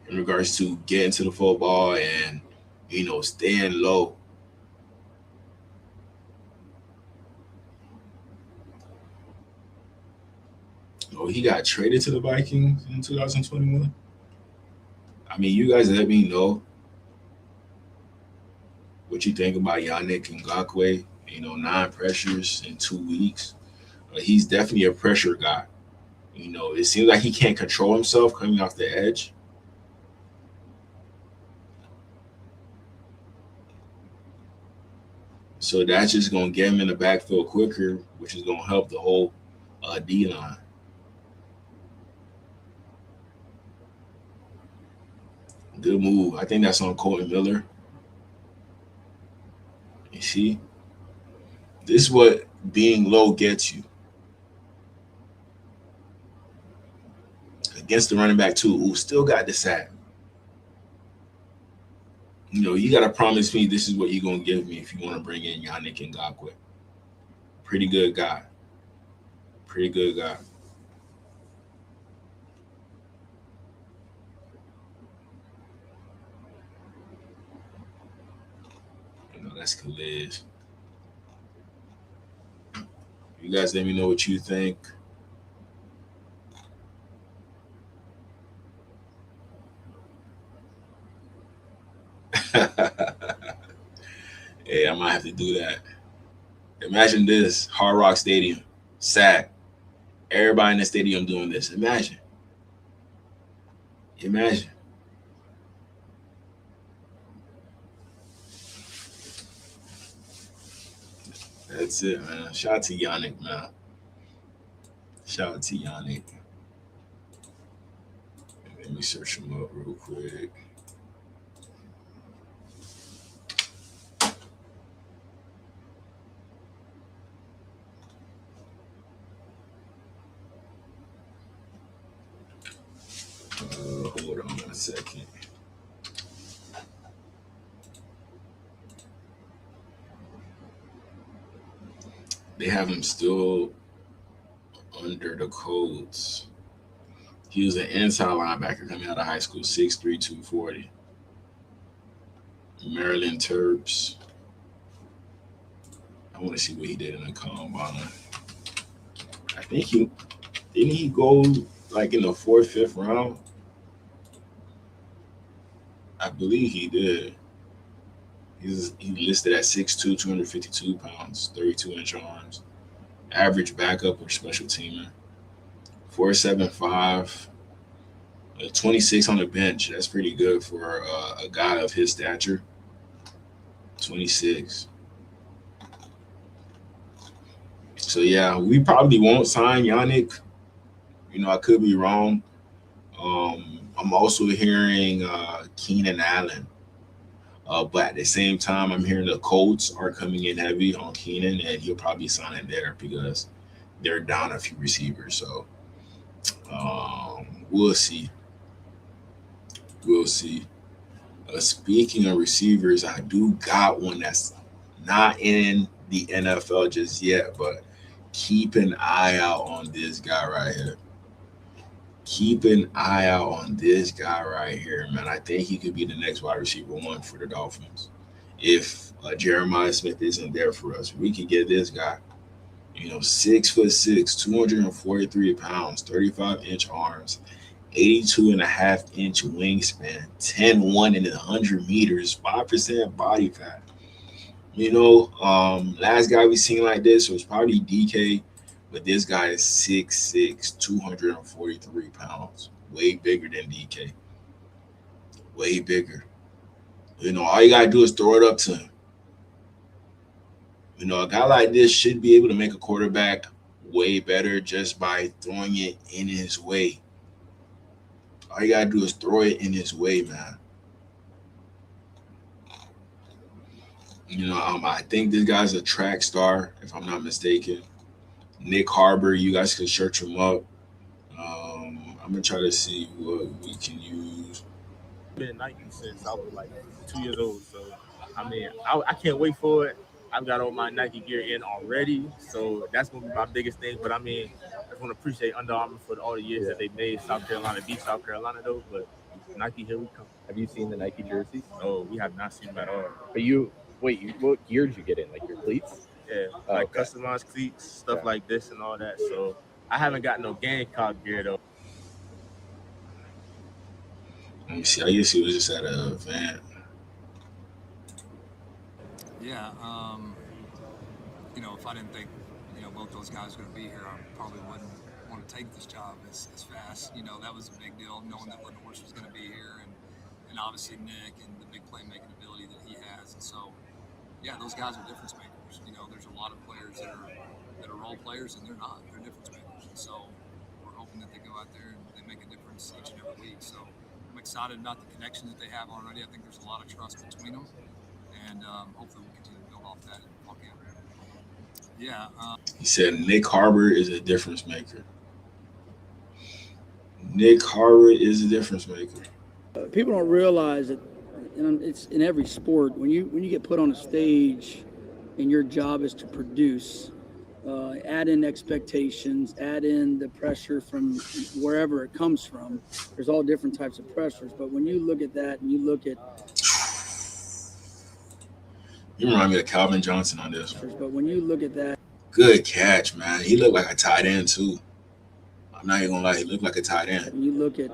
in regards to getting to the football and, staying low. He got traded to the Vikings in 2021. You guys let me know what you think about Yannick Ngakoue. 9 pressures in 2 weeks. He's definitely a pressure guy. It seems like he can't control himself coming off the edge. So that's just going to get him in the backfield quicker, which is going to help the whole D-line. Good move. I think that's on Colton Miller. You see? This is what being low gets you. Against the running back, too, who still got the sack. You got to promise me this is what you're going to give me if you want to bring in Yannick Ngakoue. Pretty good guy. Pretty good guy. That's Calais. You guys let me know what you think. Yeah, I might have to do that. Imagine this, Hard Rock Stadium, sack. Everybody in the stadium doing this. Imagine. That's it, man. Shout out to Yannick, man. Shout out to Yannick. Let me search him up real quick. Hold on a second. They have him still under the Colts. He was an inside linebacker coming out of high school, 6'3", 240. Maryland Terps. I want to see what he did in the combine. I think didn't he go like in the 4th, 5th round? I believe he did. He listed at 6'2", 252 pounds, 32-inch arms. Average backup or special teamer. 4.75, 26 on the bench. That's pretty good for a guy of his stature. 26. So yeah, we probably won't sign Yannick. You know, I could be wrong. I'm also hearing Keenan Allen. But at the same time, I'm hearing the Colts are coming in heavy on Keenan, and he'll probably sign it there because they're down a few receivers. So we'll see. We'll see. Speaking of receivers, I do got one that's not in the NFL just yet, but keep an eye out on this guy right here. Keep an eye out on this guy right here, man. I think he could be the next wide receiver 1 for the Dolphins. If Jeremiah Smith isn't there for us, we could get this guy. You know, 6'6", 243 pounds, 35-inch arms, 82.5-inch wingspan, 10'1" in 100 meters, 5% body fat. You know, last guy we seen like this was probably DK. But this guy is 6'6", 243 pounds. Way bigger than DK. Way bigger. You know, all you got to do is throw it up to him. You know, a guy like this should be able to make a quarterback way better just by throwing it in his way. All you got to do is throw it in his way, man. You know, I think this guy's a track star, if I'm not mistaken. Nick Harbor, you guys can search him up. I'm gonna try to see what we can use. Been Nike since I was like 2 years old, so I mean, I can't wait for it. I've got all my Nike gear in already, so that's gonna be my biggest thing. But I mean, I just want to appreciate Under Armour for all the years that they made South Carolina beat South Carolina, though. But Nike, here we come. Have you seen the Nike jerseys? Oh, we have not seen them at all. But what gear did you get in? Like your cleats? Yeah, like customized cleats, stuff like this and all that. So I haven't got no Gamecock gear though. Let me see. I guess he was just at an event. Yeah, you know, if I didn't think, you know, both those guys were going to be here, I probably wouldn't want to take this job as fast. You know, that was a big deal, knowing that Horse was going to be here, and obviously Nick and the big playmaking ability that he has. And so, yeah, those guys are difference makers. You know, there's a lot of players that are role players, and they're not. They're difference makers. And so we're hoping that they go out there and they make a difference each and every week. So I'm excited about the connection that they have already. I think there's a lot of trust between them, and hopefully we'll continue to build off that in fall camp. Yeah. He said Nick Harbor is a difference maker. Nick Harbor is a difference maker. People don't realize that, and it's in every sport, when you get put on a stage and your job is to produce, add in expectations, add in the pressure from wherever it comes from. There's all different types of pressures, but when you look at that and you look at, you remind me of Calvin Johnson on this one. but when you look at that, good catch, man. He looked like a tight end too. I'm not even gonna lie, he looked like a tight end. when you look at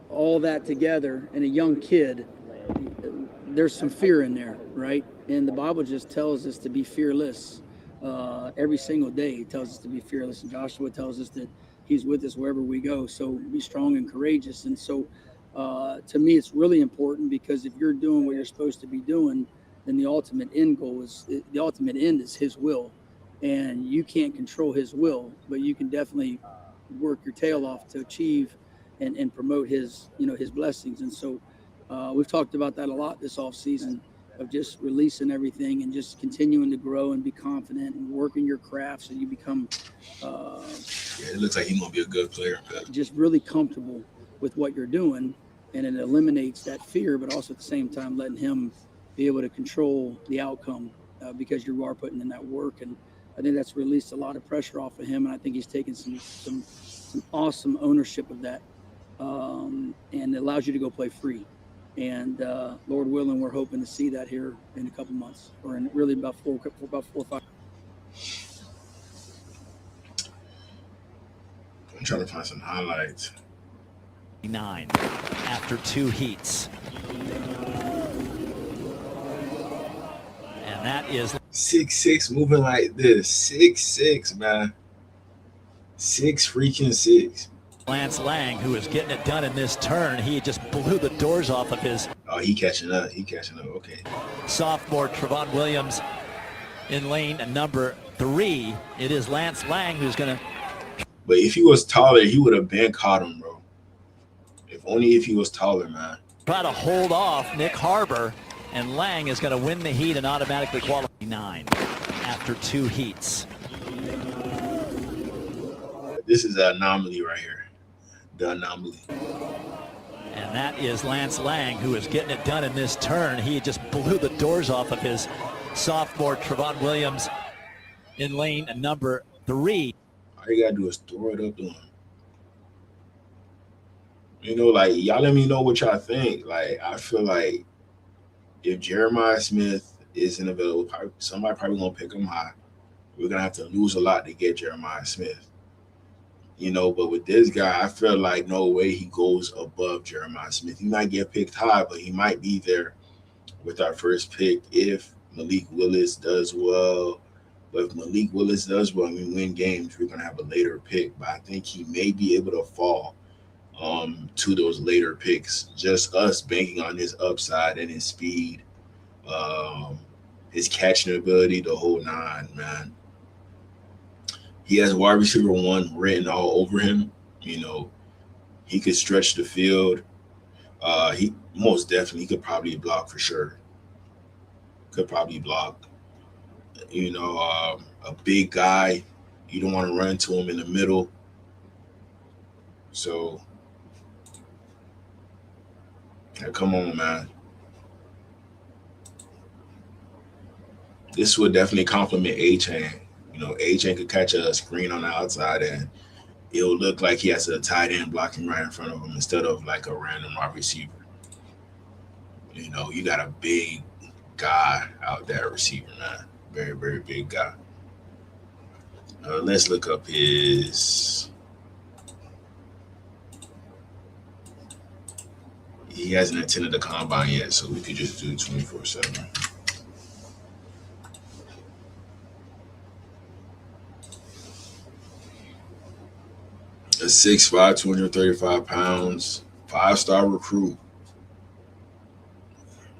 all that together and a young kid, there's some fear in there, right? And the Bible just tells us to be fearless. Every single day it tells us to be fearless, and Joshua tells us that he's with us wherever we go, so be strong and courageous. And so to me it's really important, because if you're doing what you're supposed to be doing, then the ultimate end is his will, and you can't control his will, but you can definitely work your tail off to achieve and promote his blessings. And so we've talked about that a lot this off season, of just releasing everything and just continuing to grow and be confident and working your craft so you become it looks like he's gonna be a good player, man. just really comfortable with what you're doing, and it eliminates that fear, but also at the same time letting him be able to control the outcome because you are putting in that work. And I think that's released a lot of pressure off of him, and I think he's taken some awesome ownership of that, and it allows you to go play free. And Lord willing, we're hoping to see that here in a couple months, or in really about four or five. I'm trying to find some highlights. 9 after 2 heats. And that is 6'6" moving like this. 6'6", man. 6'6". Lance Lang, who is getting it done in this turn. He just blew the doors off of his. Oh, he catching up. Okay. Sophomore Trevon Williams in lane number 3. It is Lance Lang who's going to. But if he was taller, he would have been caught him, bro. If he was taller, man. Try to hold off Nick Harbor, and Lang is going to win the heat and automatically qualify. 9 after 2 heats. This is an anomaly right here. The anomaly. And that is Lance Lang, who is getting it done in this turn. He just blew the doors off of his sophomore Trevon Williams in lane number 3. All you gotta do is throw it up to him. Like, y'all let me know what y'all think. Like, I feel like if Jeremiah Smith isn't available, somebody probably gonna pick him high. We're gonna have to lose a lot to get Jeremiah Smith. But with this guy, I feel like no way he goes above Jeremiah Smith. He might get picked high, but he might be there with our first pick if Malik Willis does well. But if Malik Willis does well and we win games, we're going to have a later pick. But I think he may be able to fall to those later picks. Just us banking on his upside and his speed, his catching ability, the whole 9, man. He has wide receiver 1 written all over him. He could stretch the field. He most definitely could probably block for sure. Could probably block. A big guy. You don't want to run into him in the middle. So, come on, man. This would definitely complement A-Chain. A-Chain could catch a screen on the outside and it'll look like he has a tight end blocking right in front of him instead of like a random wide receiver. You got a big guy out there, receiver, man. Very, very big guy. Let's look up his. He hasn't attended the combine yet, so we could just do 24/7. A 6'5", 235 pounds, 5-star recruit,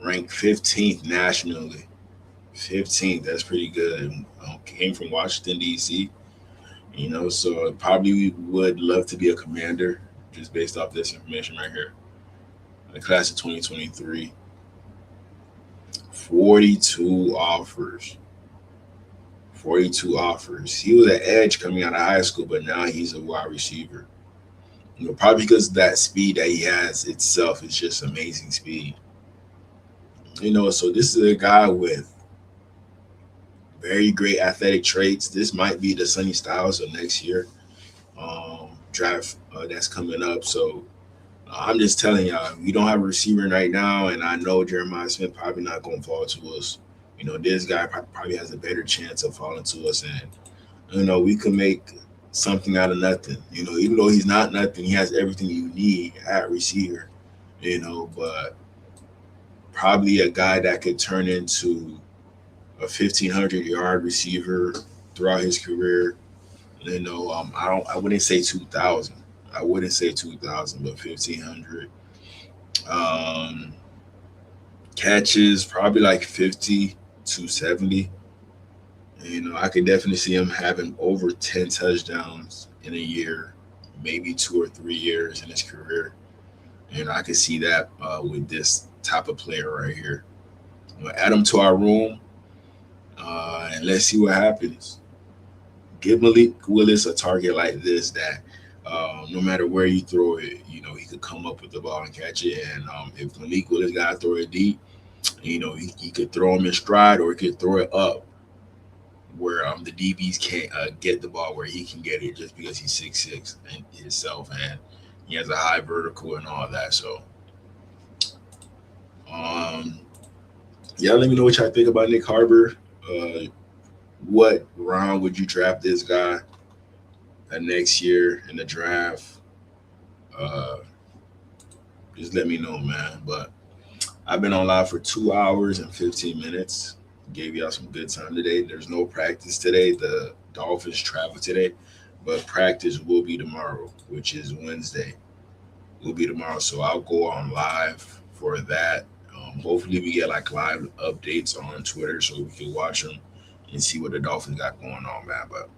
ranked 15th nationally. 15th, that's pretty good. Came from Washington, D.C., so probably would love to be a commander just based off this information right here. The class of 2023. 42 offers. 42 offers. He was an edge coming out of high school, but now he's a wide receiver. Probably because that speed that he has itself is just amazing speed. So this is a guy with very great athletic traits. This might be the Sonny Styles of next year draft that's coming up. So I'm just telling y'all, we don't have a receiver right now, and I know Jeremiah Smith probably not going to fall to us. This guy probably has a better chance of falling to us, and we can make something out of nothing. Even though he's not nothing, he has everything you need at receiver. But probably a guy that could turn into a 1,500-yard receiver throughout his career. I wouldn't say 2,000. I wouldn't say 2,000, but 1,500. Catches probably like 50 to 70. You know, I could definitely see him having over 10 touchdowns in a year, maybe 2 or 3 years in his career. And I could see that with this type of player right here. You know, add him to our room, and let's see what happens. Give Malik Willis a target like this that no matter where you throw it, you know, he could come up with the ball and catch it. And if Malik Willis got to throw it deep, you know, he could throw him in stride or he could throw it up where the DBs can't get the ball where he can get it just because he's 6'6" and himself and he has a high vertical and all that. So, yeah, let me know what y'all think about Nick Harbor. What round would you draft this guy next year in the draft? Just let me know, man. But I've been on live for 2 hours and 15 minutes. Gave y'all some good time today. There's no practice today. The Dolphins travel today, but practice will be tomorrow, which is Wednesday. Will be tomorrow, so I'll go on live for that. Hopefully, we get like live updates on Twitter so we can watch them and see what the Dolphins got going on, man. But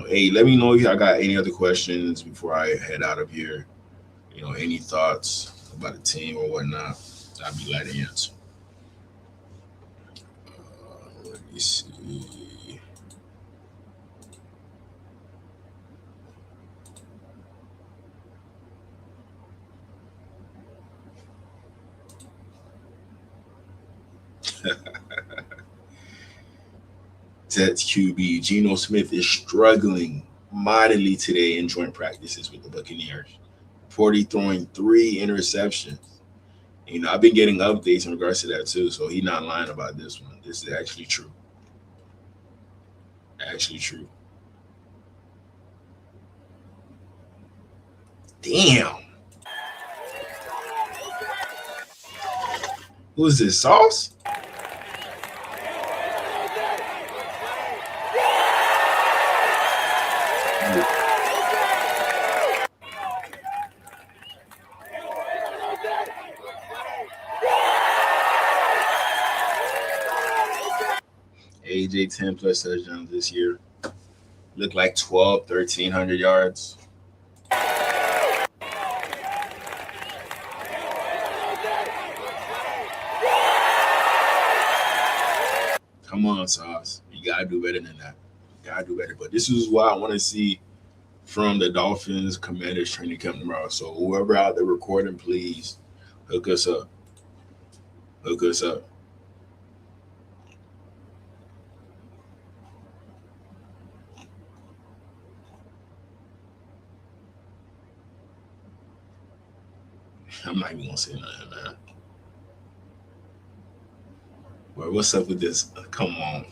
hey, let me know if y'all got any other questions before I head out of here. You know, any thoughts about the team or whatnot, I'd be glad to answer. Let me see. Jets QB Geno Smith is struggling mightily today in joint practices with the Buccaneers. Reportedly throwing 3 interceptions. You know, I've been getting updates in regards to that too, so he's not lying about this one. This is actually true. Actually true. Damn. Who's this, Sauce? AJ 10 plus touchdowns this year. Look like 1,300 yards. Come on, Sauce. You gotta do better than that. You gotta do better. But this is what I want to see from the Dolphins Commanders training camp tomorrow. So whoever out there recording, please hook us up. Hook us up. I'm not even gonna say nothing, man. Well, what's up with this? Come on.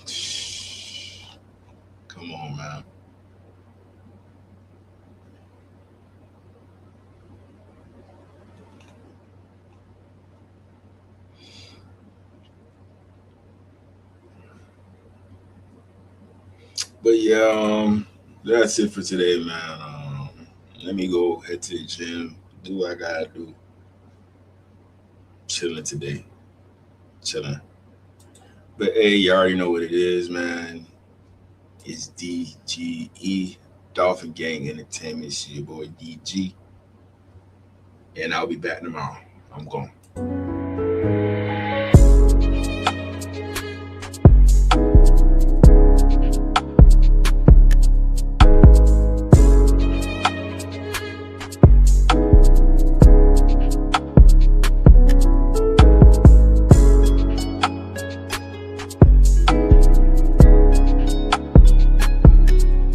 Come on, man. But yeah, that's it for today, man. Let me go head to the gym, do what I gotta do. Chilling today. Chilling. But hey, you already know what it is, man. It's DGE, Dolphin Gang Entertainment. It's your boy DG. And I'll be back tomorrow. I'm gone.